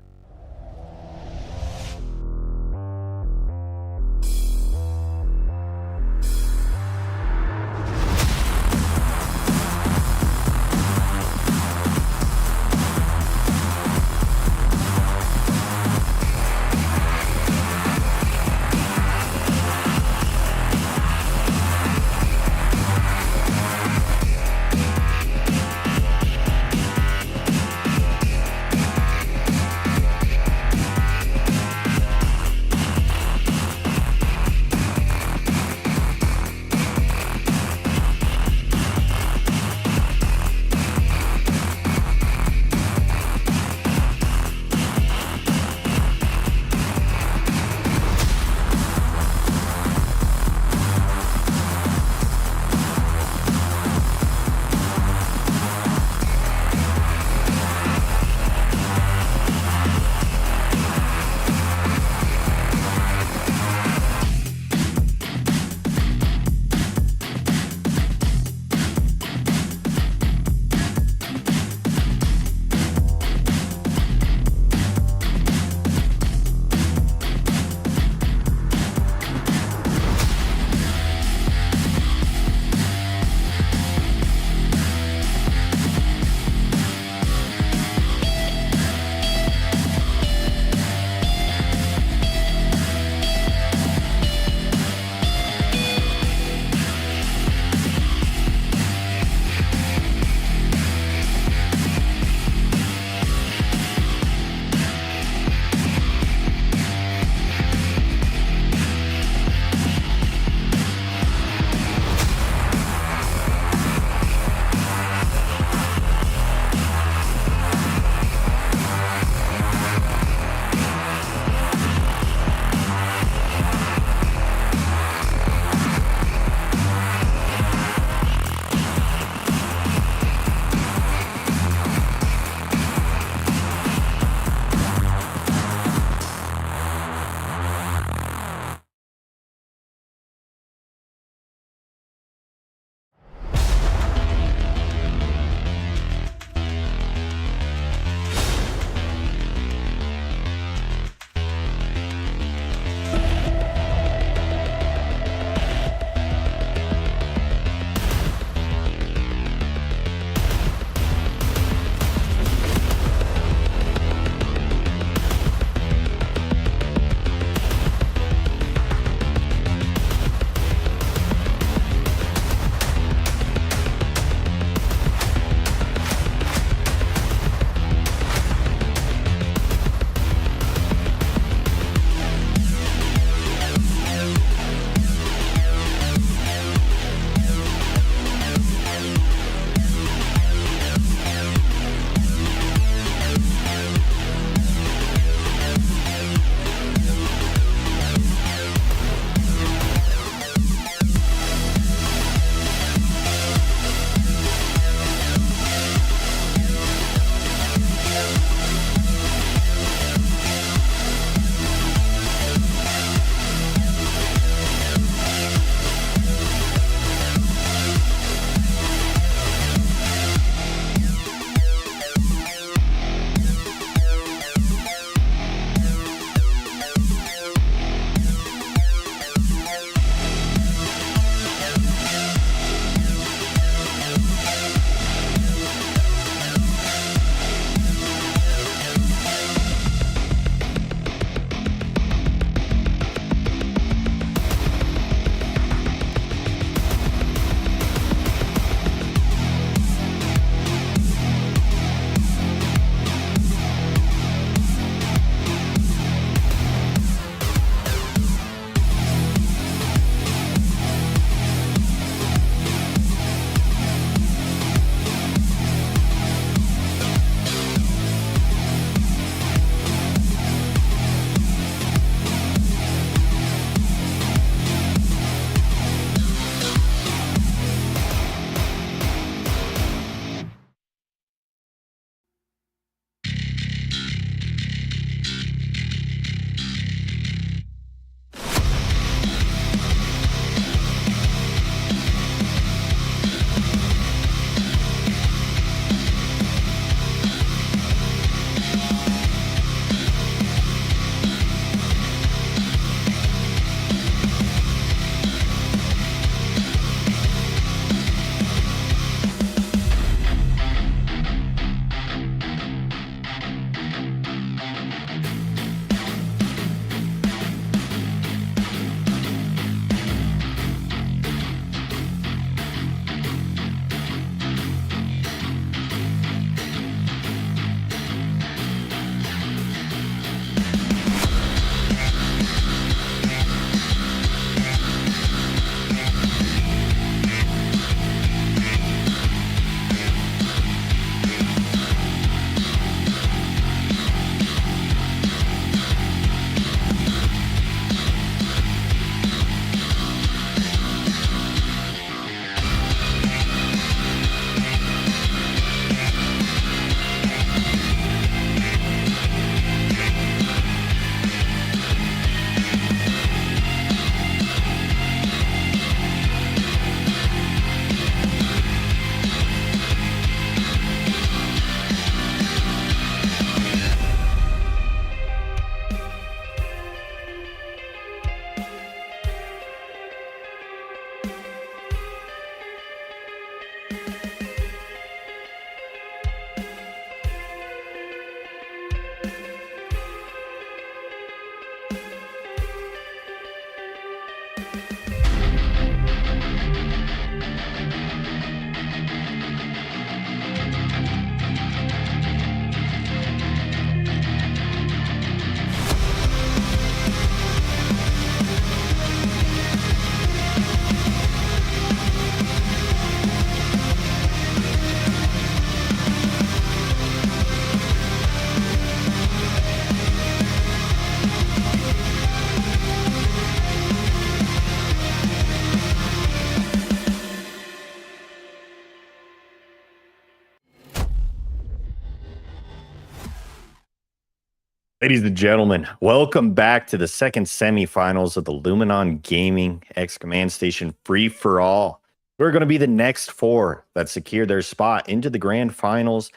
Ladies and gentlemen, welcome back to the second semifinals of the Luminon Gaming X Command Station Free for All. We're going to be the next 4 that secure their spot into the grand finals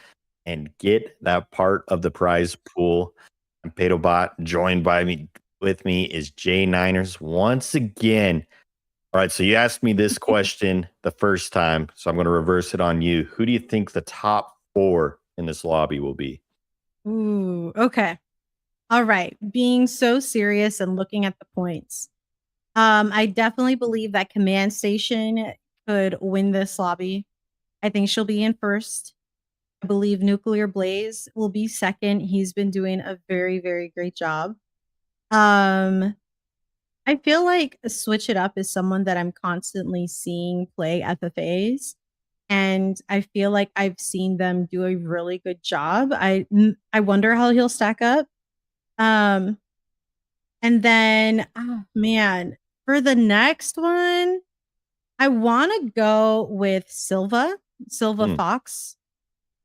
and get that part of the prize pool. I'm Pedobot. Joined with me is Jay Niners once again. All right, so you asked me this question the first time, so I'm going to reverse it on you. Who do you think the top 4 in this lobby will be? Ooh, okay. All right. Being so serious and looking at the points. I definitely believe that Command Station could win this lobby. I think she'll be in first. I believe Nuclear Blaze will be second. He's been doing a very, very great job. I feel like Switch It Up is someone that I'm constantly seeing play FFAs. And I feel like I've seen them do a really good job. I wonder how he'll stack up. And then, oh man, for the next one, I want to go with Silva Fox.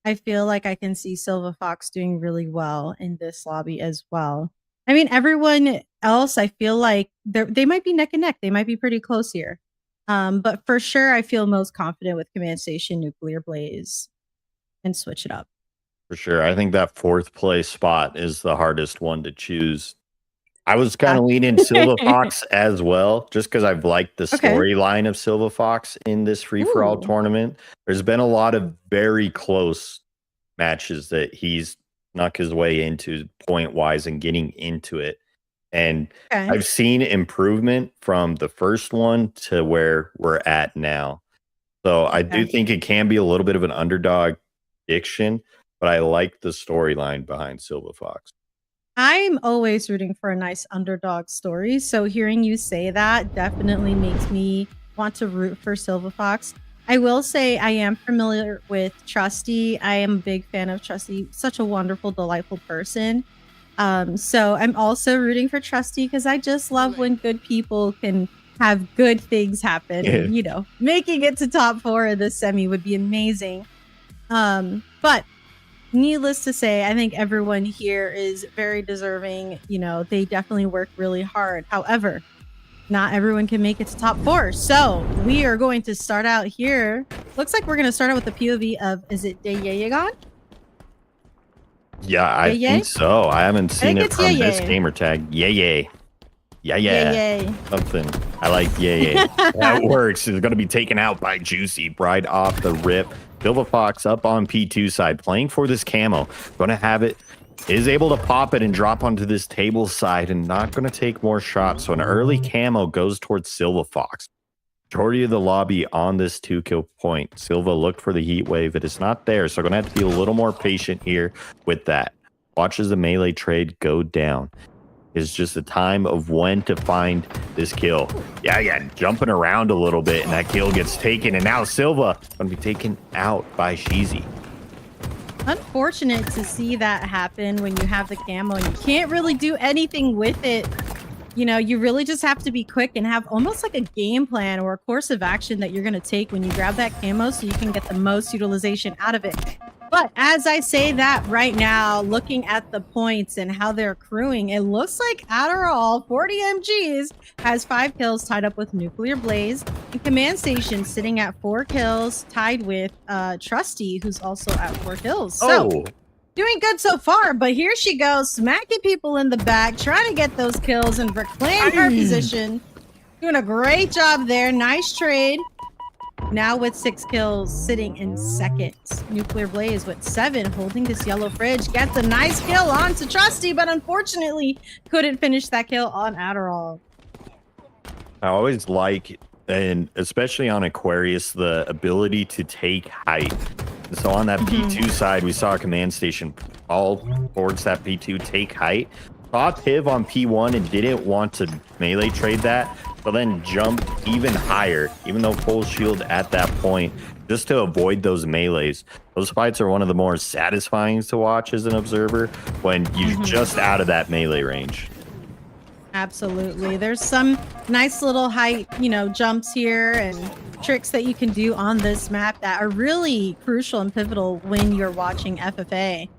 I feel like I can see Silva Fox doing really well in this lobby as well. I mean, everyone else, I feel like they might be neck and neck. They might be pretty close here. But for sure, I feel most confident with Command Station, Nuclear Blaze, and Switch It Up. For sure. I think that 4th place spot is the hardest one to choose. I was kind of leaning Silva Fox as well, just because I've liked the storyline of Silva Fox in this free-for-all tournament. There's been a lot of very close matches that he's snuck his way into point-wise and getting into it. And I've seen improvement from the first one to where we're at now. So I do think it can be a little bit of an underdog prediction, but I like the storyline behind Silva Fox. I'm always rooting for a nice underdog story. So hearing you say that definitely makes me want to root for Silva Fox. I will say I am familiar with Trusty. I am a big fan of Trusty. Such a wonderful, delightful person. So I'm also rooting for Trusty because I just love when good people can have good things happen. Yeah. And, you know, making it to top 4 of this semi would be amazing. But needless to say, I think everyone here is very deserving. You know, they definitely work really hard. However, not everyone can make it to top 4. So we are going to start out here. Looks like we're going to start out with the POV of, is it Dayeyegon? Yeah, I think so. I haven't seen it from this gamer tag. Yay. Something. I like yay. That works. It's going to be taken out by Juicy right off the rip. Silva Fox up on P2 side, playing for this camo. Going to have it. Is able to pop it and drop onto this table side and not going to take more shots. So an early camo goes towards Silva Fox. Majority of the lobby on this 2-kill point. Silva looked for the heat wave. It is not there, so going to have to be a little more patient here with that. Watches the melee trade go down. It's just a time of when to find this kill. Yeah, jumping around a little bit, and that kill gets taken. And now Silva going to be taken out by Sheezy. Unfortunate to see that happen when you have the camo and you can't really do anything with it. You know, you really just have to be quick and have almost like a game plan or a course of action that you're going to take when you grab that camo so you can get the most utilization out of it. But as I say that right now, looking at the points and how they're accruing, it looks like Adderall 40 MGs has 5 kills tied up with Nuclear Blaze, and Command Station sitting at 4 kills tied with Trusty, who's also at 4 kills. So doing good so far, but here she goes, smacking people in the back, trying to get those kills and reclaim her position. Doing a great job there. Nice trade. Now with 6 kills, sitting in second. Nuclear Blaze with 7, holding this yellow fridge. Gets a nice kill on to Trusty, but unfortunately couldn't finish that kill on Adderall. I always like, and especially on Aquarius, the ability to take height. So on that P2 side, we saw a Command Station all towards that P2 take height. Saw Piv on P1 and didn't want to melee trade that, but then jumped even higher, even though full shield at that point, just to avoid those melees. Those fights are one of the more satisfying to watch as an observer when you're just out of that melee range. Absolutely. There's some nice little height, you know, jumps here and tricks that you can do on this map that are really crucial and pivotal when you're watching FFA.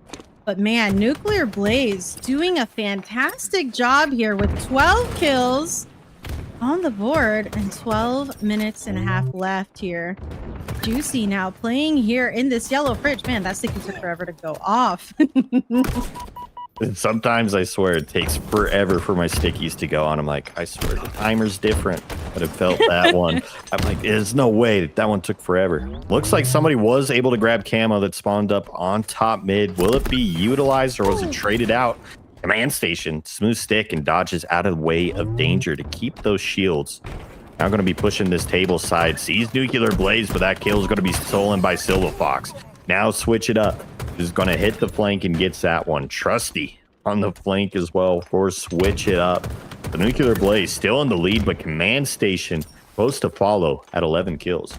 But man, Nuclear Blaze doing a fantastic job here with 12 kills on the board and 12 minutes and a half left here. Juicy now playing here in this yellow fridge. Man, that sticky took forever to go off. And sometimes I swear it takes forever for my stickies to go on. I'm like, I swear the timer's different, but it felt that one. I'm like, there's no way that one took forever. Looks like somebody was able to grab camo that spawned up on top mid. Will it be utilized or was it traded out? Command station, smooth stick and dodges out of the way of danger to keep those shields. Now going to be pushing this table side. Sees Nuclear Blaze, but that kill is going to be stolen by Silver Fox. Now switch it up. Is going to hit the flank and gets that one. Trusty on the flank as well. Of course, switch it up. The Nuclear Blaze still in the lead, but Command Station close to follow at 11 kills.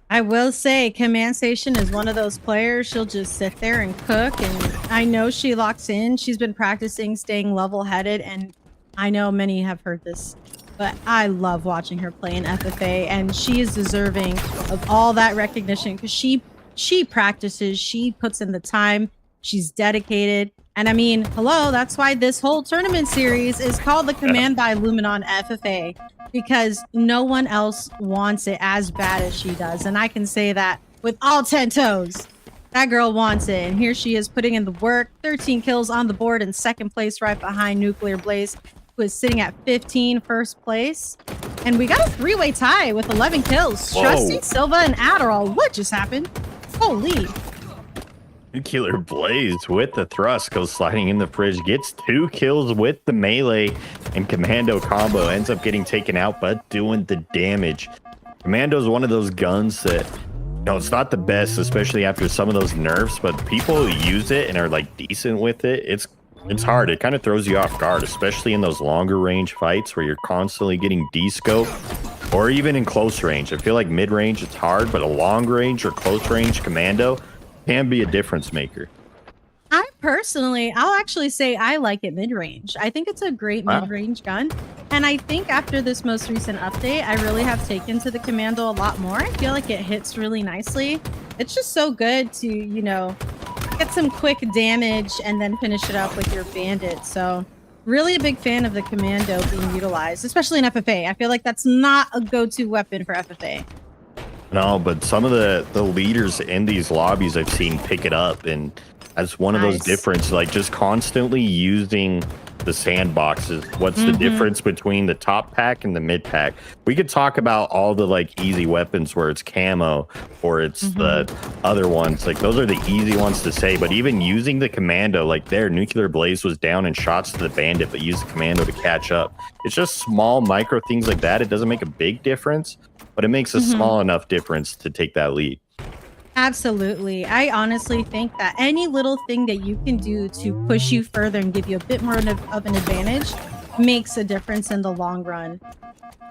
I will say Command Station is one of those players. She'll just sit there and cook. And I know she locks in. She's been practicing staying level-headed. And I know many have heard this, but I love watching her play in FFA. And she is deserving of all that recognition because she practices, she puts in the time, she's dedicated. And I mean, hello, that's why this whole tournament series is called the Command by Luminon FFA, because no one else wants it as bad as she does. And I can say that with all 10 toes. That girl wants it. And here she is putting in the work. 13 kills on the board in second place right behind Nuclear Blaze, who is sitting at 15 first place. And we got a three-way tie with 11 kills. Whoa. Trusty, Silva, and Adderall. What just happened? Holy. Nuclear Blaze with the thrust goes sliding in the fridge, gets 2 kills with the melee, and Commando combo ends up getting taken out, but doing the damage. Commando is one of those guns that, you know, it's not the best, especially after some of those nerfs, but people who use it and are like decent with it, it's hard. It kind of throws you off guard, especially in those longer range fights where you're constantly getting descoped, or even in close range. I feel like mid range it's hard, but a long range or close range Commando can be a difference maker. I'll actually say I like it mid-range. I think it's a great mid-range gun. And I think after this most recent update, I really have taken to the Commando a lot more. I feel like it hits really nicely. It's just so good to, you know, get some quick damage and then finish it up with your bandit. So really a big fan of the Commando being utilized, especially in FFA. I feel like that's not a go-to weapon for FFA. No, but some of the leaders in these lobbies I've seen pick it up, and that's one of those differences, like just constantly using the sandboxes. What's the difference between the top pack and the mid pack? We could talk about all the like easy weapons where it's camo or it's the other ones. Like those are the easy ones to say, but even using the Commando, like there, Nuclear Blaze was down in shots to the bandit, but used the Commando to catch up. It's just small micro things like that. It doesn't make a big difference, but it makes a small enough difference to take that lead. Absolutely. I honestly think that any little thing that you can do to push you further and give you a bit more of an advantage makes a difference in the long run.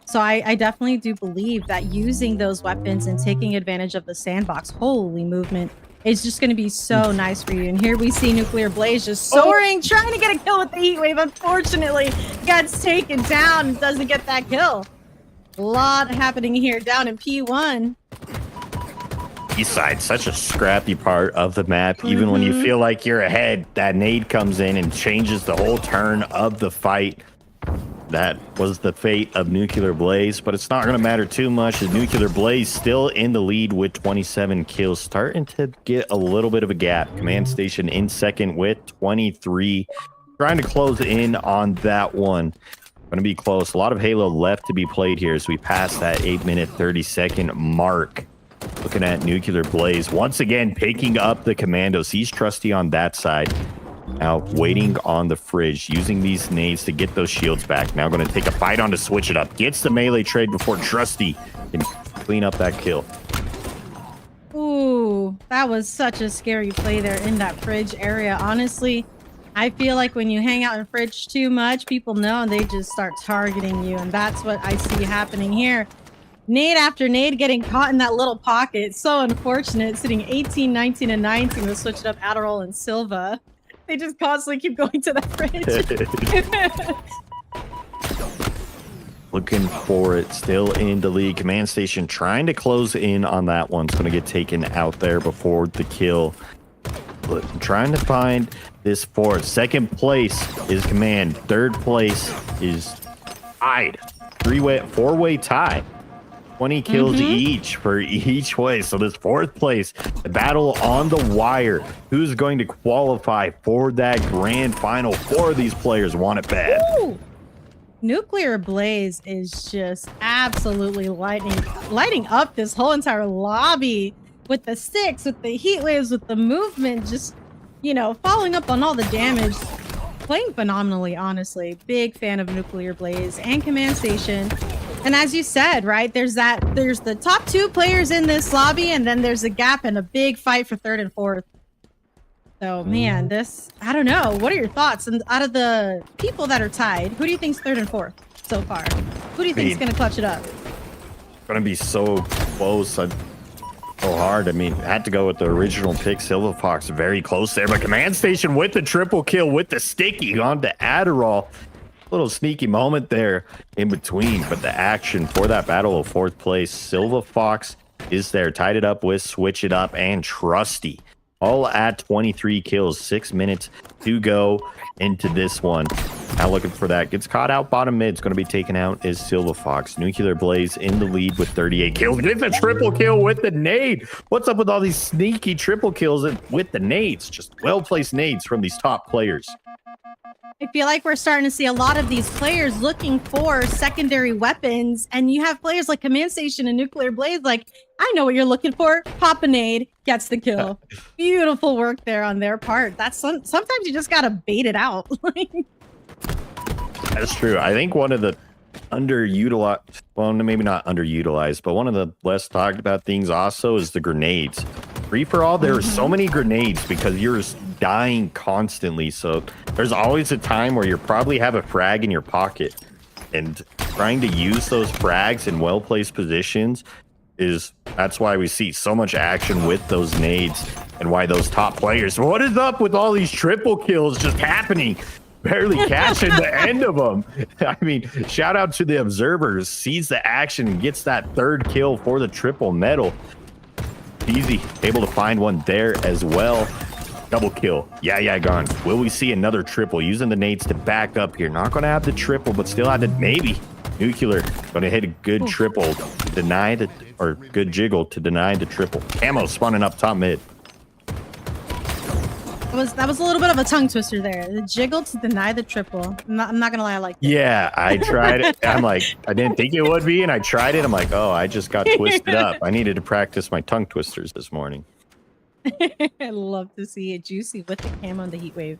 So I definitely do believe that using those weapons and taking advantage of the sandbox, holy movement, is just going to be so nice for you. And here we see Nuclear Blaze just soaring, trying to get a kill with the heat wave. Unfortunately, gets taken down and doesn't get that kill. A lot happening here down in P1. East side, such a scrappy part of the map. Even when you feel like you're ahead, that nade comes in and changes the whole turn of the fight. That was the fate of Nuclear Blaze, but it's not going to matter too much as Nuclear Blaze still in the lead with 27 kills, starting to get a little bit of a gap. Command Station in second with 23, trying to close in on that one. Going to be close. A lot of Halo left to be played here as we pass that 8-minute 30-second mark. Looking at Nuclear Blaze once again picking up the Commandos. He's Trusty on that side. Now waiting on the fridge, using these nades to get those shields back. Now going to take a fight on to switch it up. Gets the melee trade before Trusty can clean up that kill. Ooh, that was such a scary play there in that fridge area. Honestly, I feel like when you hang out in fridge too much, people know and they just start targeting you. And that's what I see happening here. Nade after nade getting caught in that little pocket. It's so unfortunate. Sitting 18, 19, and 19 to switch it up Adderall and Silva. They just constantly keep going to the fridge. Looking for it. Still in the lead. Command Station trying to close in on that one. It's going to get taken out there before the kill. but I'm trying to find this fourth. Second place is Command. Third place is tied. Four-way tie. 20 kills each for each way. So this fourth place, the battle on the wire. Who's going to qualify for that grand final? 4 of these players want it bad. Ooh. Nuclear Blaze is just absolutely lighting up this whole entire lobby with the sticks, with the heat waves, with the movement, just, you know, following up on all the damage. Playing phenomenally, honestly. Big fan of Nuclear Blaze and Command Station. And as you said, right, there's the top 2 players in this lobby, and then there's a gap and a big fight for 3rd and 4th. So, man, I don't know. What are your thoughts? And out of the people that are tied, who do you think's 3rd and 4th so far? Who do you think's going to clutch it up? It's going to be so close. So hard. I mean, I had to go with the original pick. Silver Fox very close there, but Command Station with the triple kill with the sticky on to Adderall. Little sneaky moment there in between, but the action for that battle of 4th place. Silver Fox is there, tied it up with Switch It Up and Trusty. All at 23 kills, 6 minutes to go into this one. Now looking for that. Gets caught out bottom mid. It's going to be taken out is Silver Fox. Nuclear Blaze in the lead with 38 kills. Gets a triple kill with the nade. What's up with all these sneaky triple kills with the nades? Just well-placed nades from these top players. I feel like we're starting to see a lot of these players looking for secondary weapons, and you have players like Command Station and Nuclear Blaze like, I know what you're looking for. Pop a nade, gets the kill. Beautiful work there on their part. Sometimes you just gotta bait it out. That's true. I think one of the underutilized, well, maybe not underutilized, but one of the less talked about things also is the grenades. Free for all, there are so many grenades because you're dying constantly. So there's always a time where you probably have a frag in your pocket, and trying to use those frags in well-placed positions that's why we see so much action with those nades and why those top players. What is up with all these triple kills just happening? Barely catching the end of them. I mean, shout out to the observers. Sees the action and gets that 3rd kill for the triple medal. Easy, able to find one there as well. Double kill. Yeah, gone. Will we see another triple? Using the nades to back up here. Not going to have the triple, but still have the maybe. Nuclear going to hit a good triple to deny the, or good jiggle to deny the triple. Camo spawning up top mid. That was a little bit of a tongue twister there. The jiggle to deny the triple. I'm not gonna lie, I like it. Yeah, I tried it. I'm like, I didn't think it would be, and I tried it. I'm like, oh, I just got twisted up. I needed to practice my tongue twisters this morning. I love to see it. Juicy with the camo and the heat wave.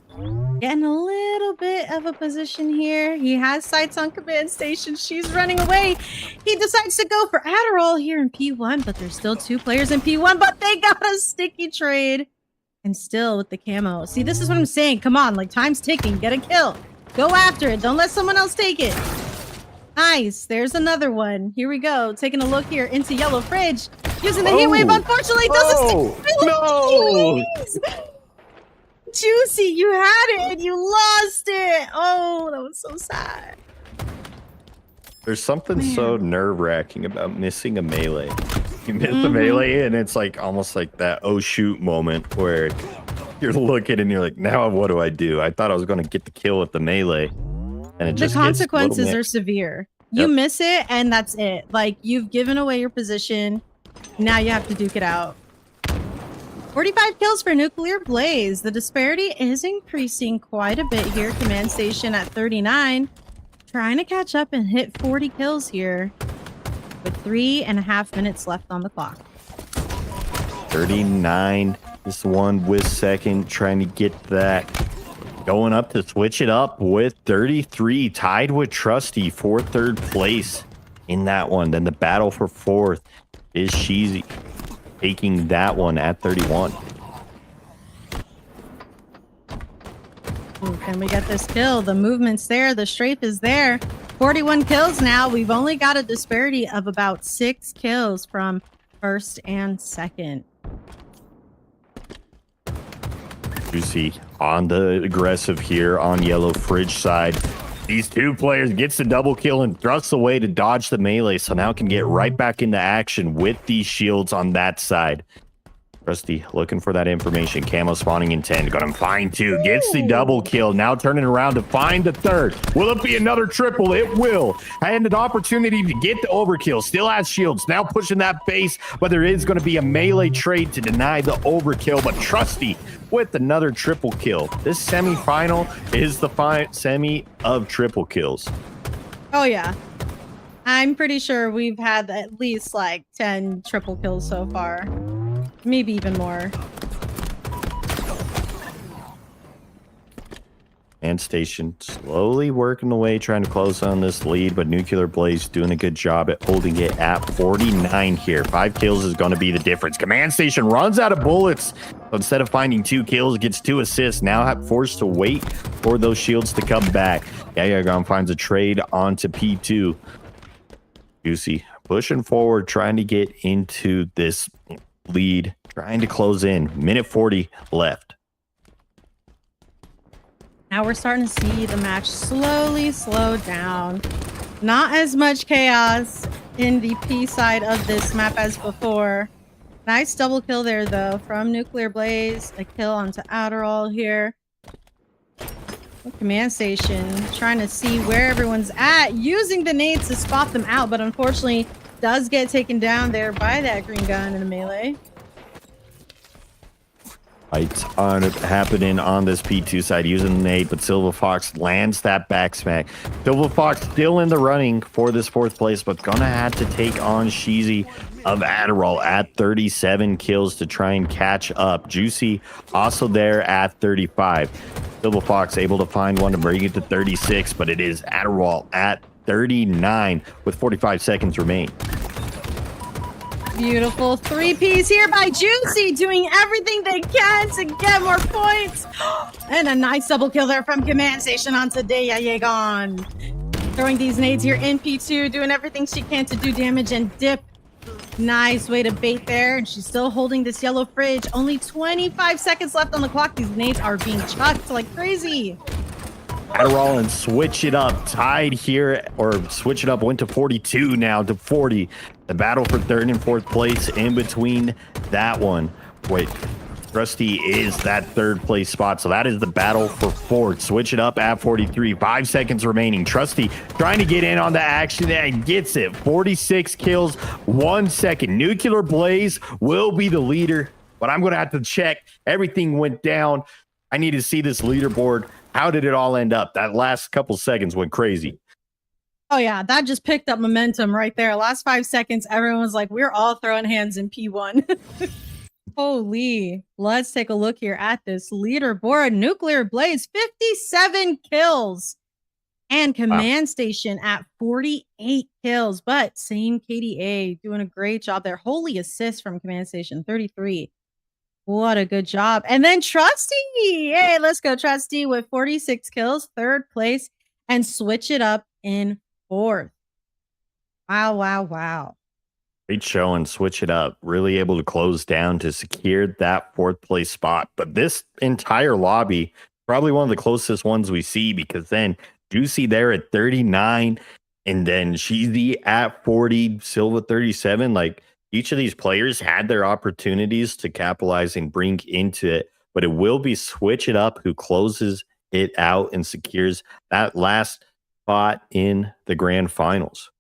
Getting a little bit of a position here. He has sights on Command Station. She's running away. He decides to go for Adderall here in P1, but there's still 2 players in P1, but they got a sticky trade. And still with the camo. See, this is what I'm saying. Come on, like, time's ticking. Get a kill. Go after it. Don't let someone else take it. Nice. There's another one. Here we go. Taking a look here into Yellow Fridge. Using the heat wave, unfortunately, doesn't stick. No! Juicy, you had it and you lost it. Oh, that was so sad. There's something so nerve-wracking about missing a melee. You miss the melee, and it's like almost like that oh shoot moment where you're looking and you're like, now what do? I thought I was going to get the kill with the melee, and it just the consequences are severe. You miss it, and that's it. Like, you've given away your position. Now you have to duke it out. 45 kills for Nuclear Blaze. The disparity is increasing quite a bit here. Command Station at 39. Trying to catch up and hit 40 kills here with 3.5 minutes left on the clock. 39. This one with second, trying to get that. Going up to switch it up with 33, tied with Trusty for 3rd place in that one. Then the battle for 4th is Sheezy, taking that one at 31. Ooh, can we get this kill? The movement's there. The strafe is there. 41 kills now. We've only got a disparity of about 6 kills from 1st and 2nd. Juicy on the aggressive here on Yellow Fridge side. These 2 players gets the double kill and thrusts away to dodge the melee. So now can get right back into action with these shields on that side. Trusty looking for that information. Camo spawning in 10. Gonna find 2. Gets the double kill. Now turning around to find the 3rd. Will it be another triple? It will. And an opportunity to get the overkill. Still has shields. Now pushing that base. But there is going to be a melee trade to deny the overkill. But Trusty with another triple kill. This semifinal is the semi of triple kills. Oh, yeah. I'm pretty sure we've had at least like 10 triple kills so far. Maybe even more. And Station slowly working away, trying to close on this lead, but Nuclear Blaze doing a good job at holding it at 49 here. 5 kills is going to be the difference. Command Station runs out of bullets. So instead of finding 2 kills, gets 2 assists. Now forced to wait for those shields to come back. Yayagon finds a trade onto P2. Juicy pushing forward, trying to get into this lead, trying to close in. Minute 40 left. Now we're starting to see the match slowly slow down. Not as much chaos in the P side of this map as before. Nice double kill there, though, from Nuclear Blaze. A kill onto Adderall here. Command Station trying to see where everyone's at, using the nades to spot them out, but unfortunately does get taken down there by that green gun in a melee. Fights on happening on this P2 side using the nade, but Silver Fox lands that back smack. Silver Fox still in the running for this 4th place, but gonna have to take on Sheezy of Adderall at 37 kills to try and catch up. Juicy also there at 35. Silver Fox able to find one to bring it to 36, but it is Adderall at 39 with 45 seconds remain. Beautiful 3-piece here by Juicy, doing everything they can to get more points. And a nice double kill there from Command Station onto Yayagon. Throwing these nades here in P2, doing everything she can to do damage and dip. Nice way to bait there. And she's still holding this yellow fridge. Only 25 seconds left on the clock. These nades are being chucked like crazy. Adderall and switch it up, tied here, or switch it up, went to 42 now to 40. The battle for 3rd and 4th place in between that one. Wait, Trusty is that 3rd place spot, so that is the battle for 4th. Switch it up at 43, 5 seconds remaining. Trusty trying to get in on the action and gets it. 46 kills, 1 second. Nuclear Blaze will be the leader, but I'm going to have to check. Everything went down. I need to see this leaderboard. How did it all end up? That last couple seconds went crazy. Oh, yeah, that just picked up momentum right there. Last 5 seconds, everyone was like, we're all throwing hands in P1. Holy. Let's take a look here at this leaderboard. Nuclear Blaze, 57 kills. And Command Station at 48 kills. But same KDA doing a great job there. Holy assist from Command Station, 33. What a good job. And then Trusty. Hey, let's go Trusty with 46 kills, 3rd place, and switch it up in 4th. Wow, wow, wow. Great show and switch it up. Really able to close down to secure that 4th place spot. But this entire lobby, probably one of the closest ones we see, because then Juicy there at 39, and then Sheezy at 40, Silva 37. Like, each of these players had their opportunities to capitalize and bring into it, but it will be switch it up who closes it out and secures that last spot in the grand finals.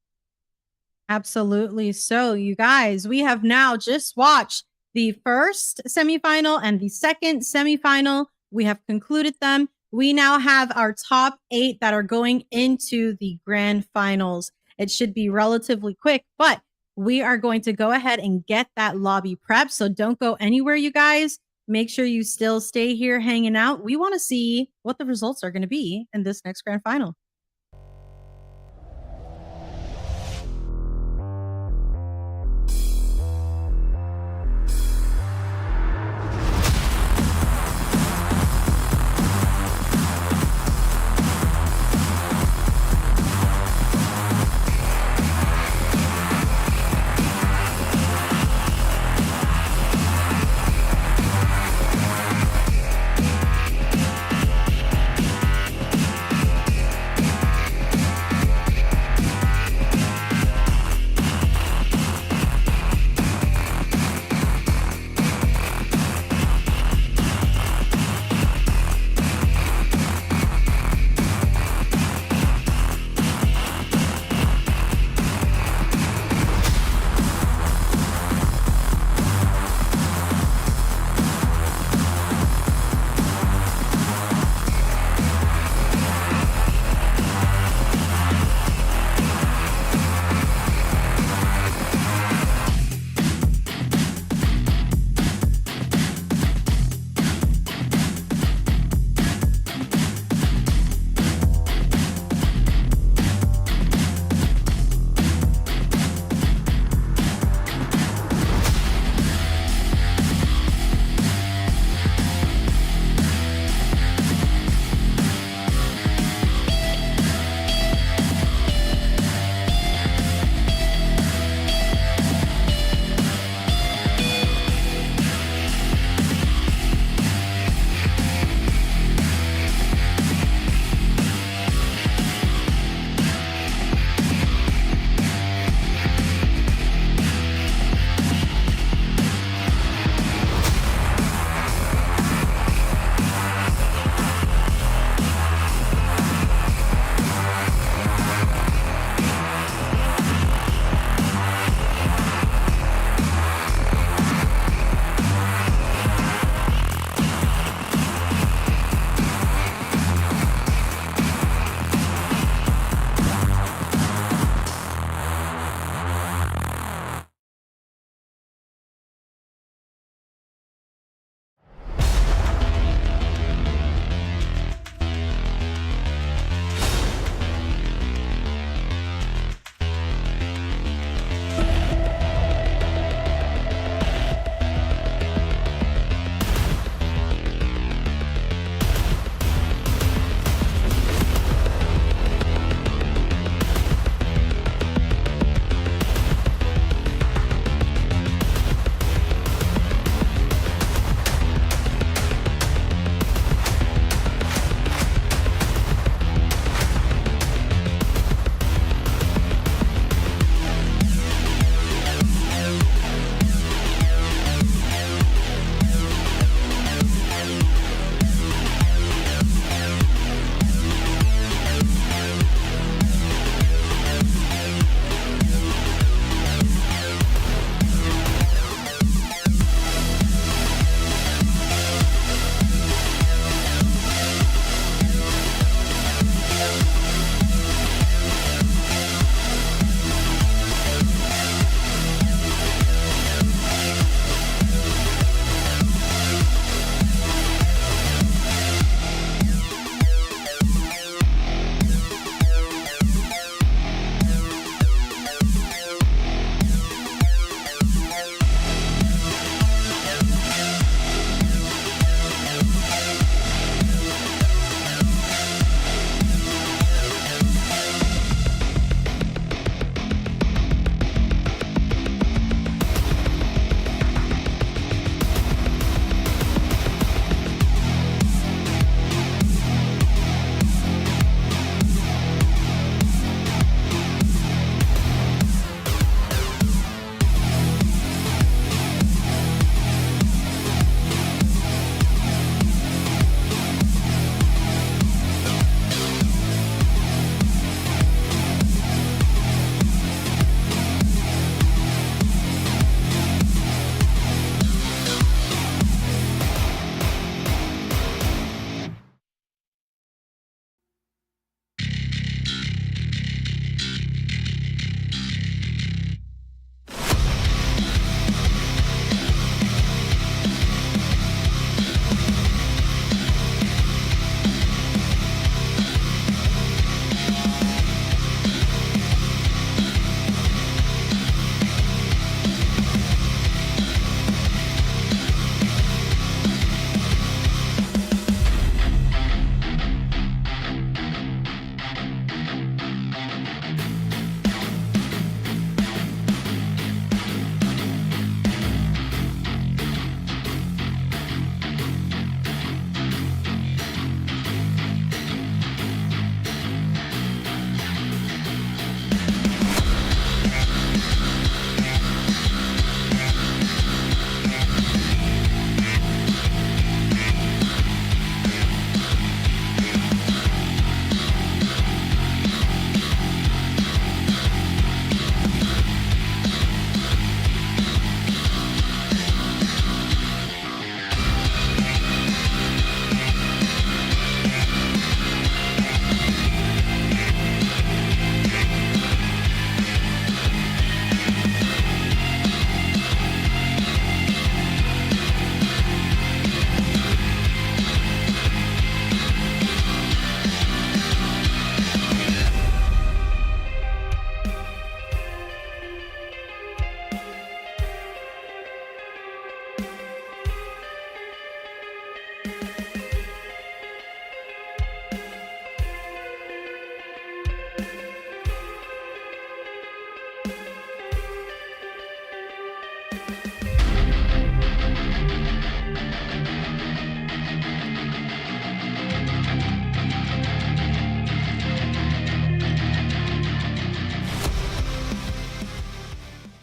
Absolutely. So, you guys, we have now just watched the first semifinal and the second semifinal. We have concluded them. We now have our top 8 that are going into the grand finals. It should be relatively quick, but we are going to go ahead and get that lobby prep. So don't go anywhere, you guys. Make sure you still stay here hanging out. We want to see what the results are going to be in this next grand final.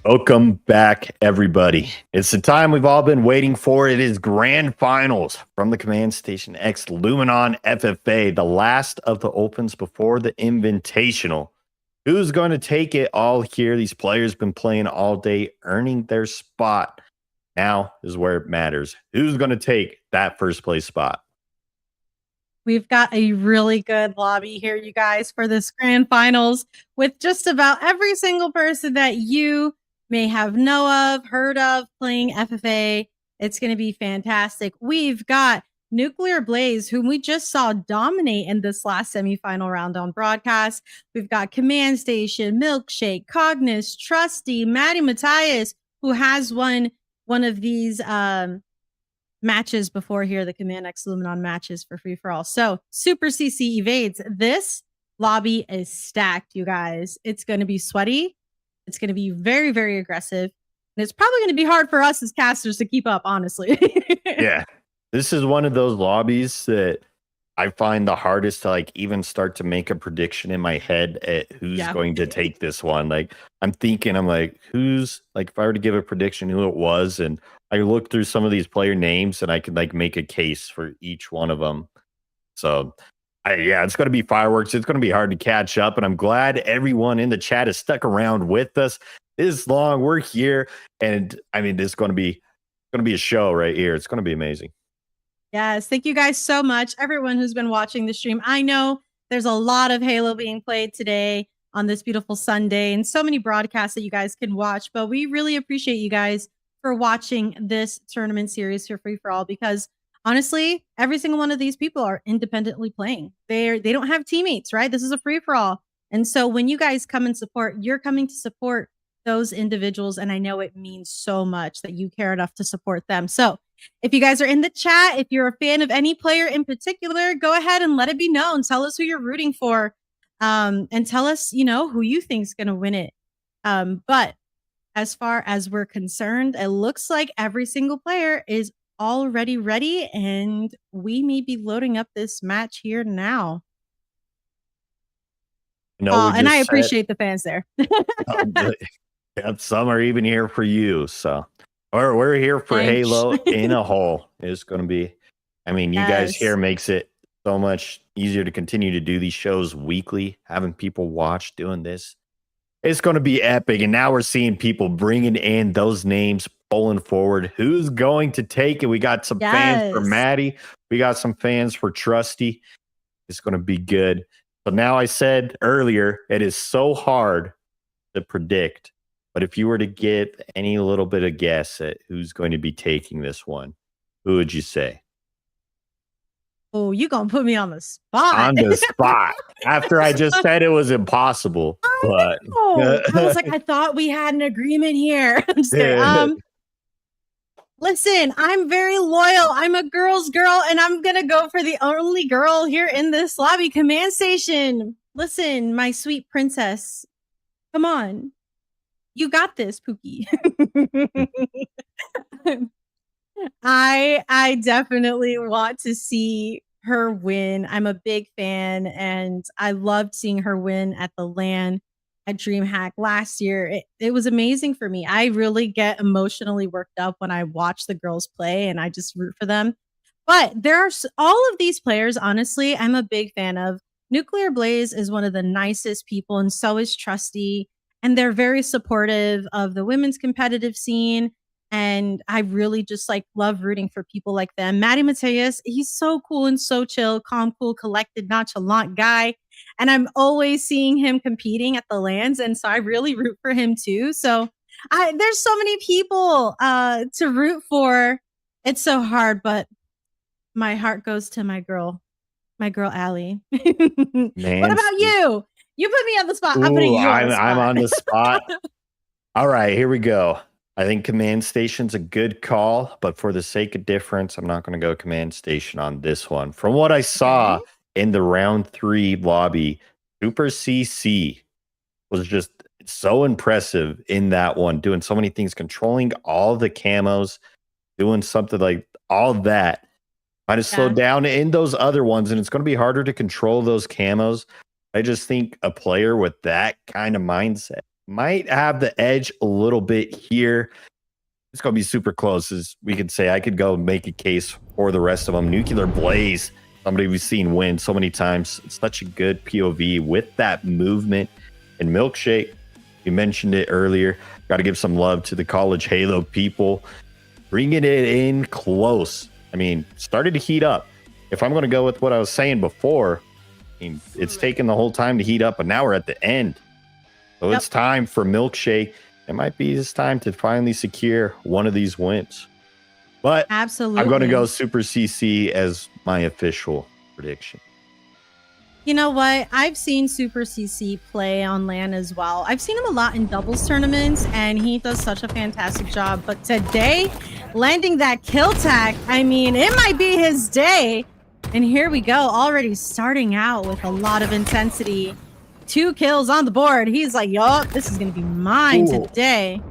Welcome back, everybody. It's the time we've all been waiting for. It is grand finals from the Command Station X Luminon FFA, the last of the opens before the Invitational. Who's going to take it all here? These players been playing all day, earning their spot. Now is where it matters. Who's going to take that first place spot? We've got a really good lobby here, you guys, for this grand finals with just about every single person that you may have heard of playing FFA. It's going to be fantastic. We've got Nuclear Blaze, whom we just saw dominate in this last semifinal round on broadcast. We've got Command Station, Milkshake, Cognis, Trusty, Maddie Matthias, who has won one of these matches before here, the Command X Luminon matches for free for all. So Super CC evades. This lobby is stacked, you guys. It's going to be sweaty. It's going to be very, very aggressive. And it's probably going to be hard for us as casters to keep up, honestly. Yeah. This is one of those lobbies that I find the hardest to like even start to make a prediction in my head at who's going to take this one. Like I'm like, who's like, if I were to give a prediction who it was, and I look through some of these player names and I could like make a case for each one of them. So yeah, it's going to be fireworks. It's going to be hard to catch up. And I'm glad everyone in the chat has stuck around with us this long. We're here. And I mean, this is going to be a show right here. It's going to be amazing. Yes, thank you guys so much, everyone who's been watching the stream. I know there's a lot of Halo being played today on this beautiful Sunday and so many broadcasts that you guys can watch, but we really appreciate you guys for watching this tournament series for free for all, because honestly, every single one of these people are independently playing. They don't have teammates, right? This is a free for all. And so when you guys come and support, you're coming to support those individuals. And I know it means so much that you care enough to support them. So if you guys are in the chat, if you're a fan of any player in particular, go ahead and let it be known. Tell us who you're rooting for, and tell us, who you think is going to win it. But as far as we're concerned, it looks like every single player is already ready, and we may be loading up this match here now. And I appreciate the fans there. Yep, some are even here for you. So we're here for Halo in a whole. It's going to be, I mean, you guys here makes it so much easier to continue to do these shows weekly, having people watch doing this. It's going to be epic. And now we're seeing people bringing in those names, pulling forward. Who's going to take it? We got some fans for Maddie. We got some fans for Trusty. It's going to be good. So now, I said earlier, it is so hard to predict. But if you were to get any little bit of guess at who's going to be taking this one, who would you say? Oh, you gonna put me on the spot. On the spot. After I just said it was impossible. But I was like, I thought we had an agreement here. I'm just kidding. Listen, I'm very loyal. I'm a girl's girl, and I'm gonna go for the only girl here in this lobby, Command Station. Listen, my sweet princess. Come on. You got this, Pookie. I definitely want to see her win. I'm a big fan, and I loved seeing her win at the LAN at DreamHack last year. It was amazing for me. I really get emotionally worked up when I watch the girls play, and I just root for them. But there are all of these players, honestly, I'm a big fan of. Nuclear Blaze is one of the nicest people, and so is Trusty. And they're very supportive of the women's competitive scene. And I really just love rooting for people like them. Maddie Matthias, he's so cool and so chill, calm, cool, collected, nonchalant guy. And I'm always seeing him competing at the LANs. And so I really root for him too. So there's so many people to root for. It's so hard, but my heart goes to my girl Allie. What about you? You put me on the spot. I'm putting you on the spot. I'm on the spot. All right, here we go. I think Command Station's a good call, but for the sake of difference, I'm not going to go Command Station on this one. From what I saw in the round 3 lobby, Super CC was just It's so impressive in that one, doing so many things, controlling all the camos, doing something like all that. Might have slowed down in those other ones, and it's going to be harder to control those camos. I just think a player with that kind of mindset might have the edge a little bit here. It's going to be super close, as we could say. I could go make a case for the rest of them. Nuclear Blaze, somebody we've seen win so many times. It's such a good POV with that movement. And Milkshake, you mentioned it earlier. Got to give some love to the College Halo people. Bringing it in close. I mean, started to heat up. If I'm going to go with what I was saying before, I mean, it's taken the whole time to heat up, but now we're at the end. So it's time for Milkshake. It might be his time to finally secure one of these wins. But absolutely, I'm going to go Super CC as my official prediction. You know what? I've seen Super CC play on LAN as well. I've seen him a lot in doubles tournaments, and he does such a fantastic job. But today, landing that kill tag, I mean, it might be his day. And here we go, already starting out with a lot of intensity. 2 kills on the board. He's like, yo, this is going to be mine today.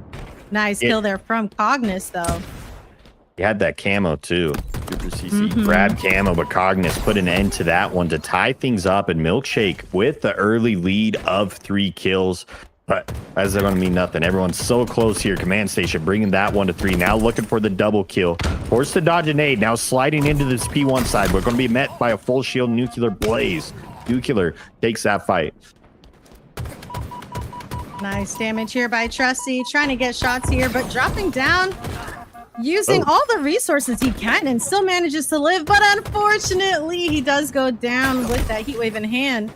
Nice kill there from Cognis, though. He had that camo, too. Super CC grabbed camo, but Cognis put an end to that one to tie things up. And Milkshake with the early lead of 3 kills. But that's going to mean nothing. Everyone's so close here. Command Station bringing that 1 to 3. Now looking for the double kill. Forced to dodge a nade. Now sliding into this P1 side. We're going to be met by a full shield Nuclear Blaze. Nuclear takes that fight. Nice damage here by Trusty. Trying to get shots here, but dropping down. Using all the resources he can and still manages to live. But unfortunately, he does go down with that heat wave in hand.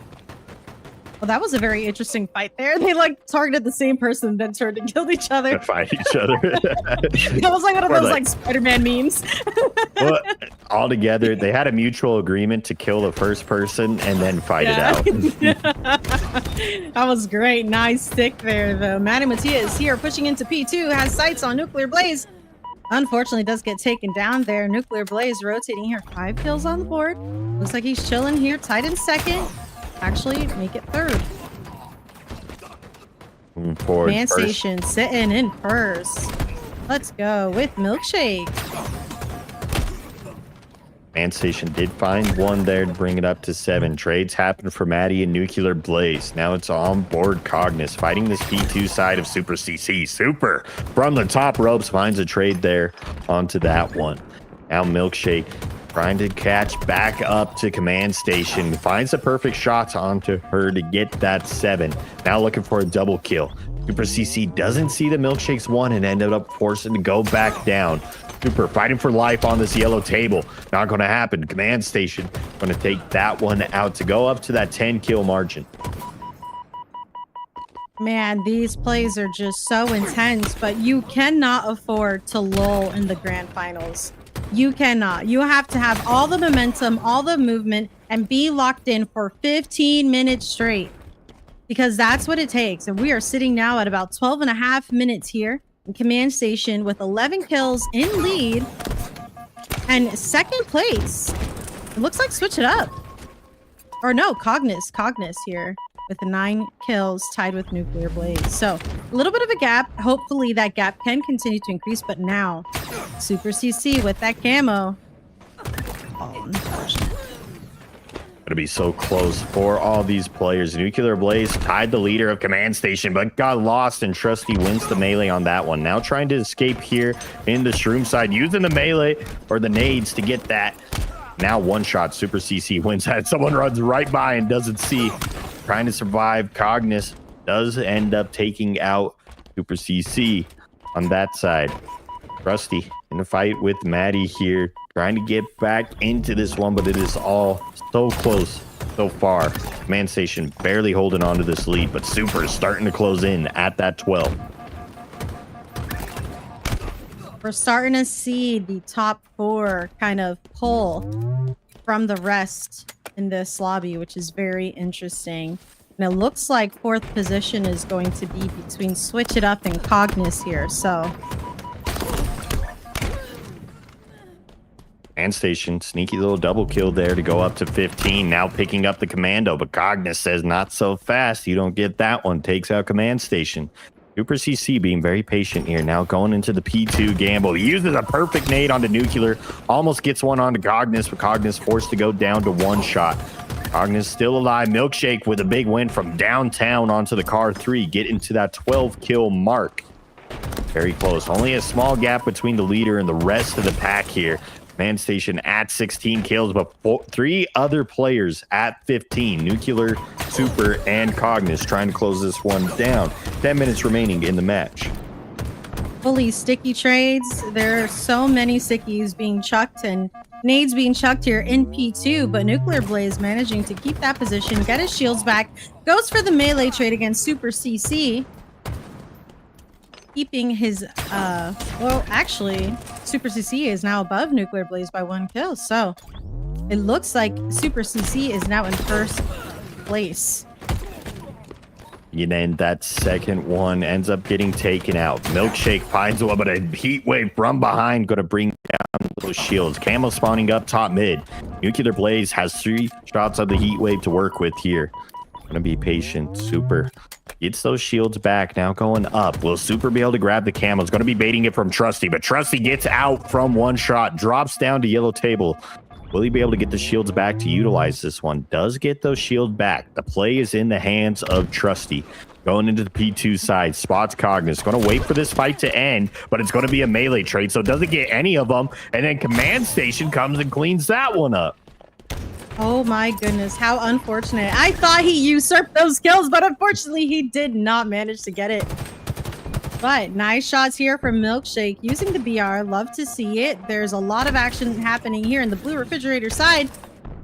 Well, that was a very interesting fight there. They like targeted the same person, then turned and killed each other. To fight each other. That was like one of those like Spider-Man memes. Well, all together, they had a mutual agreement to kill the first person and then fight it out. That was great. Nice stick there, though. Matty Matias here pushing into P2, has sights on Nuclear Blaze. Unfortunately, does get taken down there. Nuclear Blaze rotating here. 5 kills on the board. Looks like he's chilling here. Tied in second. Actually, make it third. Man Station sitting in first. Let's go with Milkshake. Man Station did find 1 there to bring it up to 7. Trades happened for Maddie and Nuclear Blaze. Now it's on board Cognis fighting this P2 side of Super CC. Super from the top ropes finds a trade there onto that one. Now Milkshake trying to catch back up to Command Station. Finds the perfect shots onto her to get that 7. Now looking for a double kill. Super CC doesn't see the Milkshake's 1 and ended up forcing to go back down. Super fighting for life on this yellow table. Not going to happen. Command Station going to take that one out to go up to that 10 kill margin. Man, these plays are just so intense, but you cannot afford to lull in the grand finals. You cannot. You have to have all the momentum, all the movement, and be locked in for 15 minutes straight. Because that's what it takes. And we are sitting now at about 12 and a half minutes here in Command Station with 11 kills in lead. And second place. It looks like Switch It Up. Or no, Cognis here with 9 kills tied with Nuclear Blaze. So a little bit of a gap. Hopefully that gap can continue to increase. But now Super CC with that camo. Oh, unfortunate. Gonna be so close for all these players. Nuclear Blaze tied the leader of Command Station, but got lost, and Trusty wins the melee on that one. Now trying to escape here in the Shroom side, using the melee or the nades to get that. Now one shot, Super CC wins that. Someone runs right by and doesn't see. Trying to survive. Cognis does end up taking out Super CC on that side. Trusty in the fight with Maddie here, trying to get back into this one, but it is all so close so far. Command Station barely holding on to this lead, but Super is starting to close in at that 12. We're starting to see the top 4 kind of pull from the rest in this lobby, which is very interesting. And it looks like 4th position is going to be between Switch It Up and Cognis here. So And Station, sneaky little double kill there to go up to 15. Now picking up the commando, but Cognis says not so fast. You don't get that one. Takes out Command Station. Super CC being very patient here. Now going into the P2 gamble. He uses a perfect nade onto Nuclear. Almost gets one onto Cognis, but Cognis forced to go down to one shot. Cognis still alive. Milkshake with a big win from downtown onto the car 3. Get into that 12 kill mark. Very close. Only a small gap between the leader and the rest of the pack here. Man Station at 16 kills, but 3 other players at 15. Nuclear, Super, and Cognis trying to close this one down. 10 minutes remaining in the match. Fully sticky trades. There are so many sickies being chucked and nades being chucked here in P2, but Nuclear Blaze managing to keep that position, get his shields back, goes for the melee trade against Super CC. Keeping his, well, actually, Super CC is now above Nuclear Blaze by 1 kill. So it looks like Super CC is now in first place. And then that second one ends up getting taken out. Milkshake finds one, but a heat wave from behind going to bring down those shields. Camo spawning up top mid. Nuclear Blaze has 3 shots of the heat wave to work with here. Going to be patient. Super gets those shields back. Now going up. Will Super be able to grab the camo? It's going to be baiting it from Trusty, but Trusty gets out from one shot. Drops down to yellow table. Will he be able to get the shields back to utilize this one? Does get those shields back. The play is in the hands of Trusty. Going into the P2 side. Spots Cognis. Going to wait for this fight to end, but it's going to be a melee trade, so it doesn't get any of them. And then Command Station comes and cleans that one up. Oh my goodness, how unfortunate. I thought he usurped those kills, but unfortunately he did not manage to get it. But nice shots here from Milkshake using the BR. Love to see it. There's a lot of action happening here in the blue refrigerator side.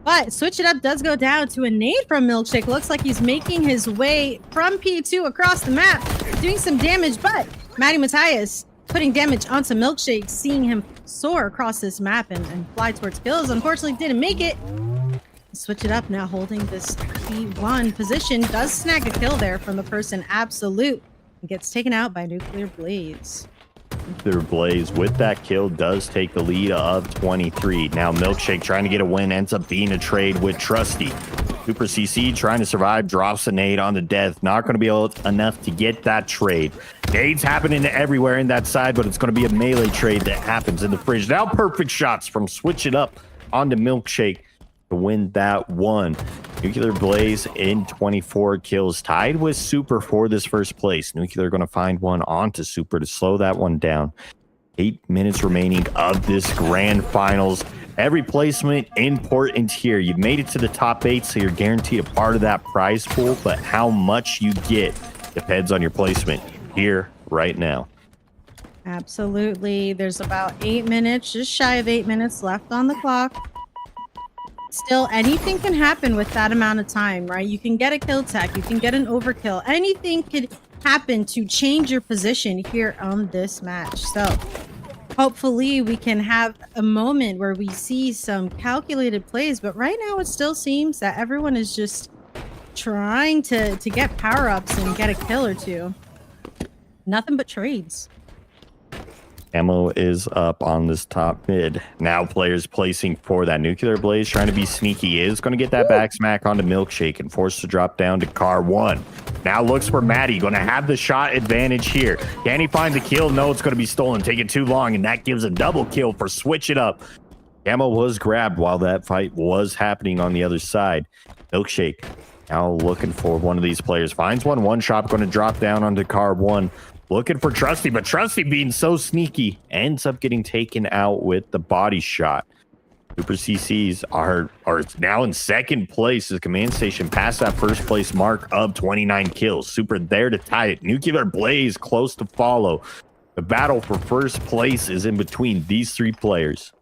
But switch it up does go down to a nade from Milkshake. Looks like he's making his way from P2 across the map, doing some damage. But Matty Matthias putting damage onto Milkshake, seeing him soar across this map and fly towards kills. Unfortunately didn't make it. Switch it up now, holding this P1 position. Does snag a kill there from the person Absolute. Gets taken out by Nuclear Blaze. Nuclear Blaze with that kill does take the lead of 23. Now Milkshake trying to get a win, ends up being a trade with Trusty. Super CC trying to survive, drops a nade on the death. Not going to be enough to get that trade. Nades happening everywhere in that side, but it's going to be a melee trade that happens in the fridge. Now perfect shots from Switch It Up onto Milkshake to win that one. Nuclear Blaze in 24 kills, tied with Super for this first place. Nuclear going to find one onto Super to slow that one down. 8 minutes remaining of this grand finals. Every placement important here. You've made it to the top 8, so you're guaranteed a part of that prize pool, but how much you get depends on your placement here right now. Absolutely. There's about 8 minutes, just shy of 8 minutes left on the clock. Still, anything can happen with that amount of time, right? You can get a kill tech, you can get an overkill. Anything could happen to change your position here on this match. So hopefully we can have a moment where we see some calculated plays, but right now it still seems that everyone is just trying to get power-ups and get a kill or two. Nothing but trades. Ammo is up on this top mid. Now players placing for that. Nuclear Blaze trying to be sneaky. Is going to get that back smack onto Milkshake and forced to drop down to car 1. Now looks for Matty. Going to have the shot advantage here. Can he find the kill? No, it's going to be stolen. Taking too long, and that gives a double kill for Switch It Up. Ammo was grabbed while that fight was happening on the other side. Milkshake now looking for one of these players. Finds one shot. Going to drop down onto car 1. Looking for Trusty, but Trusty being so sneaky ends up getting taken out with the body shot. Super CCs are now in second place as Command Station passed that first place mark of 29 kills. Super there to tie it. Nuclear Blaze close to follow. The battle for first place is in between these 3 players.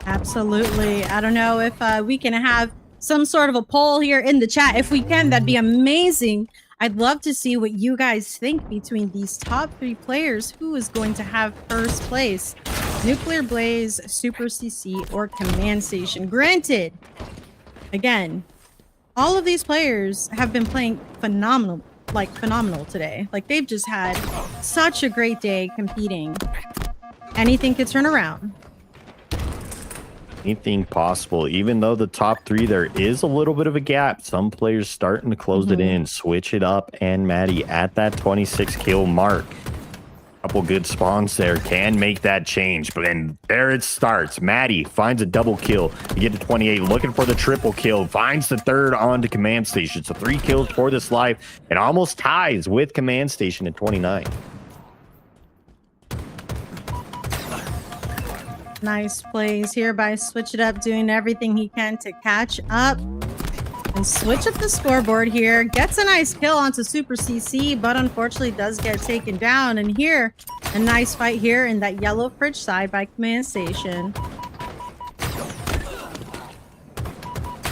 Absolutely. I don't know if we can have some sort of a poll here in the chat. If we can, that'd be amazing. I'd love to see what you guys think between these top 3 players. Who is going to have first place? Nuclear Blaze, Super CC, or Command Station? Granted, again, all of these players have been playing phenomenal today. Like, they've just had such a great day competing. Anything could turn around. anything possible. Even though the top three, there is a little bit of a gap. Some players starting to close it in, switch it up, and Maddie at that 26 kill mark. Couple good spawns there can make that change, but then there it starts. Maddie finds a double kill to get to 28, looking for the triple kill, finds the third onto command station. So 3 kills for this life and almost ties with command station at 29. Nice plays here by Switch It Up, doing everything he can to catch up and switch up the scoreboard here. Gets a nice kill onto Super CC, but unfortunately does get taken down. And here, a nice fight here in that yellow fridge side by command station.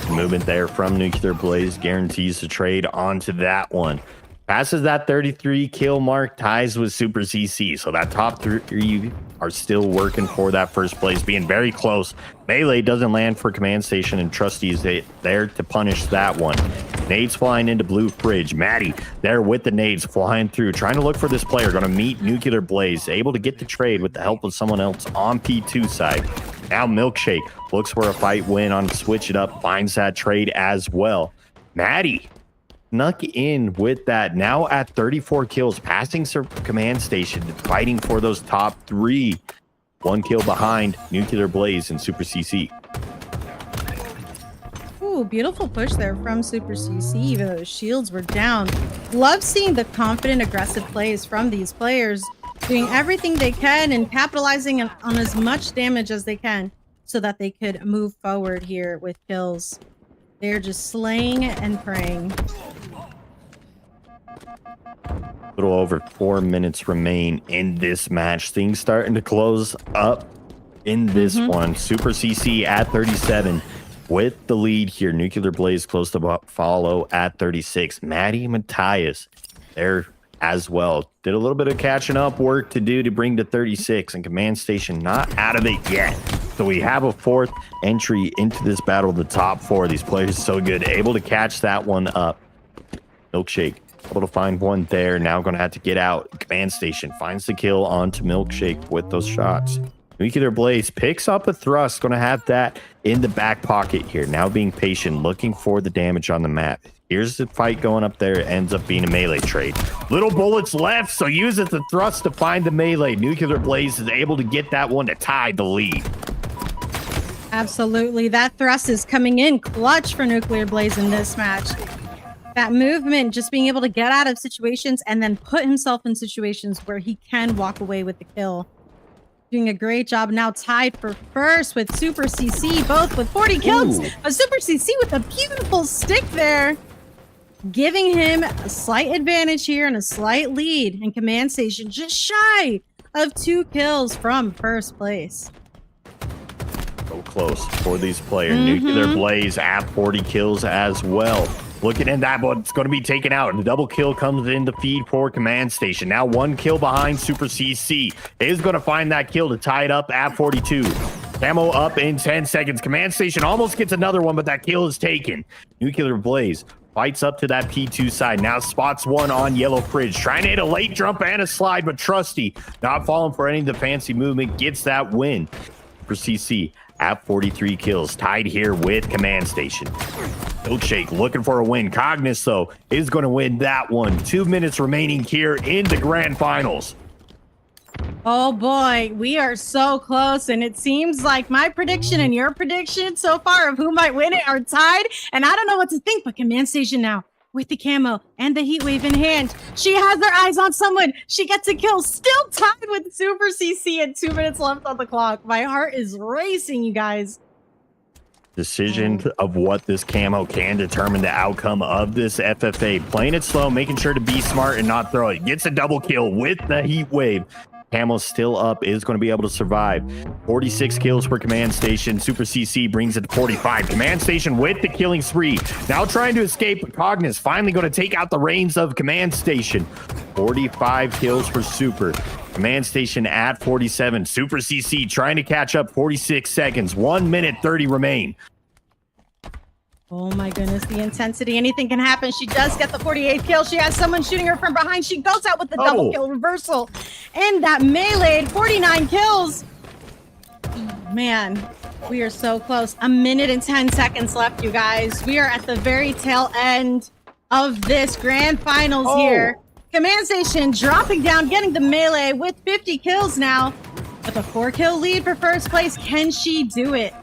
Movement there from Nuclear Blaze guarantees the trade onto that one. Passes that 33 kill mark, ties with Super CC. So that top 3 are still working for that first place, being very close. Melee doesn't land for command station, and Trusty is there to punish that one. Nades flying into blue fridge. Maddie there with the nades flying through, trying to look for this player. Going to meet Nuclear Blaze, able to get the trade with the help of someone else on P2 side. Now Milkshake looks for a fight win on Switch It Up, finds that trade as well. Maddie snuck in with that, now at 34 kills, passing command station, fighting for those top 3. 1 kill behind Nuclear Blaze and Super CC. Ooh, beautiful push there from Super CC, even though the shields were down. Love seeing the confident, aggressive plays from these players, doing everything they can and capitalizing on as much damage as they can so that they could move forward here with kills. They're just slaying and praying. A little over 4 minutes remain in this match. Things starting to close up in this one. Super CC at 37 with the lead here. Nuclear Blaze close to follow at 36. Maddie Matthias there as well. Did a little bit of catching up work to do to bring to 36, and command station not out of it yet. So we have a 4th entry into this battle. The top 4, these players so good, able to catch that one up. Milkshake able to find one there. Now going to have to get out. Command station finds the kill onto Milkshake with those shots. Nuclear Blaze picks up a thrust. Going to have that in the back pocket here. Now being patient, looking for the damage on the map. Here's the fight going up there. It ends up being a melee trade. Little bullets left, so uses the thrust to find the melee. Nuclear Blaze is able to get that one to tie the lead. Absolutely. That thrust is coming in clutch for Nuclear Blaze in this match. That movement, just being able to get out of situations and then put himself in situations where he can walk away with the kill. Doing a great job. Now tied for first with Super CC, both with 40 kills. But Super CC with a beautiful stick there, giving him a slight advantage here and a slight lead. And command station just shy of 2 kills from first place. So close for these players. Nuclear Blaze at 40 kills as well. Looking at that, but it's going to be taken out. And the double kill comes in the feed for command station. Now 1 kill behind Super CC. Is going to find that kill to tie it up at 42. Camo up in 10 seconds. Command station almost gets another one, but that kill is taken. Nuclear Blaze fights up to that P2 side. Now spots one on yellow fridge. Trying to hit a late jump and a slide, but Trusty not falling for any of the fancy movement. Gets that win for CC at 43 kills. Tied here with command station. Milkshake looking for a win. Cognis, though, is going to win that one. 2 minutes remaining here in the grand finals. Oh boy, we are so close, and it seems like my prediction and your prediction so far of who might win it are tied, and I don't know what to think, but command station now with the camo and the heat wave in hand. She has her eyes on someone. She gets a kill, still tied with Super CC and 2 minutes left on the clock. My heart is racing, you guys. Decision of what this camo can determine the outcome of this FFA. Playing it slow, making sure to be smart and not throw it. Gets a double kill with the heat wave. Camo still up, is going to be able to survive. 46 kills for command station. Super CC brings it to 45. Command station with the killing spree. Now trying to escape. Cognis finally going to take out the reins of command station. 45 kills for Super. Command station at 47. Super CC trying to catch up. 46 seconds. 1 minute 30 remain. Oh my goodness, the intensity. Anything can happen. She does get the 48th kill. She has someone shooting her from behind. She goes out with the double kill reversal. And that melee, 49 kills. Man, We are so close. 1 minute and 10 seconds left, you guys. We are at the very tail end of this grand finals here. Command Station dropping down, getting the melee with 50 kills now. With a 4-kill lead for first place, can she do it?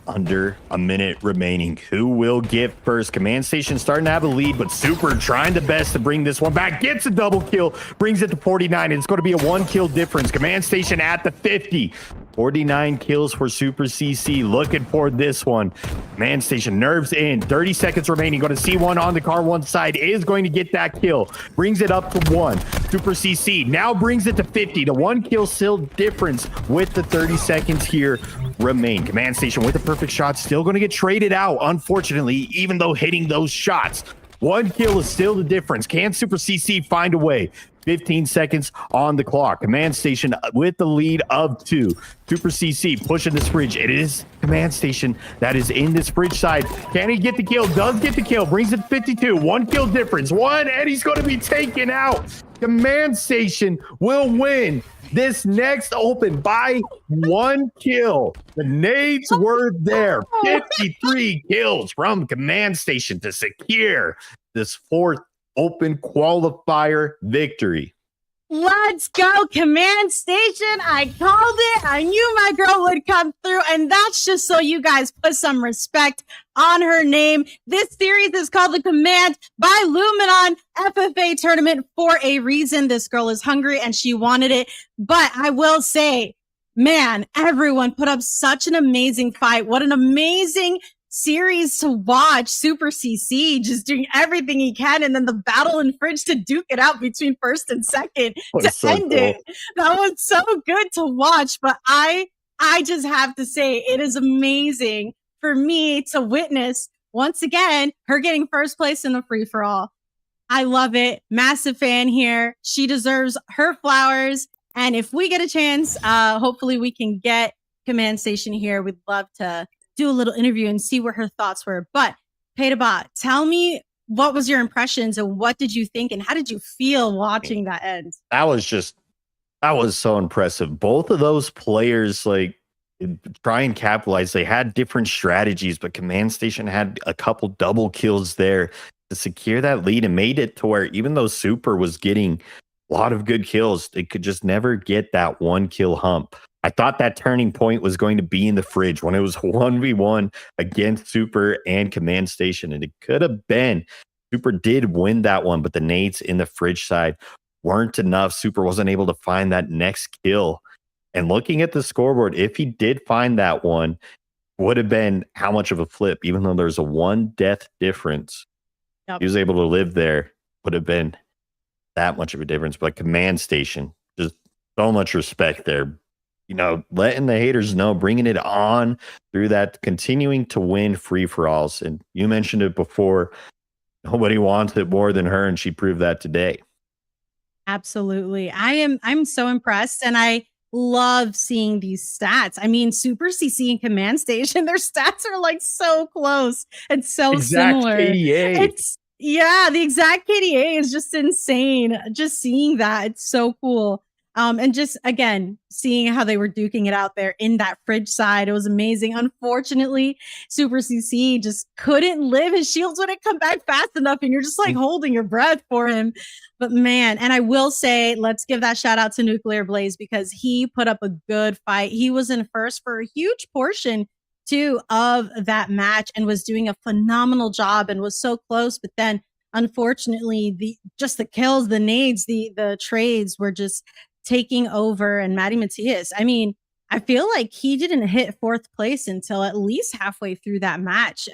Under a minute remaining. Who will get first? Command Station starting to have a lead, but Super trying the best to bring this one back. Gets a double kill, brings it to 49. And it's going to be a 1-kill difference. Command Station at the 50. 49 kills for Super CC. Looking for this one. Command Station nerves in. 30 seconds remaining. Going to see one on the car one side. Is going to get that kill. Brings it up to 1. Super CC now brings it to 50. The 1-kill still difference with the 30 seconds here remain. Command Station with the perfect shot. Still going to get traded out, unfortunately, even though hitting those shots. 1 kill is still the difference. Can Super CC find a way? 15 seconds on the clock. Command Station with the lead of 2. Super CC pushing this bridge. It is Command Station that is in this bridge side. Can he get the kill? Does get the kill. Brings it to 52. 1 kill difference. 1, and he's going to be taken out. Command Station will win this next open by 1 kill. The nades were there. 53 kills from Command Station to secure this 4th open qualifier victory. Let's go, Command Station. I called it. I knew my girl would come through. And that's just so you guys put some respect on her name. This series is called the Command by Luminon FFA tournament for a reason. This girl is hungry and she wanted it. But I will say, man, everyone put up such an amazing fight. What an amazing series to watch. Super CC just doing everything he can, and then the battle in fridge to duke it out between first and second to so end cool. it. That was so good to watch. But I just have to say, it is amazing for me to witness once again her getting first place in the free for all. I love it. Massive fan here. She deserves her flowers. And if we get a chance, hopefully we can get Command Station here. We'd love to do a little interview and see what her thoughts were. But Petabot, tell me, what was your impressions and what did you think and how did you feel watching that end? That was so impressive. Both of those players try and capitalize. They had different strategies, but Command Station had a couple double kills there to secure that lead and made it to where even though Super was getting a lot of good kills, they could just never get that 1-kill hump. I thought that turning point was going to be in the fridge when it was 1v1 against Super and Command Station. And it could have been. Super did win that one, but the nades in the fridge side weren't enough. Super wasn't able to find that next kill. And looking at the scoreboard, if he did find that one, would have been how much of a flip, even though there's a 1 death difference. Yep. He was able to live there, would have been that much of a difference. But Command Station, just so much respect there. You know, letting the haters know, bringing it on through that, continuing to win free-for-alls. And you mentioned it before, nobody wants it more than her, and she proved that today. Absolutely. I'm so impressed, and I love seeing these stats. I mean, Super CC and Command Station, their stats are like so close and so Exact similar. KDA. The exact KDA is just insane. Just seeing that, it's so cool. And just, again, seeing how they were duking it out there in that fridge side, it was amazing. Unfortunately, Super CC just couldn't live. His shields wouldn't come back fast enough, and you're just like holding your breath for him. But man, and I will say, let's give that shout out to Nuclear Blaze because he put up a good fight. He was in first for a huge portion, too, of that match and was doing a phenomenal job and was so close. But then, unfortunately, the kills, the nades, the trades were just taking over. And Matty Matias, I mean, I feel like he didn't hit 4th place until at least halfway through that match.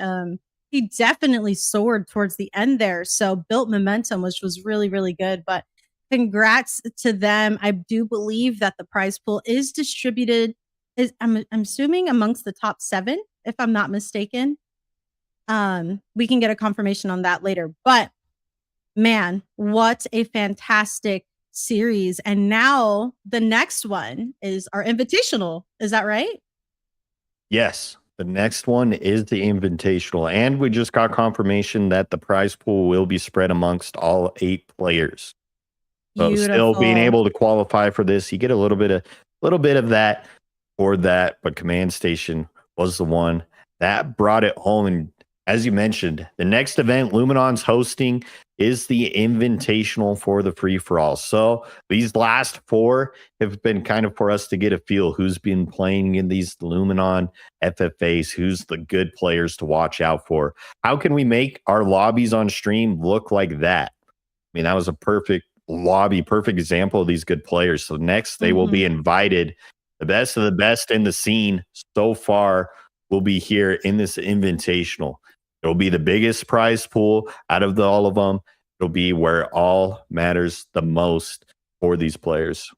He definitely soared towards the end there. So built momentum, which was really, really good. But congrats to them. I do believe that the prize pool is distributed, I'm assuming amongst the top 7, if I'm not mistaken. We can get a confirmation on that later. But man, what a fantastic series. And now the next one is our invitational. Is that right? Yes. The next one is the invitational. And we just got confirmation that the prize pool will be spread amongst all 8 players. So Beautiful. still being able to qualify for this, you get a little bit of that for that, but Command Station was the one that brought it home. And as you mentioned, the next event Luminon's hosting is the Invitational for the free-for-all. So these last 4 have been kind of for us to get a feel who's been playing in these Luminon FFAs, who's the good players to watch out for. How can we make our lobbies on stream look like that? I mean, that was a perfect lobby, perfect example of these good players. So next they will be invited. The best of the best in the scene so far will be here in this Invitational. It'll be the biggest prize pool out of all of them. It'll be where all matters the most for these players.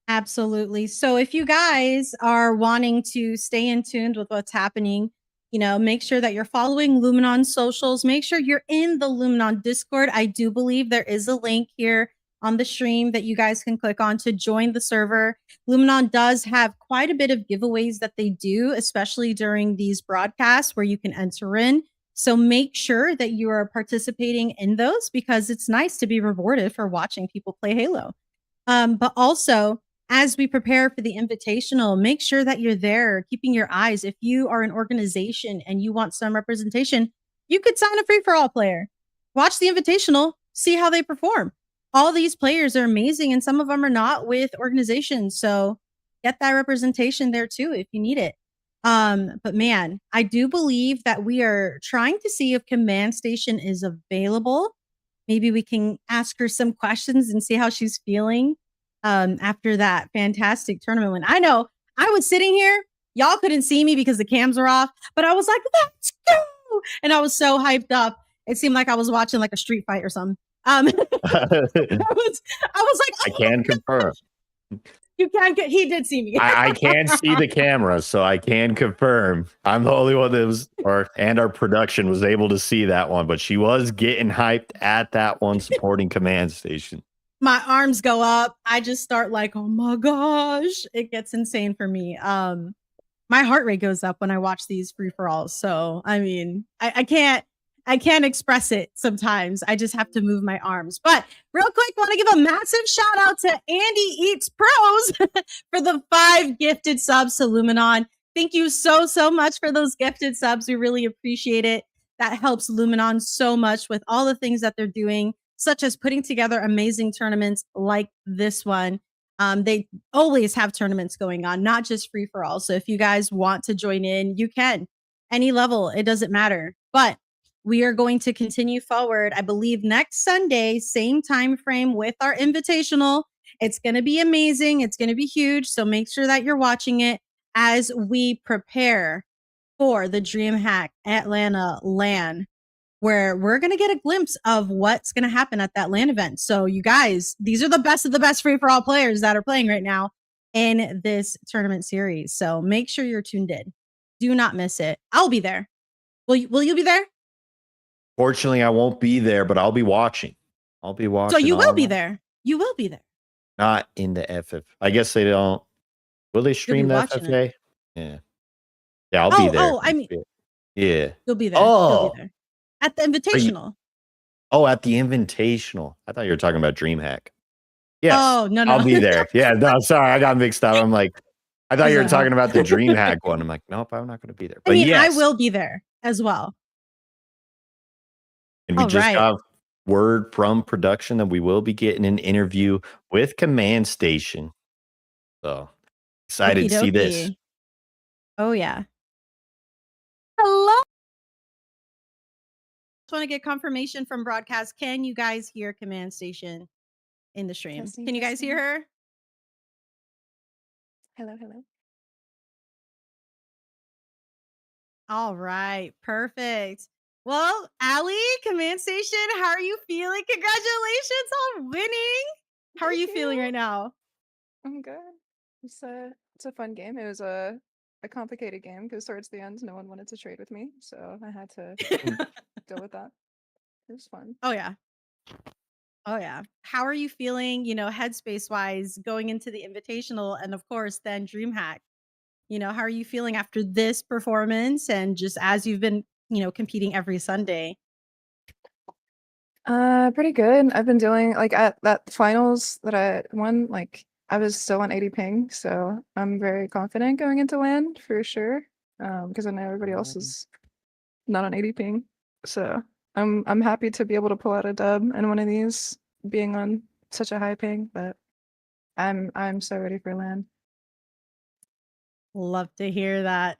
Absolutely. So if you guys are wanting to stay in tune with what's happening, make sure that you're following Luminon socials. Make sure you're in the Luminon Discord. I do believe there is a link here on the stream that you guys can click on to join the server. Luminon does have quite a bit of giveaways that they do, especially during these broadcasts where you can enter in. So make sure that you are participating in those because it's nice to be rewarded for watching people play Halo. But also, as we prepare for the Invitational, make sure that you're there, keeping your eyes. If you are an organization and you want some representation, you could sign a free-for-all player. Watch the Invitational, see how they perform. All these players are amazing, and some of them are not with organizations. So get that representation there too if you need it. But man, I do believe that we are trying to see if Command Station is available. Maybe we can ask her some questions and see how she's feeling after that fantastic tournament win. I know I was sitting here, y'all couldn't see me because the cams were off, but I was like, let's go. And I was so hyped up. It seemed like I was watching like a street fight or something. I was like, I can confirm. You can get, he did see me. I can see the camera, so I can confirm. I'm the only one that was, and our production was able to see that one, but she was getting hyped at that one supporting Command Station. My arms go up. I just start like, oh my gosh, it gets insane for me. My heart rate goes up when I watch these free-for-alls. So, I mean, I can't express it sometimes. I just have to move my arms. But real quick, want to give a massive shout out to Andy Eats Pros for the 5 gifted subs to Luminon. Thank you so much for those gifted subs. We really appreciate it. That helps Luminon so much with all the things that they're doing, such as putting together amazing tournaments like this one. They always have tournaments going on, not just free for all. So if you guys want to join in, you can. Any level, it doesn't matter. But we are going to continue forward. I believe next Sunday, same time frame with our Invitational. It's going to be amazing. It's going to be huge. So make sure that you're watching it as we prepare for the DreamHack Atlanta LAN, where we're going to get a glimpse of what's going to happen at that LAN event. So you guys, these are the best of the best free-for-all players that are playing right now in this tournament series. So make sure you're tuned in. Do not miss it. I'll be there. Will you be there? Fortunately, I won't be there, but I'll be watching. I'll be watching. So you will be there. You will be there. Not in the FF. I guess they don't. Will they stream the FFA? Yeah. Yeah, I'll be there. Oh, I mean, yeah. You'll be there. Oh. You'll be there. At the Invitational. At the Invitational. I thought you were talking about DreamHack. Yes. Oh, no. I'll be there. Yeah, no, sorry. I got mixed up. I'm like, I thought you were talking about the DreamHack one. I'm like, nope, I'm not going to be there. But I mean, yes. I will be there as well. And we just got word from production that we will be getting an interview with Command Station. So excited to see this. Oh, yeah. Hello. Just want to get confirmation from broadcast. Can you guys hear Command Station in the stream? Can you guys hear her? Hello. All right. Perfect. Well, Allie, Command Station, how are you feeling? Congratulations on winning. How are you feeling right now? I'm good. It's a fun game. It was a complicated game because towards the end, no one wanted to trade with me, so I had to deal with that. It was fun. Oh yeah. How are you feeling, headspace wise going into the Invitational and of course then DreamHack? How are you feeling after this performance and just as you've been, competing every Sunday? Pretty good. I've been doing at that finals that I won, I was still on 80 ping, so I'm very confident going into LAN for sure. Because I know everybody else is not on 80 ping. So I'm happy to be able to pull out a dub in one of these, being on such a high ping, but I'm so ready for LAN. Love to hear that.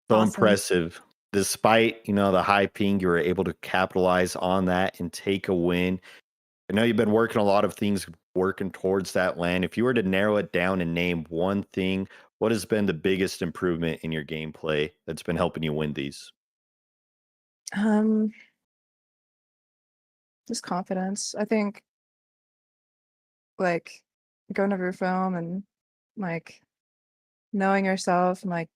So Awesome. impressive. Despite, the high ping, you were able to capitalize on that and take a win. I know you've been working a lot of things working towards that land. If you were to narrow it down and name one thing, what has been the biggest improvement in your gameplay that's been helping you win these? Just confidence. I think like going to roof film and like knowing yourself and like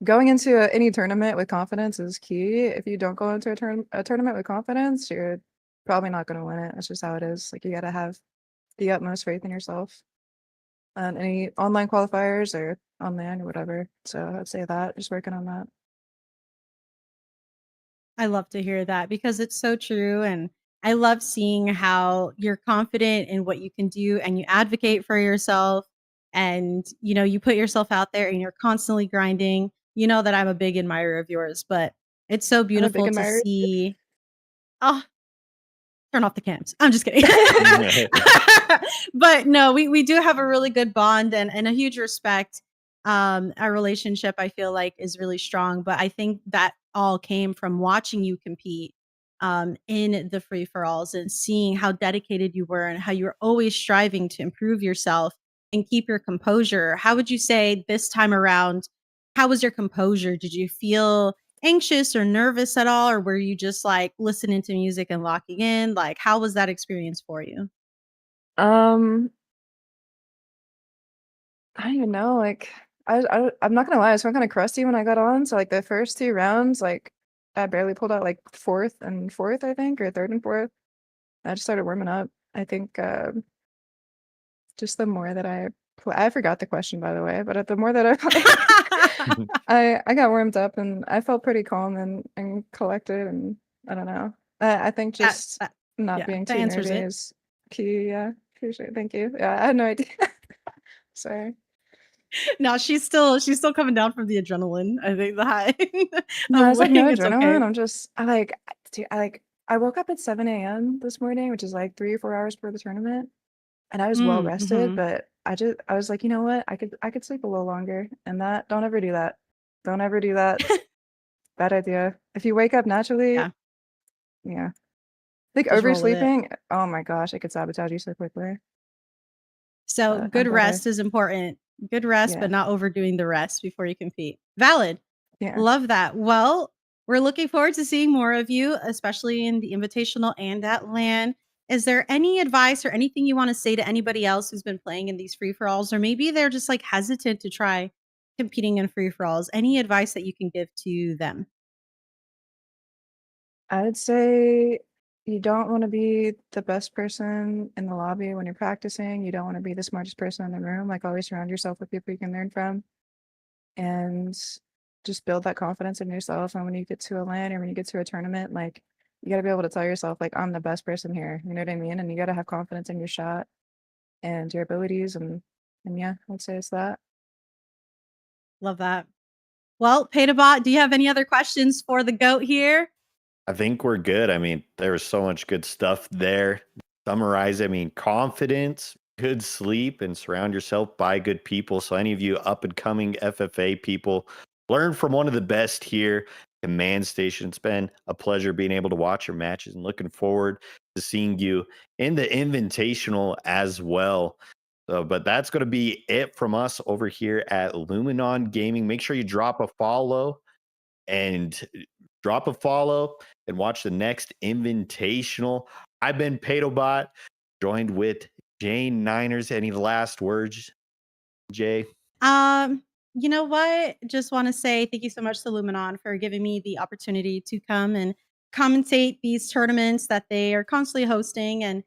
going into any tournament with confidence is key. If you don't go into a tournament with confidence, you're probably not going to win it. That's just how it is. Like you got to have the utmost faith in yourself. And any online qualifiers or on LAN or whatever. So I'd say that, just working on that. I love to hear that because it's so true. And I love seeing how you're confident in what you can do and you advocate for yourself and you put yourself out there and you're constantly grinding. You know that I'm a big admirer of yours, but it's so I'm a big beautiful to admirer. see. Oh, turn off the cams. I'm just kidding. But no, we do have a really good bond and a huge respect. Our relationship, I feel like, is really strong. But I think that all came from watching you compete in the free for alls and seeing how dedicated you were and how you were always striving to improve yourself and keep your composure. How would you say this time around? How was your composure? Did you feel anxious or nervous at all, or were you just like listening to music and locking in? Like, how was that experience for you? I don't even know. Like, I'm not gonna lie, I was feeling kind of crusty when I got on. So like the first 2 rounds, like I barely pulled out like fourth and fourth, I think, or third and fourth. I just started warming up. I think just the more that I forgot the question, by the way, but the more that I played, I got warmed up and I felt pretty calm and collected, and I don't know. I think That, just that- not yeah, being that too answers nervy it. is key. Yeah, for sure. Thank you. Yeah, I had no idea. Sorry. No, she's still coming down from the adrenaline. I think the high No, of it's like no winning. It's adrenaline. okay. I'm just dude, I woke up at 7 a.m. this morning, which is like 3 or 4 hours before the tournament, and I was well rested, Mm-hmm. but I was like, you know what? I could sleep a little longer, and that don't ever do that. Don't ever do that. Bad idea. If you wake up naturally, Yeah, yeah. Like just roll with it. oversleeping, oh my gosh, it could sabotage you so quickly. So But I'm good glad I rest is important. Good rest, yeah, but not overdoing the rest before you compete. Valid. yeah. Love that. Well, we're looking forward to seeing more of you, especially in the Invitational and at LAN. Is there any advice or anything you want to say to anybody else who's been playing in these free for alls, or maybe they're just like hesitant to try competing in free for alls? Any advice that you can give to them? I'd say you don't want to be the best person in the lobby when you're practicing. You don't want to be the smartest person in the room. Like always surround yourself with people you can learn from and just build that confidence in yourself. And when you get to a LAN or when you get to a tournament, like you got to be able to tell yourself, like, I'm the best person here. You know what I mean? And you got to have confidence in your shot and your abilities. And yeah, I'd say it's that. Love that. Well, Petabot, do you have any other questions for the GOAT here? I think we're good. I mean, there was so much good stuff there. Summarize, I mean, confidence, good sleep, and surround yourself by good people. So, any of you up and coming FFA people, learn from one of the best here, Command Station. It's been a pleasure being able to watch your matches and looking forward to seeing you in the Invitational as well. So, but that's going to be it from us over here at Luminon Gaming. Make sure you drop a follow and watch the next Invitational. I've been Patobot, joined with Jane Niners. Any last words, Jay? You know what? Just want to say thank you so much to Luminon for giving me the opportunity to come and commentate these tournaments that they are constantly hosting. And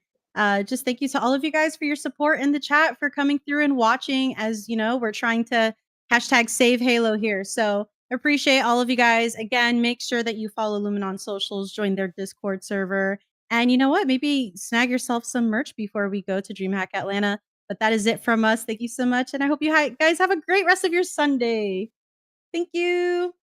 just thank you to all of you guys for your support in the chat, for coming through and watching. As you know, we're trying to hashtag save Halo here. So appreciate all of you guys. Again, make sure that you follow Luminon socials, join their Discord server. And you know what? Maybe snag yourself some merch before we go to DreamHack Atlanta. But that is it from us. Thank you so much. And I hope you guys have a great rest of your Sunday. Thank you.